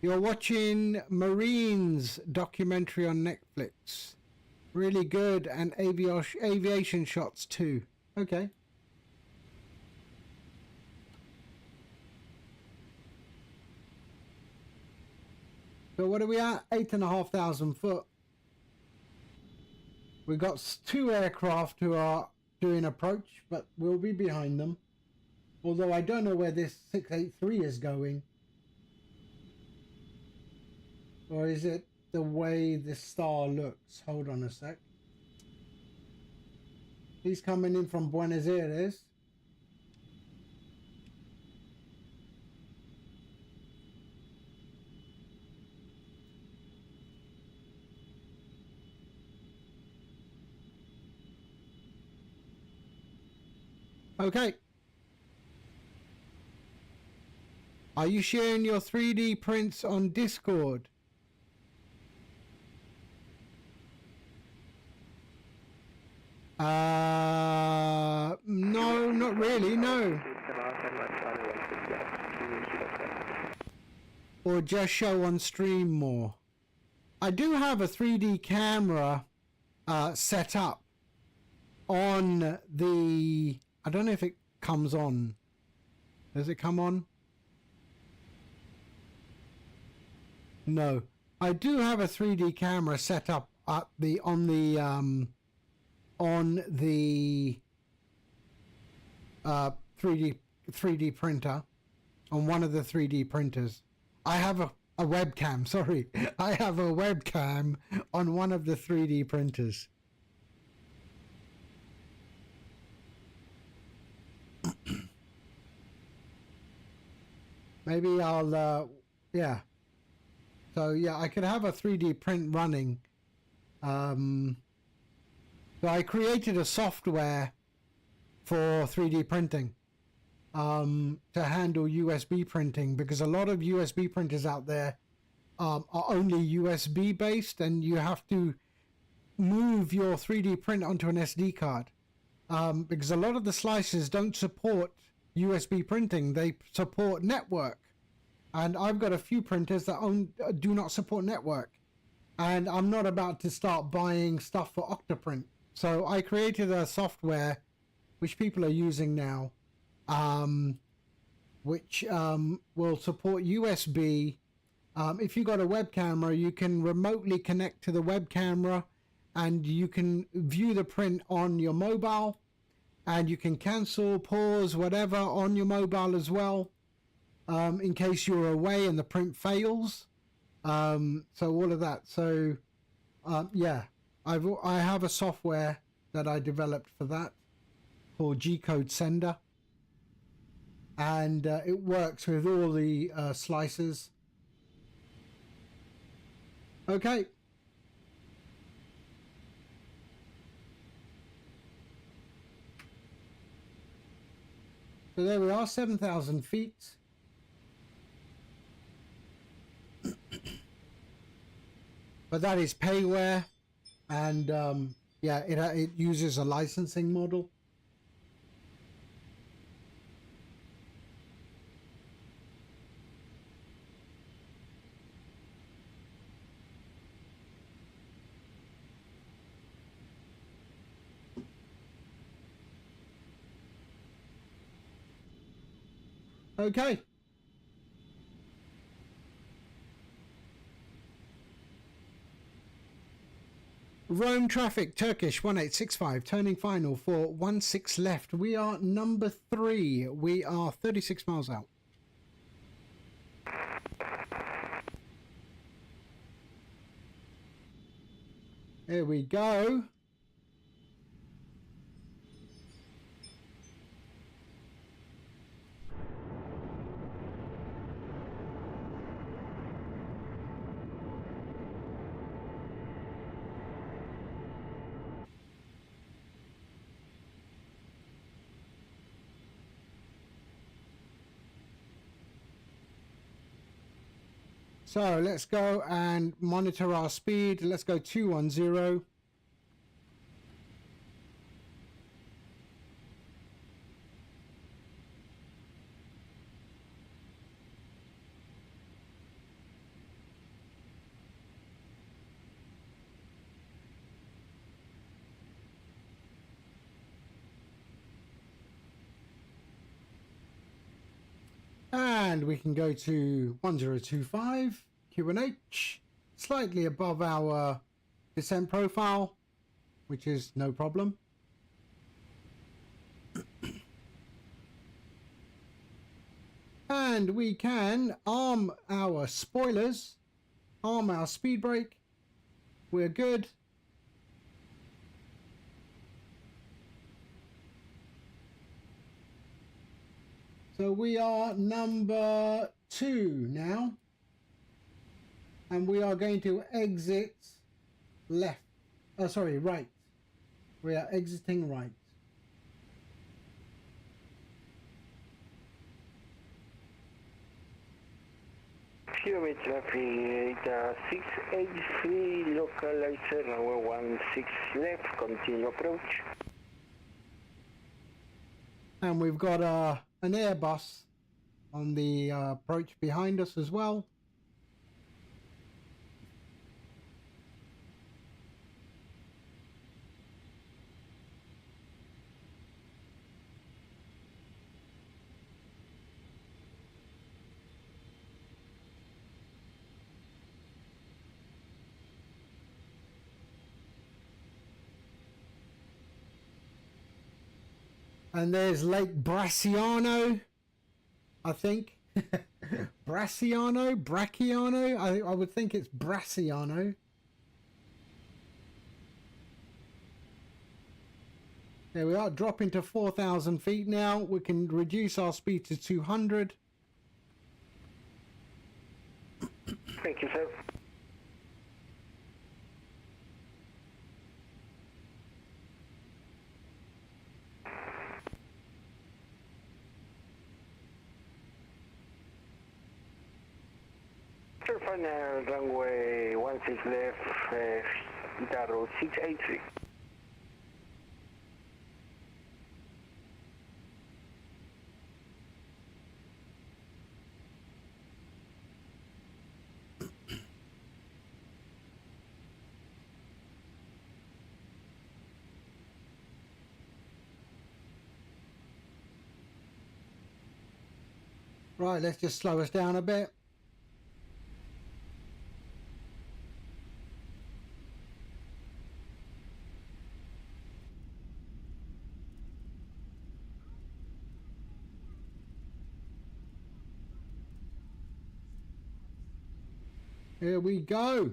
You're watching Marines documentary on Netflix. Really good, and aviation shots too. Okay. So what are we at? 8,500 foot. We've got 2 aircraft who are doing approach, but we'll be behind them. Although I don't know where this 683 is going. Or is it the way the star looks? Hold on a sec. He's coming in from Buenos Aires. Okay. Are you sharing your 3D prints on Discord? No, not really, no. Or just show on stream more. I do have a 3D camera set up on the... I don't know if it comes on. Does it come on? No. I do have a 3D camera set up at the on the 3D printer, on one of the 3D printers. I have a webcam, sorry. I have a webcam on one of the 3D printers. Maybe I'll yeah. So yeah, I could have a 3D print running. So I created a software for 3D printing to handle USB printing, because a lot of USB printers out there are only USB based, and you have to move your 3D print onto an SD card, because a lot of the slices don't support USB printing. They support network, and I've got a few printers that do not support network, and I'm not about to start buying stuff for Octoprint. So I created a software which people are using now, which will support USB. If you've got a web camera, you can remotely connect to the web camera, and you can view the print on your mobile, and you can cancel, pause, whatever on your mobile as well, in case you're away and the print fails. So all of that. So yeah, I have a software that I developed for that called G-Code Sender, and it works with all the slices. Okay. So there we are, 7,000 feet. But that is payware, and yeah, it uses a licensing model. Okay. Rome traffic, Turkish 1865, turning final for 16 left. We are number 3. We are 36 miles out. Here we go. So let's go and monitor our speed. Let's go 210. And we can go to 1025, QNH, slightly above our descent profile, which is no problem. And we can arm our spoilers, arm our speed brake. We're good. So we are number 2 now. And we are going to exit left. Oh, sorry, right. We are exiting right. Kilometer traffic 683, localizer, runway 16 left, continue approach. And we've got an Airbus on the approach behind us as well. And there's Lake Bracciano, I think. Bracciano? I would think it's Bracciano. There we are, dropping to 4,000 feet now. We can reduce our speed to 200. Thank you, sir. Sir, final runway 16 left, Darrow 683. Right, let's just slow us down a bit. Here we go.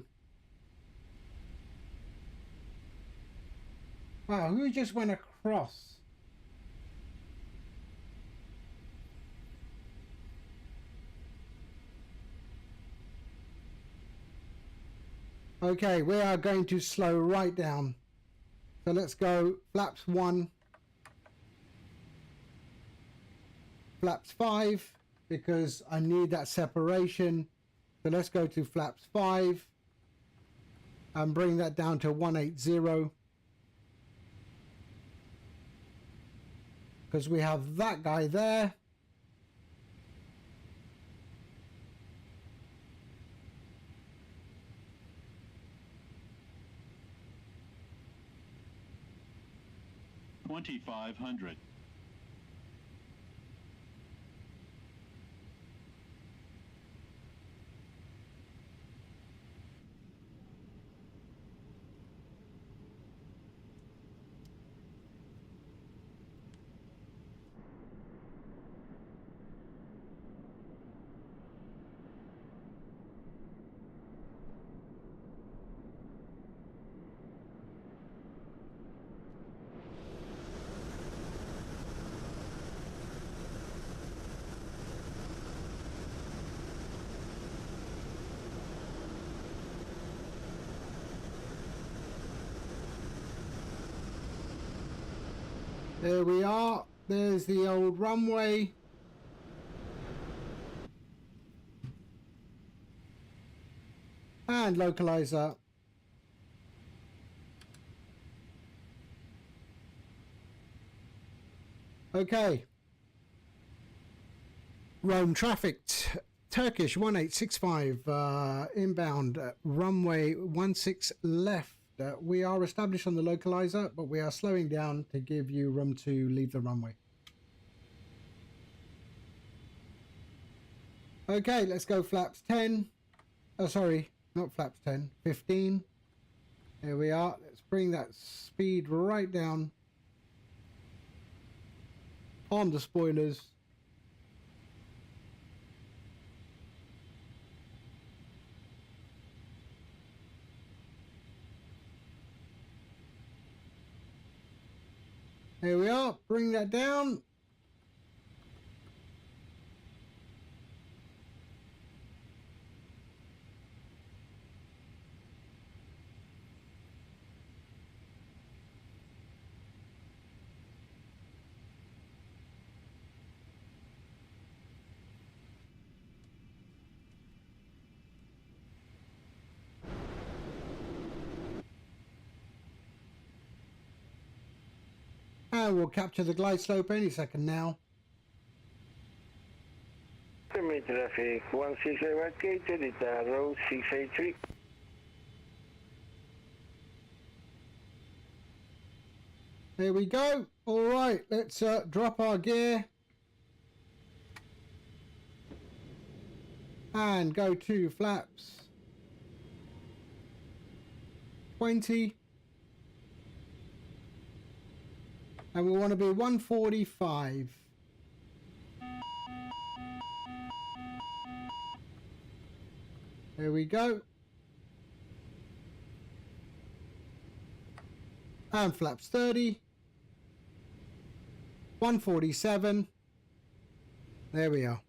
Wow, who just went across? Okay, we are going to slow right down. So let's go flaps 1, flaps 5, because I need that separation. So let's go to flaps 5 and bring that down to 180. Because we have that guy there. There we are. There's the old runway. And localizer. Okay. Rome traffic. Turkish 1865 inbound runway 16 left. We are established on the localizer, but we are slowing down to give you room to leave the runway. Okay, let's go flaps 10. Oh, sorry, not flaps 10, 15. There we are. Let's bring that speed right down on the spoilers. There we are. Bring that down. And we'll capture the glide slope any second now. Permit traffic 16 evacuated at road 683. There we go. All right, let's drop our gear. And go to flaps 20. And we want to be 145. There we go. And flaps 30. 147. There we are.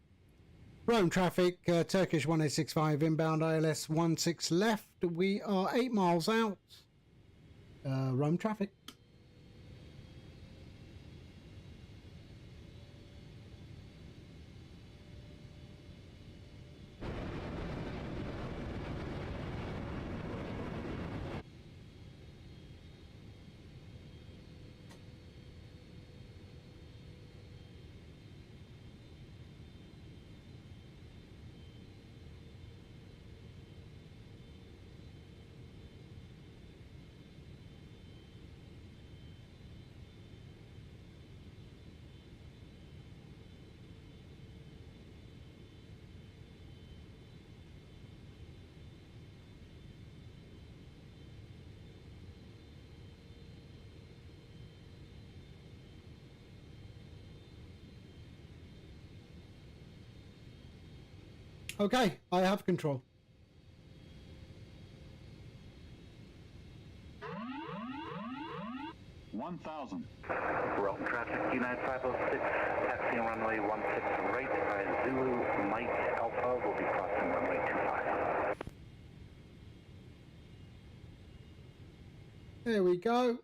Rome traffic, Turkish 1865 inbound ILS 16 left. We are 8 miles out. Rome traffic. Okay, I have control. Rome traffic, United 506, taxiing runway 16 right by Zulu Mike Alpha, will be crossing runway 25. There we go.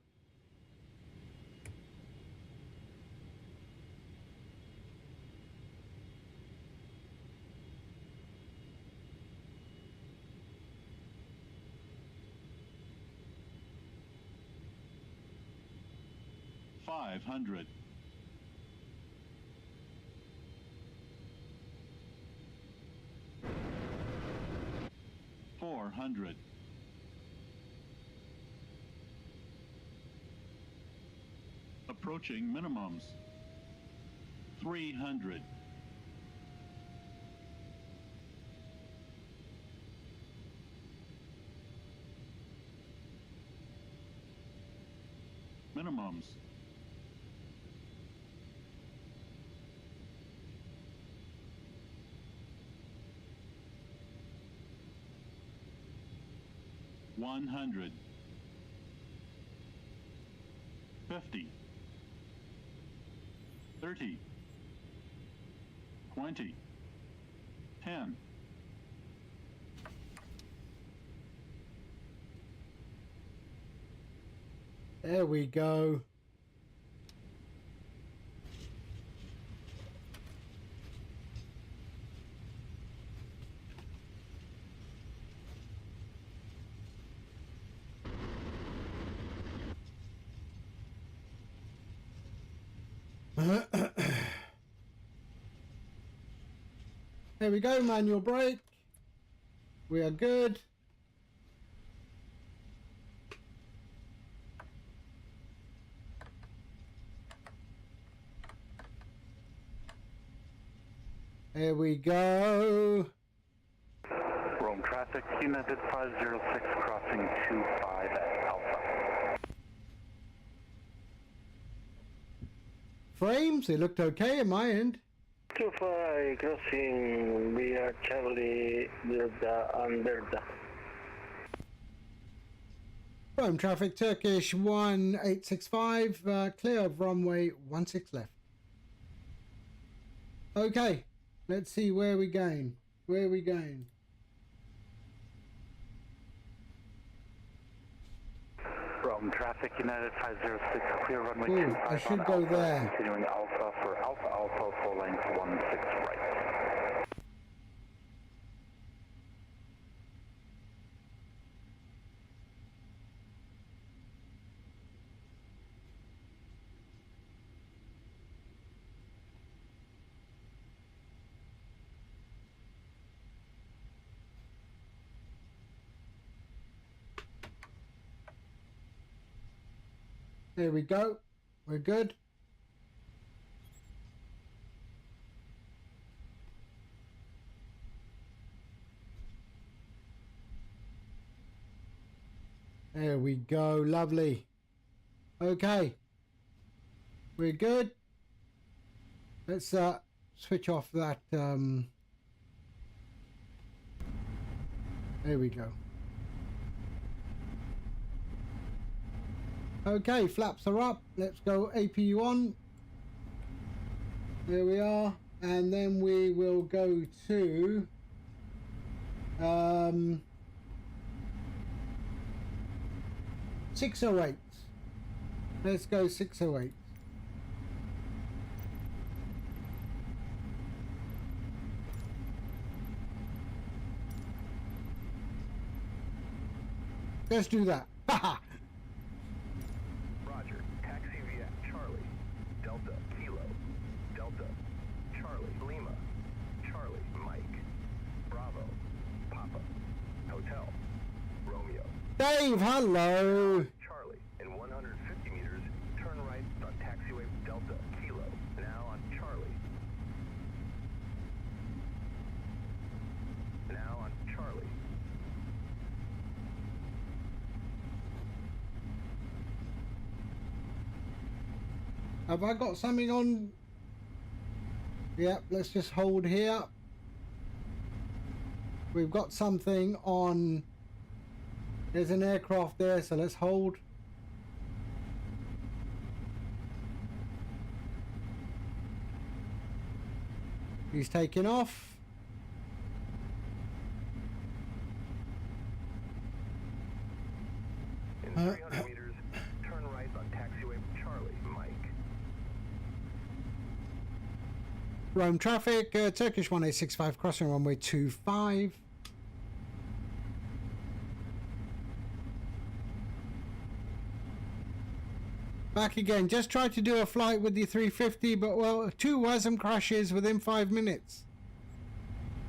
$500. $400. Approaching minimums. 300. Minimums. 100. 50. 30. 20. 10. There we go. There we go, manual brake. We are good. There we go. Rome traffic, United 506 crossing 25 at Alpha. Frames, they looked okay at my end. 25 crossing via Charlie Delta and Delta. Rome traffic, Turkish 1865, clear of runway 16 left. Okay, let's see where we going. Where are we going? Rome traffic, United 506, clear runway Ooh, 25 I should on go Alpha, there. continuing Alpha for Alpha Alpha, full length 16 right. There we go. We're good. There we go. Lovely. Okay. We're good. Let's switch off that. There we go. Okay, flaps are up. Let's go APU on. There we are. And then we will go to 608. Let's go 608. Let's do that. Haha. Roger. Taxi via Charlie, Delta, Kilo, Delta, Charlie, Lima, Charlie, Mike, Bravo, Papa, Hotel, Romeo. Dave, hello. Charlie, in 150 meters, turn right on taxiway Delta, Kilo, now on Charlie. Now on Charlie. Have I got something on? Yep, let's just hold here. We've got something on. There's an aircraft there, so let's hold. He's taking off. In 300 meters, turn right on taxiway Charlie, Mike. Rome traffic, Turkish 1865 crossing runway 25. Back again, just tried to do a flight with the 350, but well, 2 WASM crashes within 5 minutes.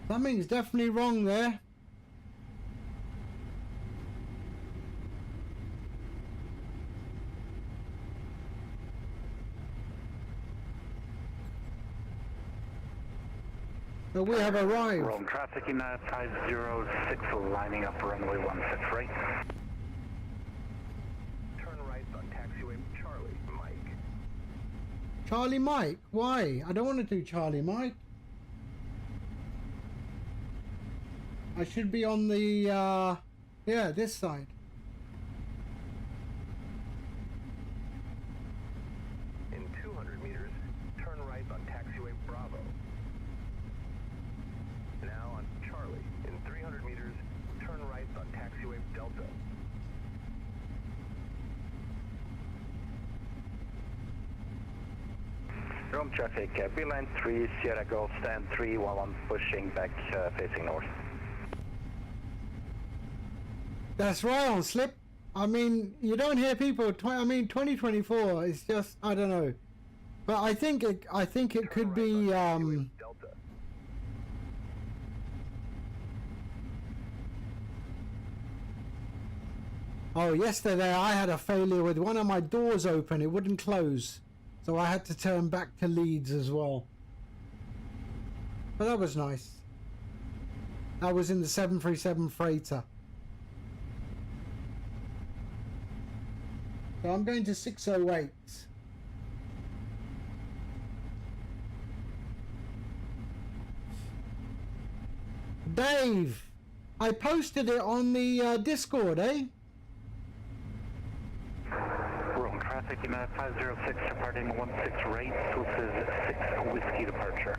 Something's definitely wrong there. So we have arrived. Rome traffic, United 506, lining up runway 16 right. Turn right on taxiway Charlie, Mike. Charlie Mike? Why? I don't want to do Charlie Mike. I should be on the, yeah, this side. In 200 meters, turn right on taxiway Bravo. Now on Charlie. In 300 meters, turn right on taxiway Delta. Rome traffic, B-line 3, Sierra Golf, stand 311, pushing back, facing north. That's right on slip. I mean, you don't hear people, 2024 is just, I don't know. But I think it could be Delta. Oh, yesterday I had a failure with one of my doors open. It wouldn't close. So I had to turn back to Leeds as well. But that was nice. That was in the 737 freighter. So I'm going to 608. Dave, I posted it on the Discord, eh? Wrong traffic, United 506 departing 16 right, this is 6 Whiskey departure.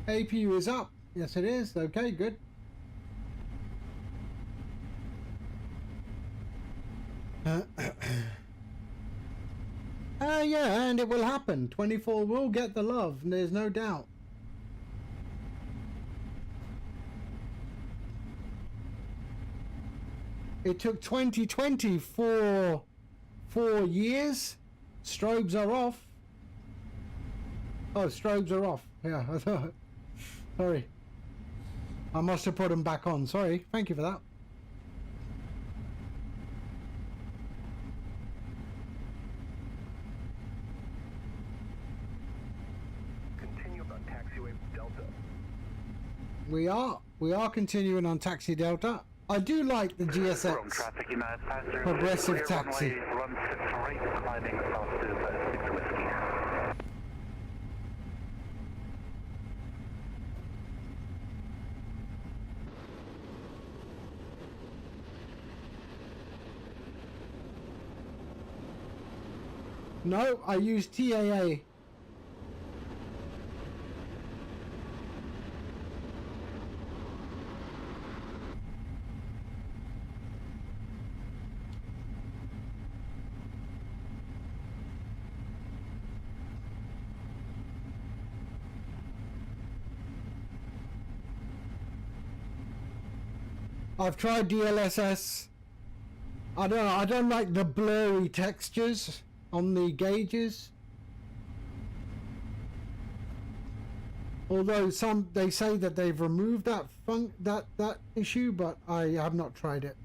APU is up. Yes, it is. Okay, good. Yeah, and it will happen. 24 will get the love, and there's no doubt. It took 2020 for 4 years. Strobes are off. Oh, strobes are off. Yeah, I thought. Sorry. I must have put them back on. Sorry. Thank you for that. Continue on taxiway Delta. We are continuing on Taxi Delta. I do like the GSX Wrong traffic, United 506 progressive clear taxi. runway, run 6 right, climbing south to 6 Whiskey. No, I use TAA. I've tried DLSS. I don't know, I don't like the blurry textures on the gauges. Although they say that they've removed that issue, but I have not tried it.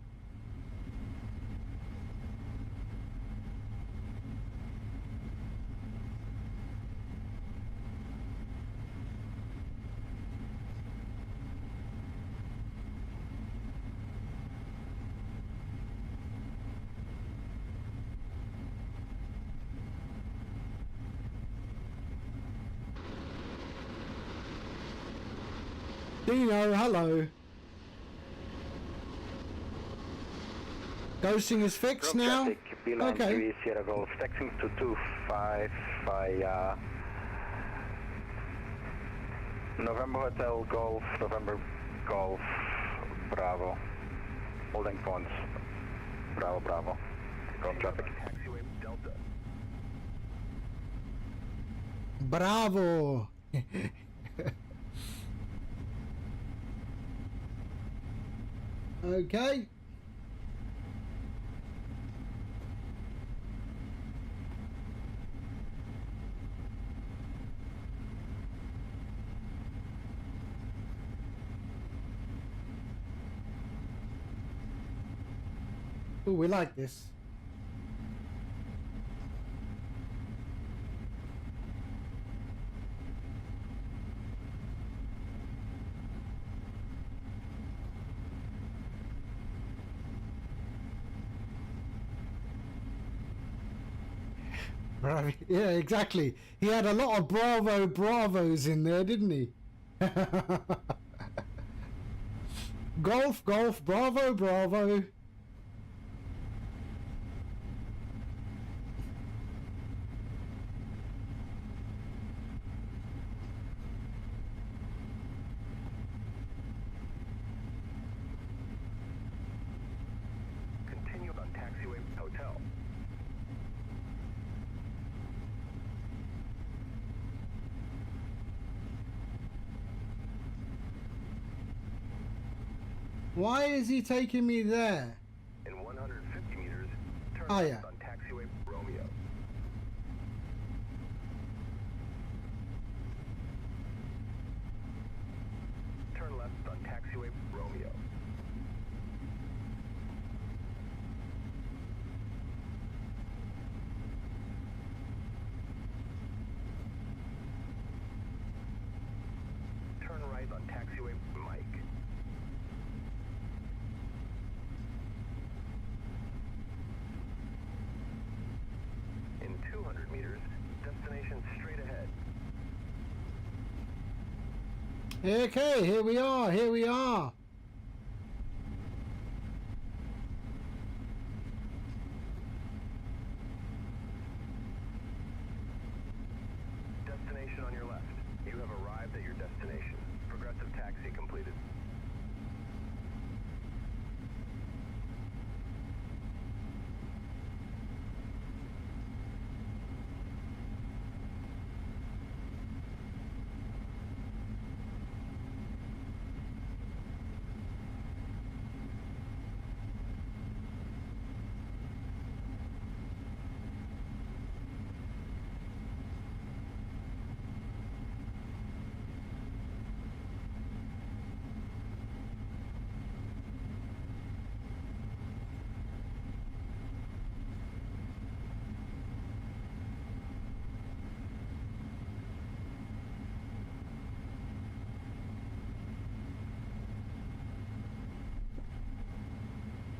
Dino, hello. Ghosting is fixed now? Okay. 3 Sierra Golf, taxiing to 25 via November Hotel Golf, November Golf, Bravo. Holding points, Bravo, Bravo. Golf traffic. Taxiway Delta. Bravo. Okay. Ooh, we like this. Right. Yeah, exactly. He had a lot of bravos in there, didn't he? Golf, golf, bravo, bravo. Continue on taxiway Hotel. Why is he taking me there? In 150 meters, turn Oh, left yeah. on taxiway Romeo. Turn left on taxiway Romeo. Turn right on taxiway Mike. In 200 meters, destination straight ahead. Okay, here we are, here we are. Destination on your left. You have arrived at your destination. Progressive taxi completed.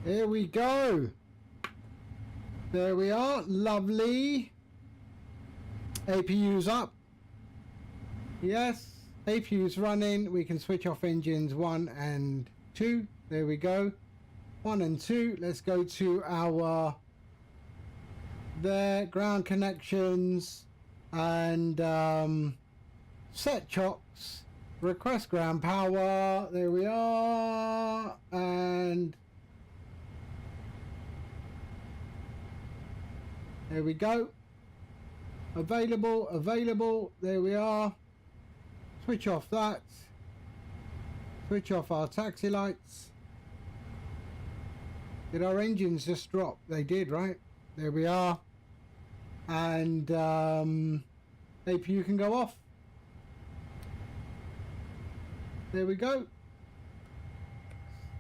Here we go. There we are. Lovely. APU's up. Yes. APU's running. We can switch off engines 1 and 2. There we go. 1 and 2. Let's go to our ground connections and set chocks. Request ground power. There we are. And there we go. Available. There we are. Switch off that. Switch off our taxi lights. Did our engines just drop? They did, right? There we are. And APU can go off. There we go.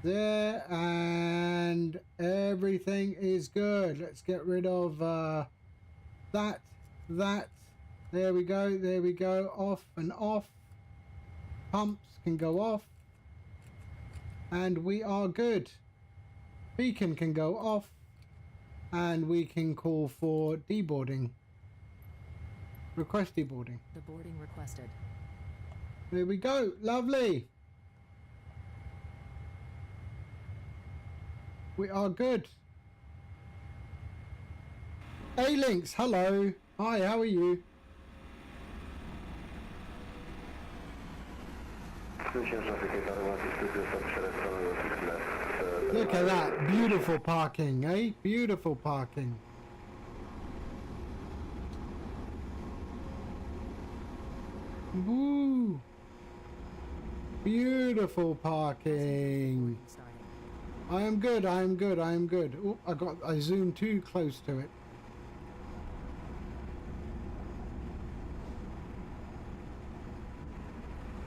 There, and everything is good. Let's get rid of that. There we go. Off and off. Pumps can go off. And we are good. Beacon can go off. And we can call for deboarding. Request deboarding. The boarding requested. There we go. Lovely. We are good. A-Links, hello. Hi, how are you? Look at that. Beautiful parking, eh? Beautiful parking. Woo. Beautiful parking. I am good. Oh, I zoomed too close to it.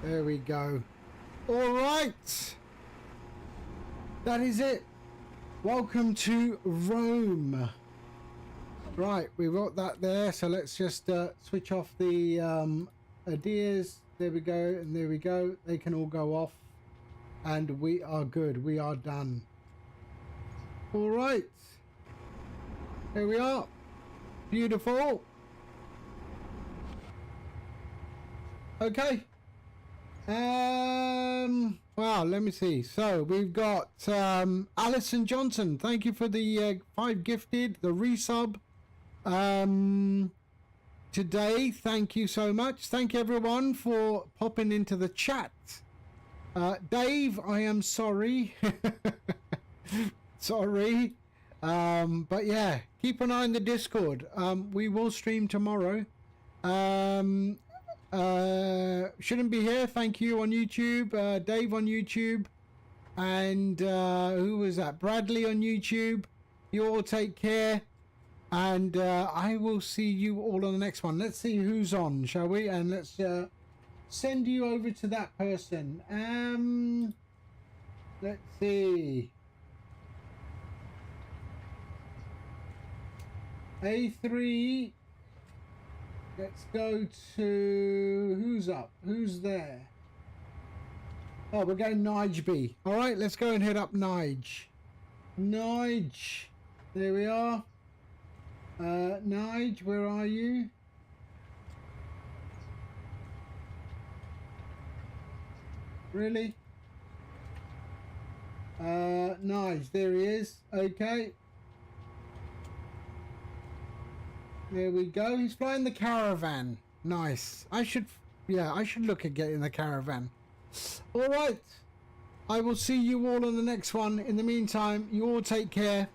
There we go. All right. That is it. Welcome to Rome. Right, we wrote that there, so let's just switch off the ADIRs. There we go, and there we go. They can all go off. And we are good. We are done. All right. Here we are. Beautiful. Okay. Well, let me see. So we've got Alison Johnson. Thank you for the 5 gifted, the resub today. Thank you so much. Thank you everyone for popping into the chat. Dave, I am sorry. Sorry. But yeah, keep an eye on the Discord. We will stream tomorrow. Shouldn't be here. Thank you on YouTube. Dave on YouTube. and who was that? Bradley on YouTube. You all take care, and I will see you all on the next one. Let's see who's on, shall we? And let's send you over to that person. Let's see. A3. Let's go to who's up? Who's there? Oh, we're going Nige B. All right, let's go and head up Nige. Nige. There we are. Nige, where are you? Really? Nige, there he is. Okay. There we go. He's flying the Caravan. Nice. I should look at getting the Caravan. All right. I will see you all on the next one. In the meantime, you all take care,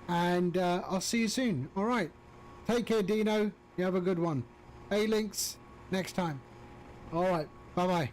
and I'll see you soon. All right. Take care, Dino. You have a good one. A-Links, next time. All right. Bye-bye.